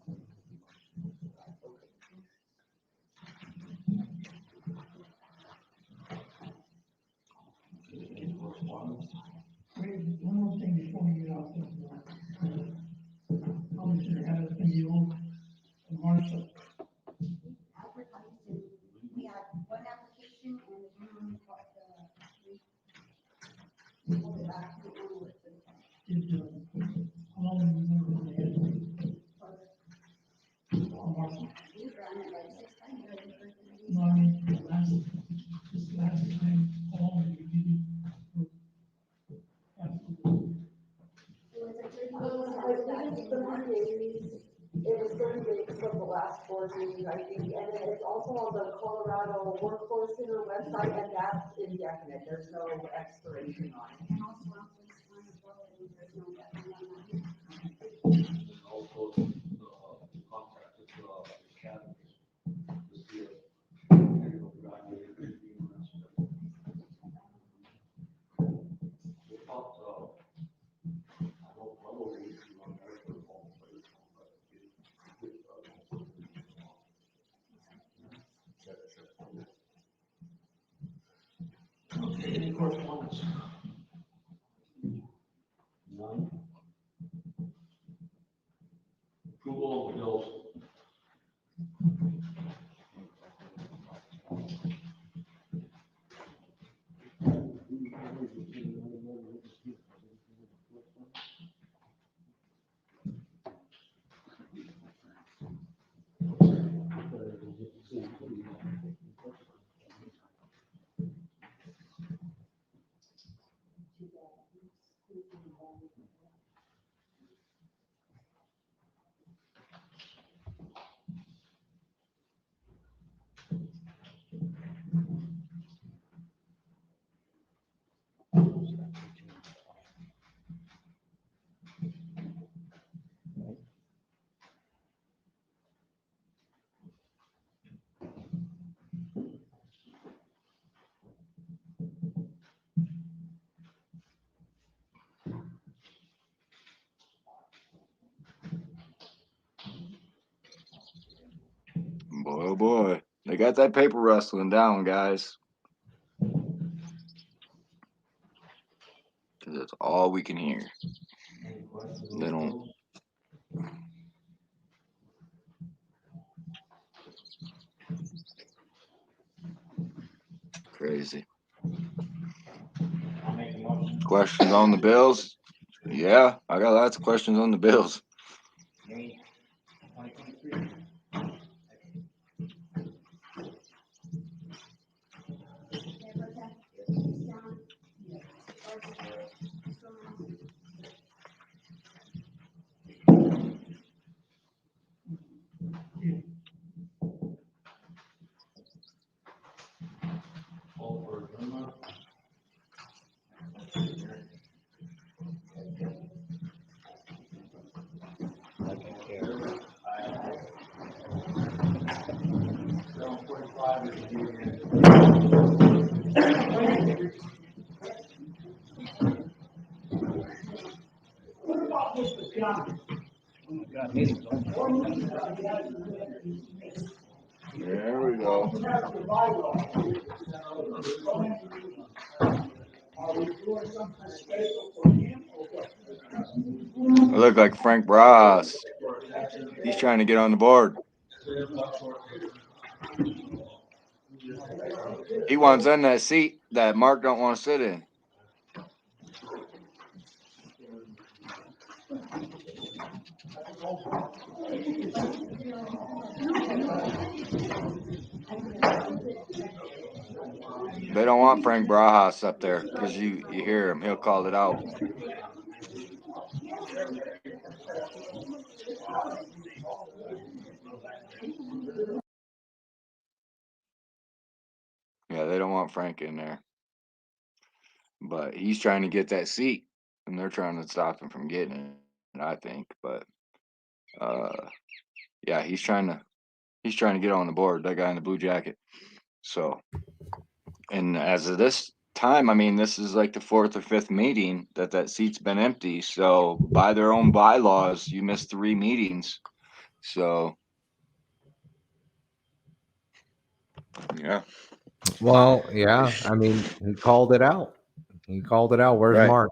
Any correspondence? Wait, one more thing before we get off this. Probably should have had it in the old Marshall. Advertising, we had one application and the gentleman got the, pulled it back, we don't know what's in it. How long have we been in the Marshall? We've run it like 6 times, but I didn't hear anything. No, I mean, this last time, how long did we do? Absolutely. It was a 30 I believe it's 30 days, it was 30 days from the last board meeting, I think, and then it's also on the Colorado Workforce Center website, and that's indefinite, there's no expiration on it. And also on police one as well, and there's no definite on that. And also, contacted, academies to see if, you know, graduated, could be interested. We talked, I don't probably need to run there for the whole place, but Okay, any correspondence? Oh boy, they got that paper rustling down, guys. Cause that's all we can hear. They don't. Crazy. I'll make a motion. Questions on the bills? Yeah, I got lots of questions on the bills. May 2023. All for adjournment. Seven 45 is the meeting. There we go. I look like Frank Bras. He's trying to get on the board. He wants in that seat that Mark don't want to sit in. They don't want Frank Barajas up there because you hear him. He'll call it out. Yeah, they don't want Frank in there. But he's trying to get that seat, and they're trying to stop him from getting it, I think. But yeah, he's trying to get on the board, that guy in the blue jacket. So, and as of this time, I mean, this is like the fourth or fifth meeting that seat's been empty. So, by their own bylaws, you missed 3 meetings. So, yeah. Well, yeah, I mean, he called it out. He called it out. Where's Right. Mark?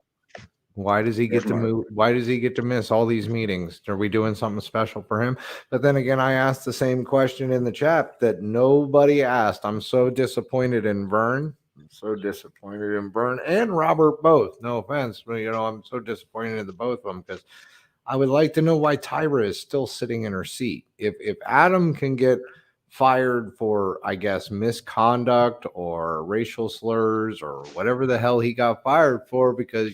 Why does he Where's get to Mark? move? Why does he get to miss all these meetings? Are we doing something special for him? But then again, I asked the same question in the chat that nobody asked. I'm so disappointed in Vern. I'm so disappointed in Vern and Robert both. No offense, but I'm so disappointed in the both of them because I would like to know why Tyra is still sitting in her seat. If Adam can get fired for, I guess, misconduct or racial slurs or whatever the hell he got fired for, because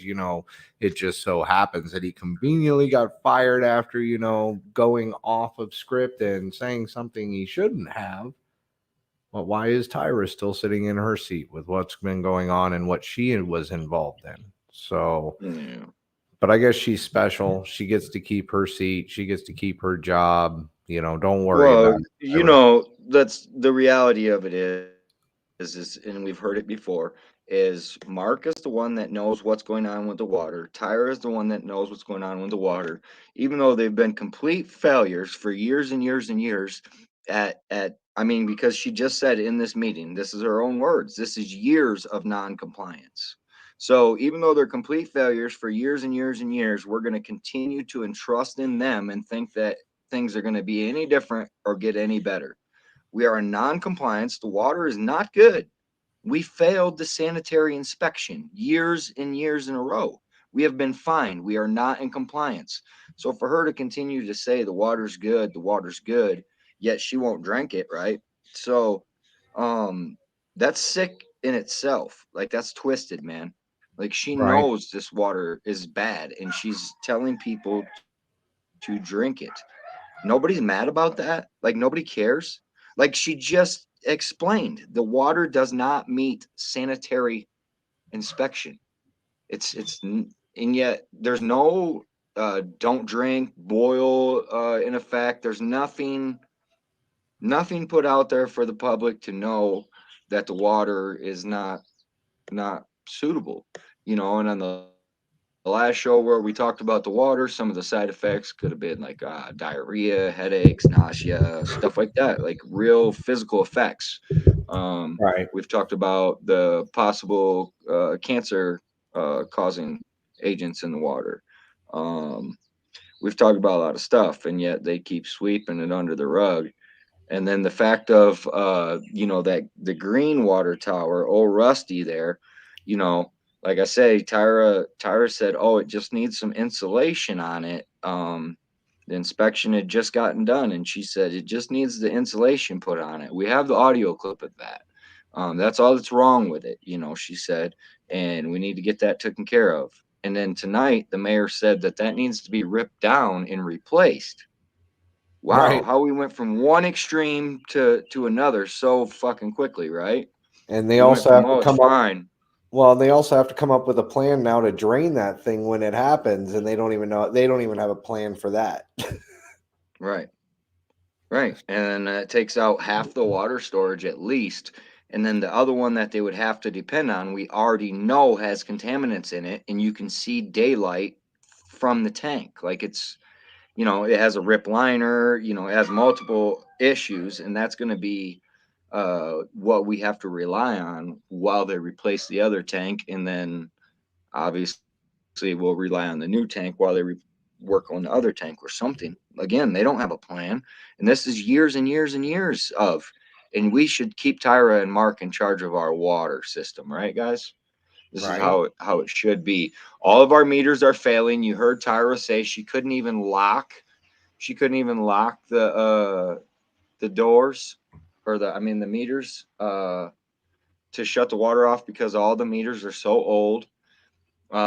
it just so happens that he conveniently got fired after going off of script and saying something he shouldn't have. Well, why is Tyra still sitting in her seat with what's been going on and what she was involved in? So. Yeah. But I guess she's special. She gets to keep her seat. She gets to keep her job. Don't worry Well, about it. that's the reality of it is, and we've heard it before, is Mark is the one that knows what's going on with the water. Tyra is the one that knows what's going on with the water, even though they've been complete failures for years and years and years I mean, because she just said in this meeting, this is her own words, this is years of non-compliance. So even though they're complete failures for years and years and years, we're going to continue to entrust in them and think that things are going to be any different or get any better. We are in non-compliance. The water is not good. We failed the sanitary inspection years and years in a row. We have been fined. We are not in compliance. So for her to continue to say the water's good, yet she won't drink it, right? So that's sick in itself. Like, that's twisted, man. Like, she Right. knows this water is bad and she's telling people to drink it. Nobody's mad about that. Like, nobody cares. Like, she just explained the water does not meet sanitary inspection. And yet there's no don't drink, boil in effect. There's nothing put out there for the public to know that the water is not suitable. And on the last show where we talked about the water, some of the side effects could have been like diarrhea, headaches, nausea, stuff like that, like real physical effects. Right. We've talked about the possible cancer causing agents in the water. We've talked about a lot of stuff, and yet they keep sweeping it under the rug. And then the fact of, that the green water tower, old Rusty there, you know, like I say, Tyra said, oh, it just needs some insulation on it. The inspection had just gotten done, and she said it just needs the insulation put on it. We have the audio clip of that. That's all that's wrong with it, she said, and we need to get that taken care of. And then tonight, the mayor said that needs to be ripped down and replaced. Wow, Right. how we went from one extreme to another so fucking quickly, right? And they We went also from, have to oh, it's come up. fine. Well, they also have to come up with a plan now to drain that thing when it happens, and they don't even know. They don't even have a plan for that. Right. Right. And it takes out half the water storage at least. And then the other one that they would have to depend on, we already know has contaminants in it, and you can see daylight from the tank. Like it has a rip liner, it has multiple issues, and that's going to be what we have to rely on while they replace the other tank. And then obviously we'll rely on the new tank while they work on the other tank or something. Again, they don't have a plan. And this is years and years and years and we should keep Tyra and Mark in charge of our water system, right, guys? This is Right. how it should be. All of our meters are failing. You heard Tyra say she couldn't even lock the doors or the meters to shut the water off because all the meters are so old. We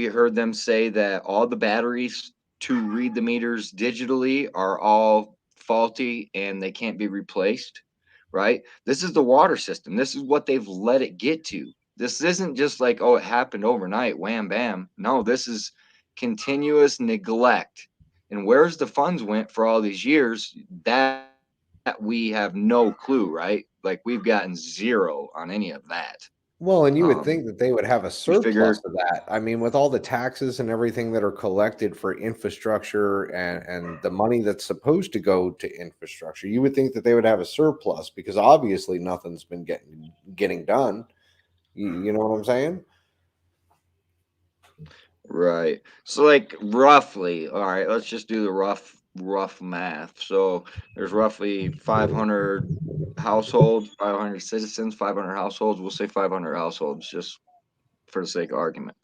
heard them say that all the batteries to read the meters digitally are all faulty and they can't be replaced, right? This is the water system. This is what they've let it get to. This isn't just like, oh, it happened overnight, wham bam. No, this is continuous neglect. And where's the funds went for all these years, that we have no clue, right? Like we've gotten zero on any of that. Well, and you would Um, think that they would have a we surplus figured, of that. I mean, with all the taxes and everything that are collected for infrastructure and the money that's supposed to go to infrastructure, you would think that they would have a surplus because obviously nothing's been getting done. You know what I'm saying? right. So like roughly, all right, let's just do the rough math. So there's roughly 500 households, 500 citizens, 500 households. We'll say 500 households just for the sake of argument.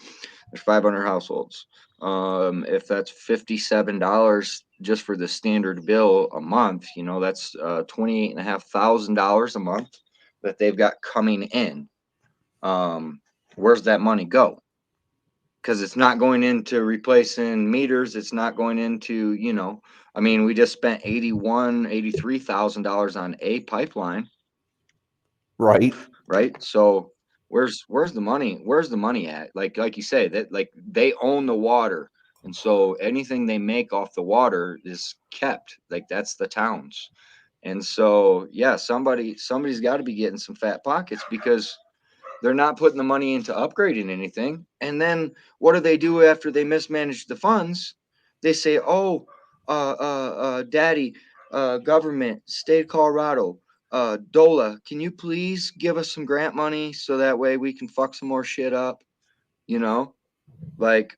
There's 500 households. If that's $57 just for the standard bill a month, that's $28,500 a month that they've got coming in. Where's that money go? Because it's not going into replacing meters. It's not going into, we just spent $83,000 on a pipeline, Right. right? So where's the money? Where's the money at? Like you say, that like they own the water. And so anything they make off the water is kept. Like that's the town's. And so yeah, somebody's got to be getting some fat pockets because they're not putting the money into upgrading anything. And then what do they do after they mismanage the funds? They say, oh, daddy, government, state of Colorado, DOLA, can you please give us some grant money so that way we can fuck some more shit up? Like,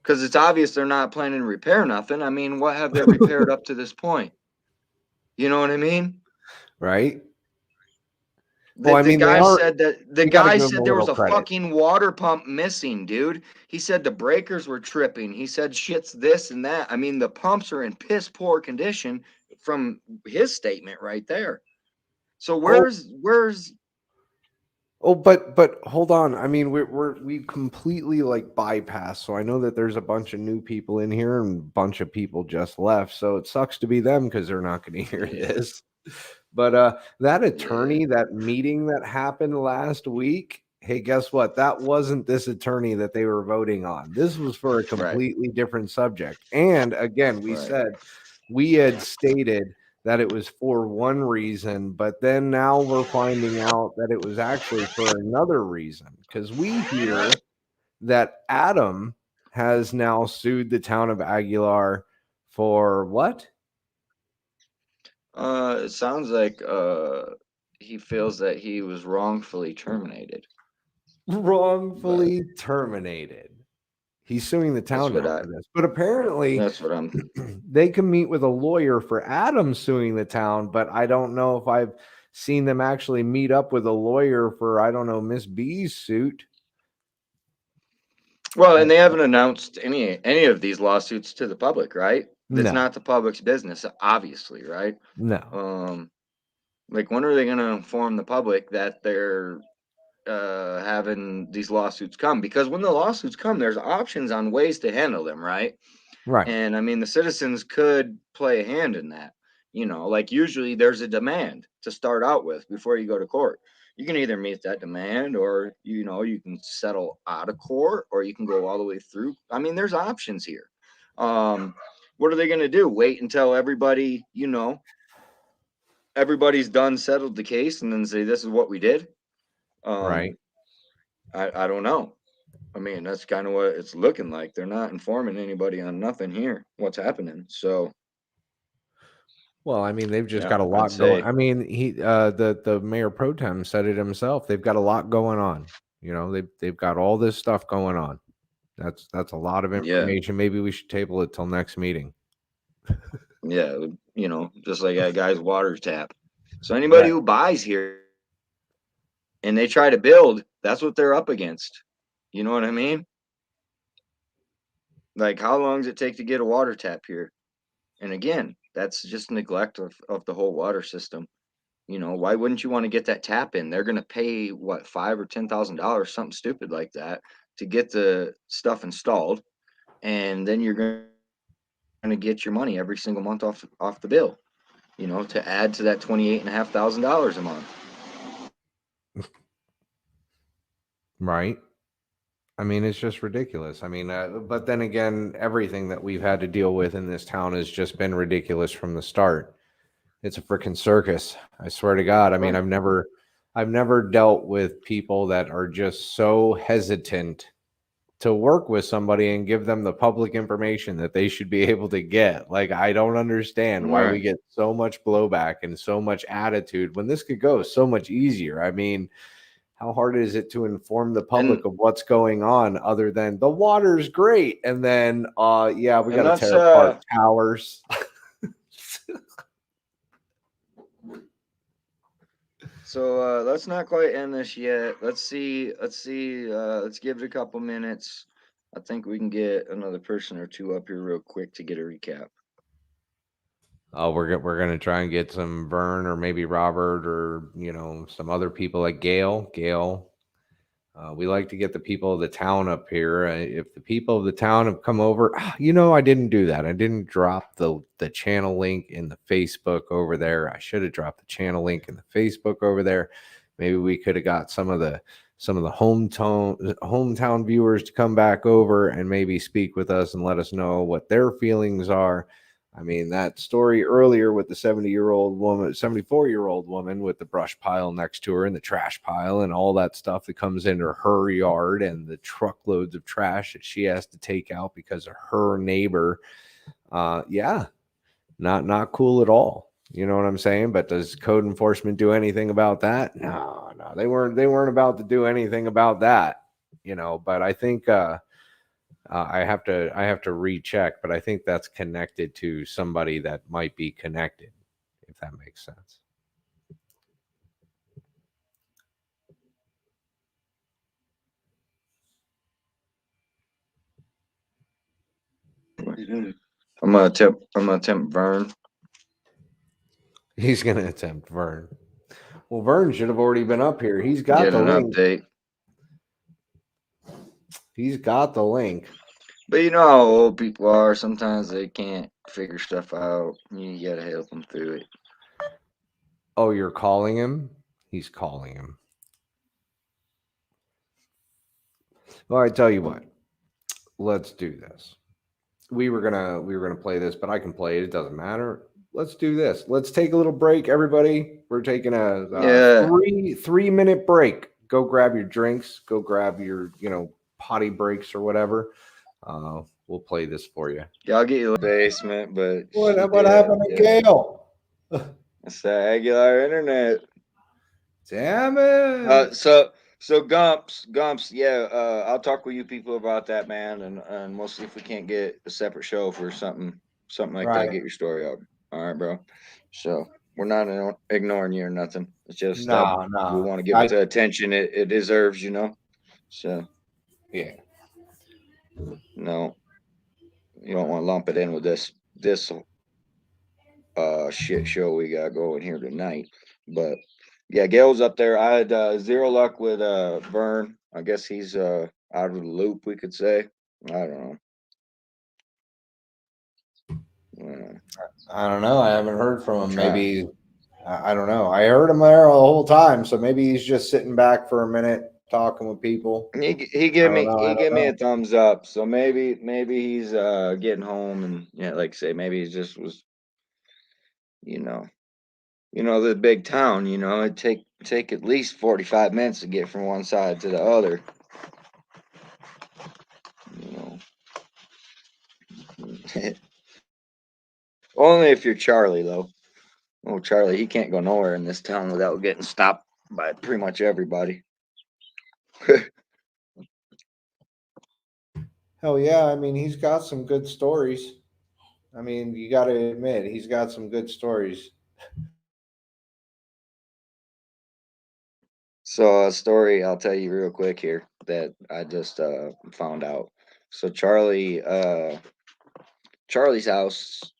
because it's obvious they're not planning to repair nothing. I mean, what have they repaired up to this point? You know what I mean? Right. The, Well, I the mean, guy said that the you got to guy give them said a there was little a credit. fucking water pump missing, dude. He said the breakers were tripping. He said shit's this and that. I mean, the pumps are in piss poor condition from his statement right there. So where's Oh, but hold on. I mean, we completely like bypass. So I know that there's a bunch of new people in here and a bunch of people just left. So it sucks to be them because they're not going to hear this. But that attorney, that meeting that happened last week, hey, guess what? That wasn't this attorney that they were voting on. This was for a completely different subject. And again, we had stated that it was for one reason, but then now we're finding out that it was actually for another reason. Because we hear that Adam has now sued the town of Aguilar for what? It sounds like he feels that he was wrongfully terminated. Wrongfully terminated. He's suing the town now for this. But apparently That's what I'm they can meet with a lawyer for Adam suing the town, but I don't know if I've seen them actually meet up with a lawyer for, I don't know, Miss B's suit. Well, and they haven't announced any of these lawsuits to the public, right? It's No. not the public's business, obviously, right? No. Like when are they going to inform the public that they're having these lawsuits come? Because when the lawsuits come, there's options on ways to handle them, right? Right. And I mean, the citizens could play a hand in that. You know, like usually there's a demand to start out with before you go to court. You can either meet that demand or, you know, you can settle out of court or you can go all the way through. I mean, there's options here. What are they going to do? Wait until everybody, you know, everybody's done, settled the case, and then say, this is what we did? Right. I don't know. I mean, that's kind of what it's looking like. They're not informing anybody on nothing here, what's happening. So, well, I mean, they've just yeah, got a I'd lot say, going. I mean, the mayor pro tem said it himself. They've got a lot going on. You know, they've got all this stuff going on. That's a lot of yeah, information. Maybe we should table it till next meeting. yeah, you know, just like that guy's water tap. So anybody Right. who buys here and they try to build, that's what they're up against. You know what I mean? Like, how long does it take to get a water tap here? And again, that's just neglect of the whole water system. You know, why wouldn't you want to get that tap in? They're gonna pay what, $5,000 or $10,000, something stupid like that, to get the stuff installed, and then you're gonna get your money every single month off the bill. You know, to add to that $28,500 a month. Right. I mean, it's just ridiculous. I mean, but then again, everything that we've had to deal with in this town has just been ridiculous from the start. It's a freaking circus. I swear to God. I mean, Right. I've never dealt with people that are just so hesitant to work with somebody and give them the public information that they should be able to get. Like, I don't understand why we Right. get so much blowback and so much attitude when this could go so much easier. I mean, how hard is it to inform the public And of what's going on other than the water's great and then yeah, we got to let's tear apart towers. so let's not quite end this yet. Let's give it a couple minutes. I think we can get another person or two up here real quick to get a recap. Oh, we're gonna try and get some Vern or maybe Robert or, you know, some other people like Gail. We like to get the people of the town up here. If the people of the town have come over, you know, I didn't do that. I didn't drop the channel link in the Facebook over there. I should have dropped the channel link in the Facebook over there. Maybe we could have got some of the hometown viewers to come back over and maybe speak with us and let us know what their feelings are. I mean, that story earlier with the 74-year-old woman with the brush pile next to her and the trash pile and all that stuff that comes into her yard and the truckloads of trash that she has to take out because of her neighbor. Yeah, not cool at all. You know what I'm saying? But does code enforcement do anything about that? No, they weren't about to do anything about that. You know, but I think I have to recheck, but I think that's connected to somebody that might be connected, if that makes sense. I'm gonna attempt Vern. He's gonna attempt Vern. Well, Vern should have already been up here. He's got Get the an link. update. He's got the link. But you know how old people are. Sometimes they can't figure stuff out. You gotta help them through it. Oh, you're calling him? He's calling him. Well, I tell you what. Let's do this. We were gonna play this, but I can play it. It doesn't matter. Let's do this. Let's take a little break, everybody. We're taking a Yeah. 3-minute break. Go grab your drinks. Go grab your, potty breaks or whatever, we'll play this for you. Yeah, I'll get you the basement, but What yeah, happened to Gail? It's the Aguilar internet. Damn it. So Gumps, yeah, I'll talk with you people about that, man, and we'll see if we can't get a separate show for something like Right. that. Get your story out. All right, bro. So we're not ignoring you or nothing. It's just No. we want to give it the attention it deserves, you know. So yeah. No, you don't want to lump it in with this shit show we got going here tonight. But yeah, Gail's up there. I had zero luck with Vern. I guess he's out of the loop, we could say. I don't know. I don't know. I haven't heard from him. Try. Maybe I don't know. I heard him there the whole time, so maybe he's just sitting back for a minute talking with people. He gave me a thumbs up. So maybe he's getting home, and yeah, like I say, maybe he just was, you know, the big town. It'd take at least 45 minutes to get from one side to the other. Only if you're Charlie, though. Oh, Charlie, he can't go nowhere in this town without getting stopped by pretty much everybody. Hell yeah. I mean, he's got some good stories. I mean, you got to admit, he's got some good stories. So a story I'll tell you real quick here that I just found out. So Charlie's house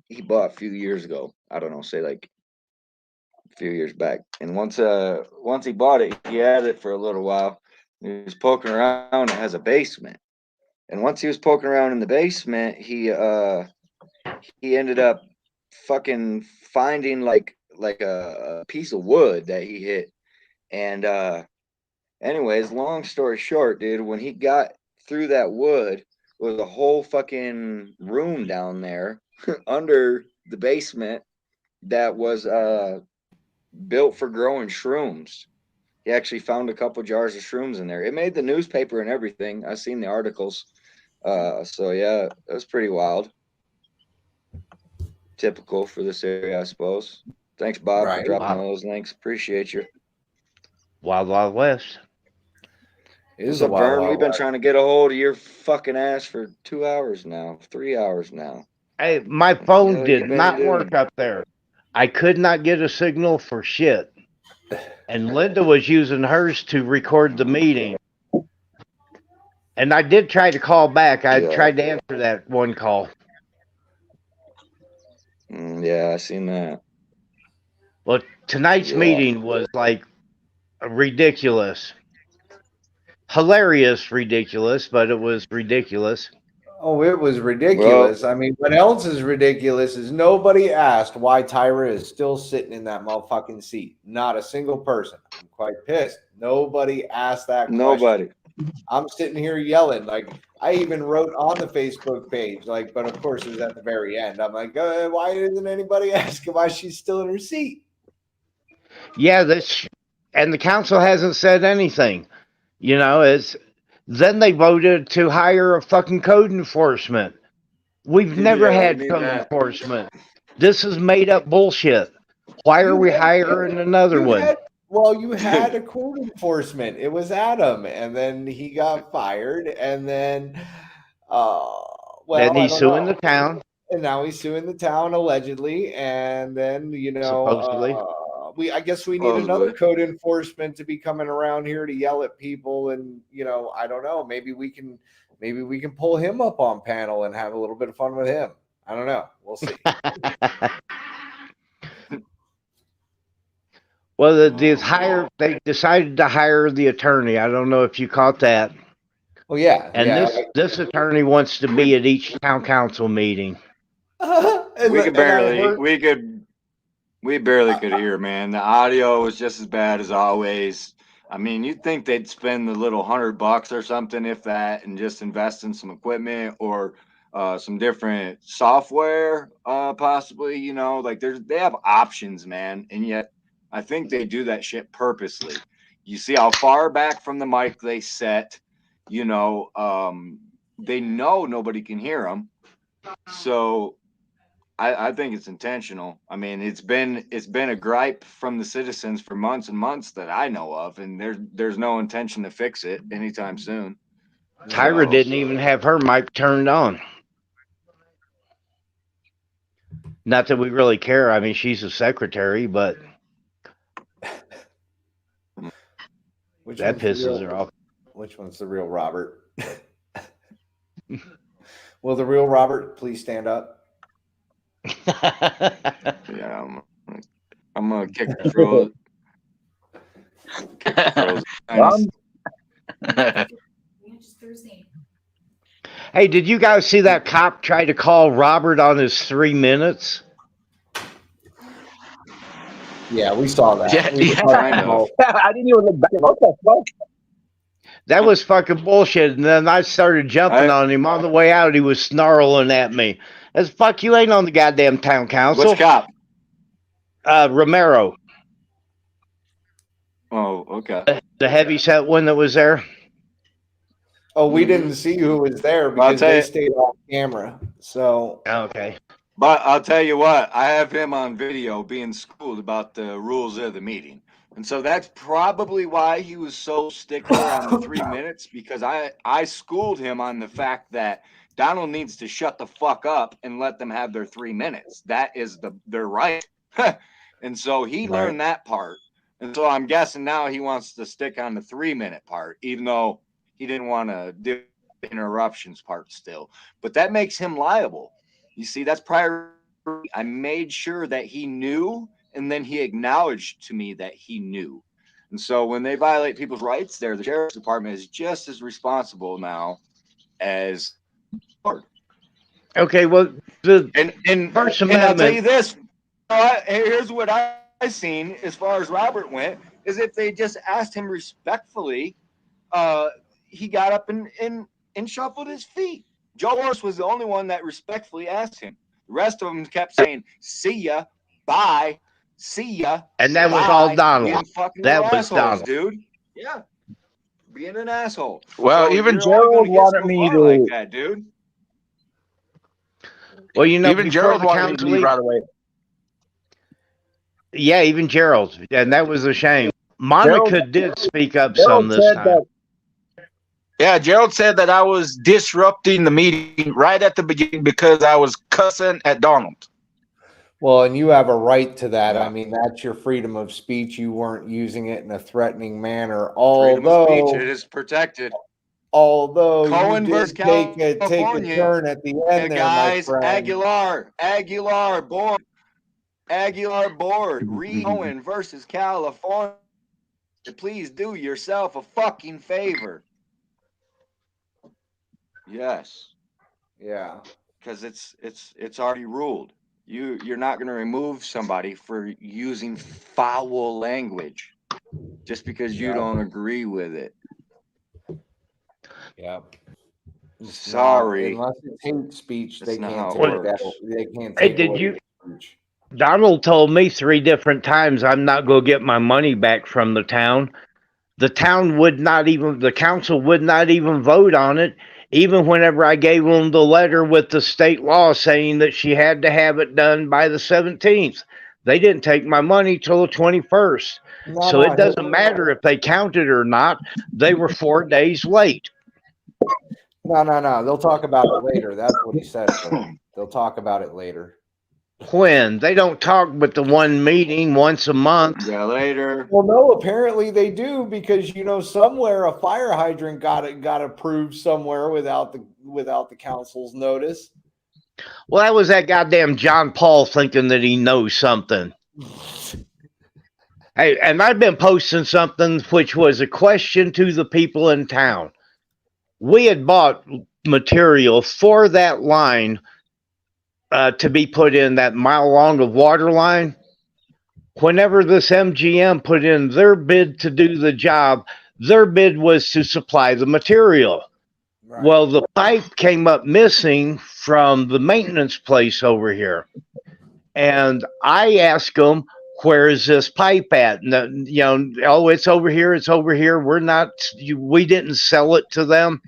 he bought a few years ago. I don't know, say like a few years back. And once he bought it, he had it for a little while. He was poking around. It has a basement. And once he was poking around in the basement, he ended up fucking finding like a piece of wood that he hit. And anyways, long story short, dude, when he got through that wood, was a whole fucking room down there under the basement that was built for growing shrooms. He actually found a couple jars of shrooms in there. It made the newspaper and everything. I seen the articles. So yeah, it was pretty wild. Typical for this area, I suppose. Thanks, Bob, for dropping all those links. Appreciate you. Wild Wild West. What's up, Vern? We've been trying to get a hold of your fucking ass for 2 hours now, 3 hours now. Hey, my phone did not work up there. I could not get a signal for shit. And Linda was using hers to record the meeting. And I did try to call back. I tried to answer that one call. Yeah, I seen that. Well, tonight's meeting was like ridiculous. Hilarious, ridiculous, but it was ridiculous. Oh, it was ridiculous. I mean, what else is ridiculous is nobody asked why Tyra is still sitting in that motherfucking seat. Not a single person. I'm quite pissed. Nobody asked that question. Nobody. I'm sitting here yelling. Like, I even wrote on the Facebook page, like, but of course it was at the very end. I'm like, why isn't anybody asking why she's still in her seat? Yeah, and the council hasn't said anything. You know, then they voted to hire a fucking code enforcement. We've never had code enforcement. This is made up bullshit. Why are we hiring another one? You had a code enforcement. It was Adam, and then he got fired, and then, then he's suing the town. And now he's suing the town allegedly, and then supposedly. I guess we need another code enforcement to be coming around here to yell at people, and I don't know. Maybe we can pull him up on panel and have a little bit of fun with him. I don't know. We'll see. Well, they decided to hire the attorney. I don't know if you caught that. Well, yeah. And this attorney wants to be at each town council meeting. We barely could hear, man. The audio was just as bad as always. I mean, you'd think they'd spend the little $100 or something, if that, and just invest in some equipment or some different software, possibly. Like they have options, man, and yet I think they do that shit purposely. You see how far back from the mic they set. you know, they know nobody can hear them. So I think it's intentional. I mean, it's been a gripe from the citizens for months and months that I know of, and there's no intention to fix it anytime soon. Tyra So, didn't even have her mic turned on. Not that we really care. I mean, she's a secretary, but Which that one's the pisses real, her off. which one's the real Robert? Will the real Robert please stand up? yeah, I'm gonna kick the throws. Kick the throws. Hey, did you guys see that cop try to call Robert on his 3 minutes? Yeah, we saw that. Yeah, We yeah. Kind of. I didn't even look back. What the fuck? That was fucking bullshit. And then I started jumping on him. On the way out, he was snarling at me. As fuck, you ain't on the goddamn town council. Which cop? Romero. Oh, okay. The heavyset one that was there. Oh, we didn't see who was there Well, I'll because tell they you- stayed off camera. So Okay. But I'll tell you what, I have him on video being schooled about the rules of the meeting. And so that's probably why he was so stickler on the 3 minutes, because I schooled him on the fact that Donald needs to shut the fuck up and let them have their 3 minutes. That is their right. And so he learned that part. And so I'm guessing now he wants to stick on the 3 minute part, even though he didn't want to do the interruptions part still. But that makes him liable. You see, that's prior. I made sure that he knew, and then he acknowledged to me that he knew. And so when they violate people's rights there, the sheriff's department is just as responsible now as. Okay, well, the First and I'll tell you Amendment. this. Here's what I seen as far as Robert went, is if they just asked him respectfully, he got up and shuffled his feet. Joe Morris was the only one that respectfully asked him. The rest of them kept saying, see ya, bye, see ya. And that was bye, all Donald. being fucking That real was assholes, Donald. dude. Yeah. Being an asshole. Well, So even you're only Gerald gonna get wanted so me far like to. that, dude. Well, you know, Even before Gerald the wanted me to council leave leave, right away. yeah, even Gerald, and that was a shame. Monica did speak up some Gerald this said time. that. Yeah, Gerald said that I was disrupting the meeting right at the beginning because I was cussing at Donald. well, and you have a right to that. I mean, that's your freedom of speech. You weren't using it in a threatening manner. Freedom of speech, it Although is protected. you Cohen versus did take a California, turn at the end there, my guys. friend. Aguilar board. Cohen versus California. Please do yourself a fucking favor. Yes. Yeah. Because it's already ruled. You're not going to remove somebody for using foul language just because you don't agree with it. Yep. Sorry. Unless it's hate speech, That's they not can't how it take works. that. They can't Hey, take did away you? speech. Donald told me 3 different times I'm not going to get my money back from the town. The town would not even, the council would not even vote on it, even whenever I gave them the letter with the state law saying that she had to have it done by the 17th. They didn't take my money till the 21st. So it doesn't matter if they counted or not. They were 4 days late. No. They'll talk about it later. That's what he said. They'll talk about it later. When? They don't talk but the one meeting once a month. Yeah, later. Well, no, apparently they do, because somewhere a fire hydrant got approved somewhere without the council's notice. Well, that was that goddamn John Paul thinking that he knows something. Hey, and I've been posting something which was a question to the people in town. We had bought material for that line to be put in, that mile long of water line. Whenever this MGM put in their bid to do the job, their bid was to supply the material. Right. Well, the pipe came up missing from the maintenance place over here. And I asked them, where is this pipe at? And oh, it's over here. It's over here. We didn't sell it to them.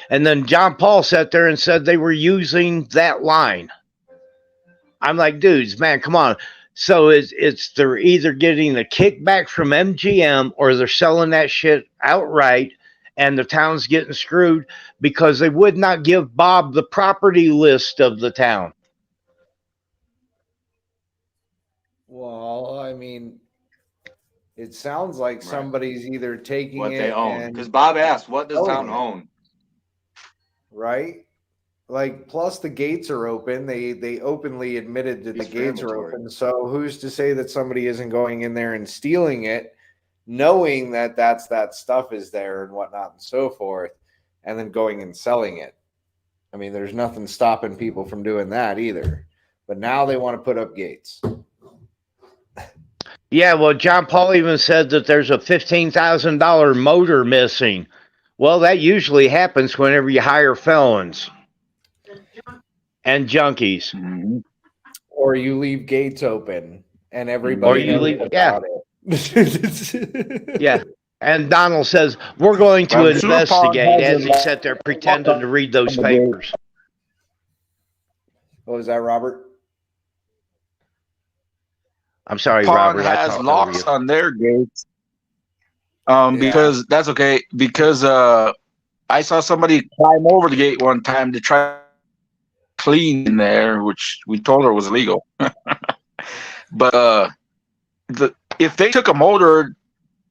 And then John Paul sat there and said they were using that line. I'm like, dudes, man, come on. So they're either getting a kickback from MGM or they're selling that shit outright, and the town's getting screwed because they would not give Bob the property list of the town. Well, I mean, it sounds like somebody's either taking What it they own. and Because Bob asked, what does selling town it. own? Right? Like, plus the gates are open. They openly admitted that the gates are Discriminatory. open. So who's to say that somebody isn't going in there and stealing it, knowing that that stuff is there and whatnot and so forth, and then going and selling it? I mean, there's nothing stopping people from doing that either. But now they want to put up gates. Yeah, well, John Paul even said that there's a $15,000 motor missing. Well, that usually happens whenever you hire felons and junkies. Mm-hmm. Or you leave gates open and everybody knows about it. Yeah. And Donald says, we're going to investigate as he sat there pretending to read those papers. What was that, Robert? I'm sorry, Pond Robert. I has talked over locks you. on their gates. Because that's okay. Because I saw somebody climb over the gate one time to try to clean in there, which we told her was illegal. But if they took a motor,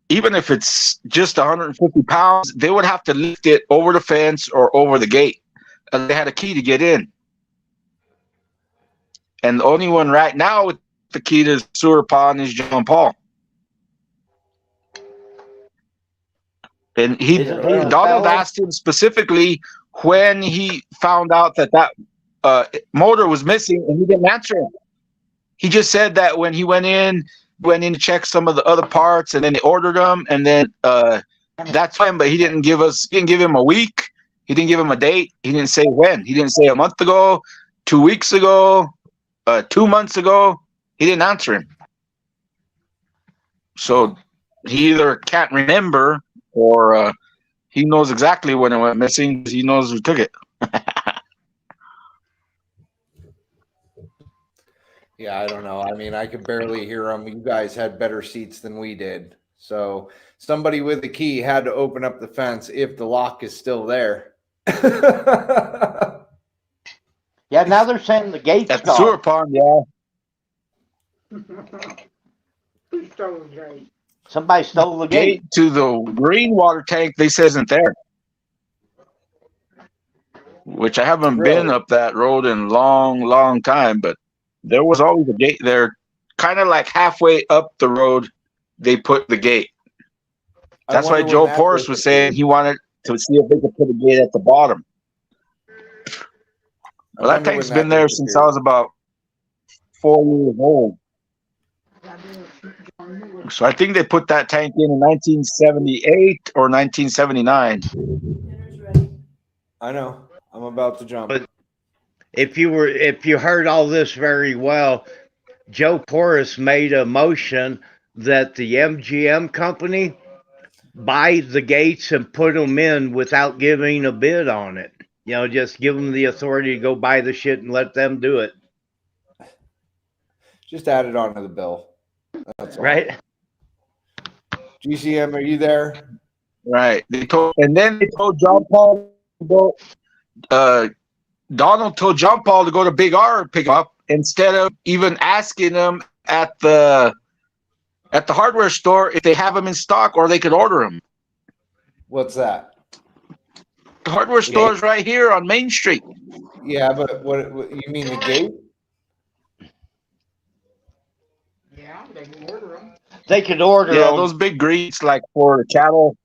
even if it's just 150 pounds, they would have to lift it over the fence or over the gate. And they had a key to get in. And the only one right now with the key to the sewer pond is John Paul. And Donald asked him specifically when he found out that motor was missing, and he didn't answer him. He just said that when he went in to check some of the other parts, and then they ordered them, and then that's fine. But he didn't give him a week. He didn't give him a date. He didn't say when. He didn't say a month ago, 2 weeks ago, 2 months ago. He didn't answer him. So he either can't remember, or he knows exactly when it went missing because he knows who took it. Yeah, I don't know. I mean, I could barely hear them. You guys had better seats than we did. So somebody with the key had to open up the fence if the lock is still there. Yeah, now they're saying the gate's At the sewer pond, yeah. Who stole the gate? Somebody stole the gate. To the green water tank, they say isn't there. Which I haven't been up that road in a long, long time, but there was always a gate there. Kind of like halfway up the road, they put the gate. That's why Joe Porras was saying he wanted to see if they could put a gate at the bottom. Well, that tank's been there since I was about 4 years old. So I think they put that tank in 1978 or 1979. I know. I'm about to jump. But if you heard all this very well, Joe Porras made a motion that the MGM company buy the gates and put them in without giving a bid on it. Just give them the authority to go buy the shit and let them do it. Just add it onto the bill. That's all. Right? GCM, are you there? Right. They told John Paul to go. Donald told John Paul to go to Big R and pick him up instead of even asking him at the hardware store if they have them in stock or they could order them. What's that? The hardware store is right here on Main Street. Yeah, but what you mean the gate? Yeah, they can order them. They could order them. Yeah, those big greets like for the cattle.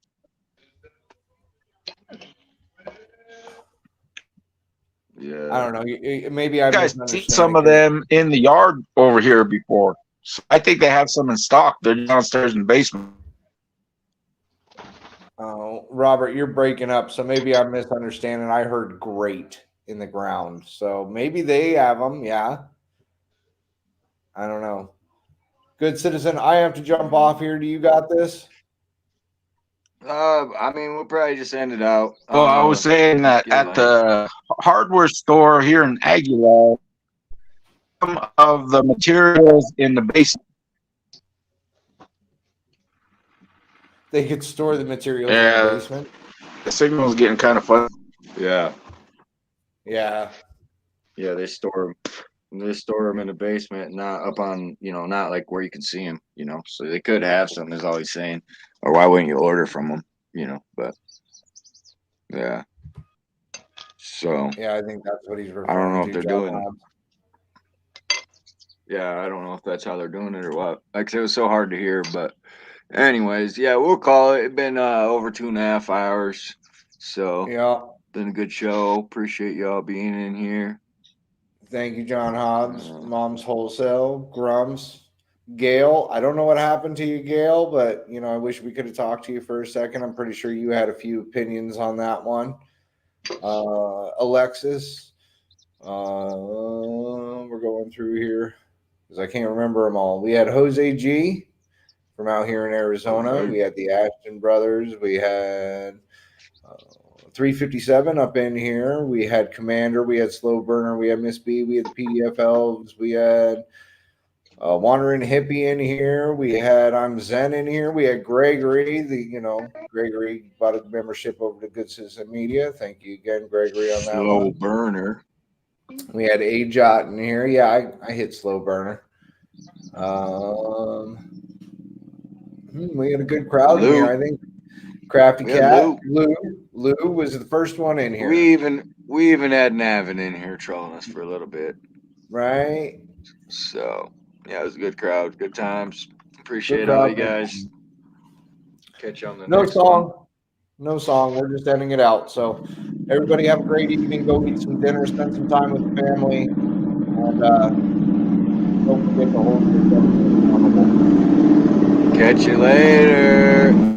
Yeah. I don't know. Maybe I guys seen some of them in the yard over here before. So I think they have some in stock. They're downstairs in the basement. Oh, Robert, you're breaking up, so maybe I'm misunderstanding. I heard great in the ground, so maybe they have them. Yeah, I don't know. Good citizen, I have to jump off here. Do you got this? I mean, we'll probably just end it out. Well, I was saying that get it at the hardware store here in Aguilar, some of the materials in the basement. They could store the materials in the basement. The signal's getting kind of fuzzy. Yeah. Yeah. Yeah, they store them in the basement, not up on, not like where you can see them, So they could have some, is all he's saying. Or why wouldn't you order from them, But yeah. So yeah, I think that's what he's referring to. I don't know if they're John doing. Hobbs. Yeah, I don't know if that's how they're doing it or what. Like, it was so hard to hear, but anyways, yeah, we'll call it. It's been over 2.5 hours, so yeah, been a good show. Appreciate y'all being in here. Thank you, John Hobbs, Mom's Wholesale, Grums, Gail. I don't know what happened to you, Gail, but I wish we could have talked to you for a second. I'm pretty sure you had a few opinions on that one. Alexis, we're going through here because I can't remember them all. We had Jose G from out here in Arizona. Okay. We had the Ashton brothers. We had 357 up in here. We had Commander. We had Slow Burner. We had Miss B. We had the PDF Elves. We had Wandering Hippie in here. We had I'm Zen in here. We had Gregory. Gregory bought a membership over to Good Citizen Media. Thank you again, Gregory, on that Slow one. Burner. We had A-Jot in here. Yeah, I hit Slow Burner. We had a good crowd in here, I think. Crafty Cat, Lou was the first one in here. We even had Navin in here trolling us for a little bit. Right. So yeah, it was a good crowd, good times. Appreciate all you guys. Catch you on the next one. No song. We're just ending it out. So everybody have a great evening. Go eat some dinner, spend some time with the family, and don't forget to hold yourself accountable. Catch you later.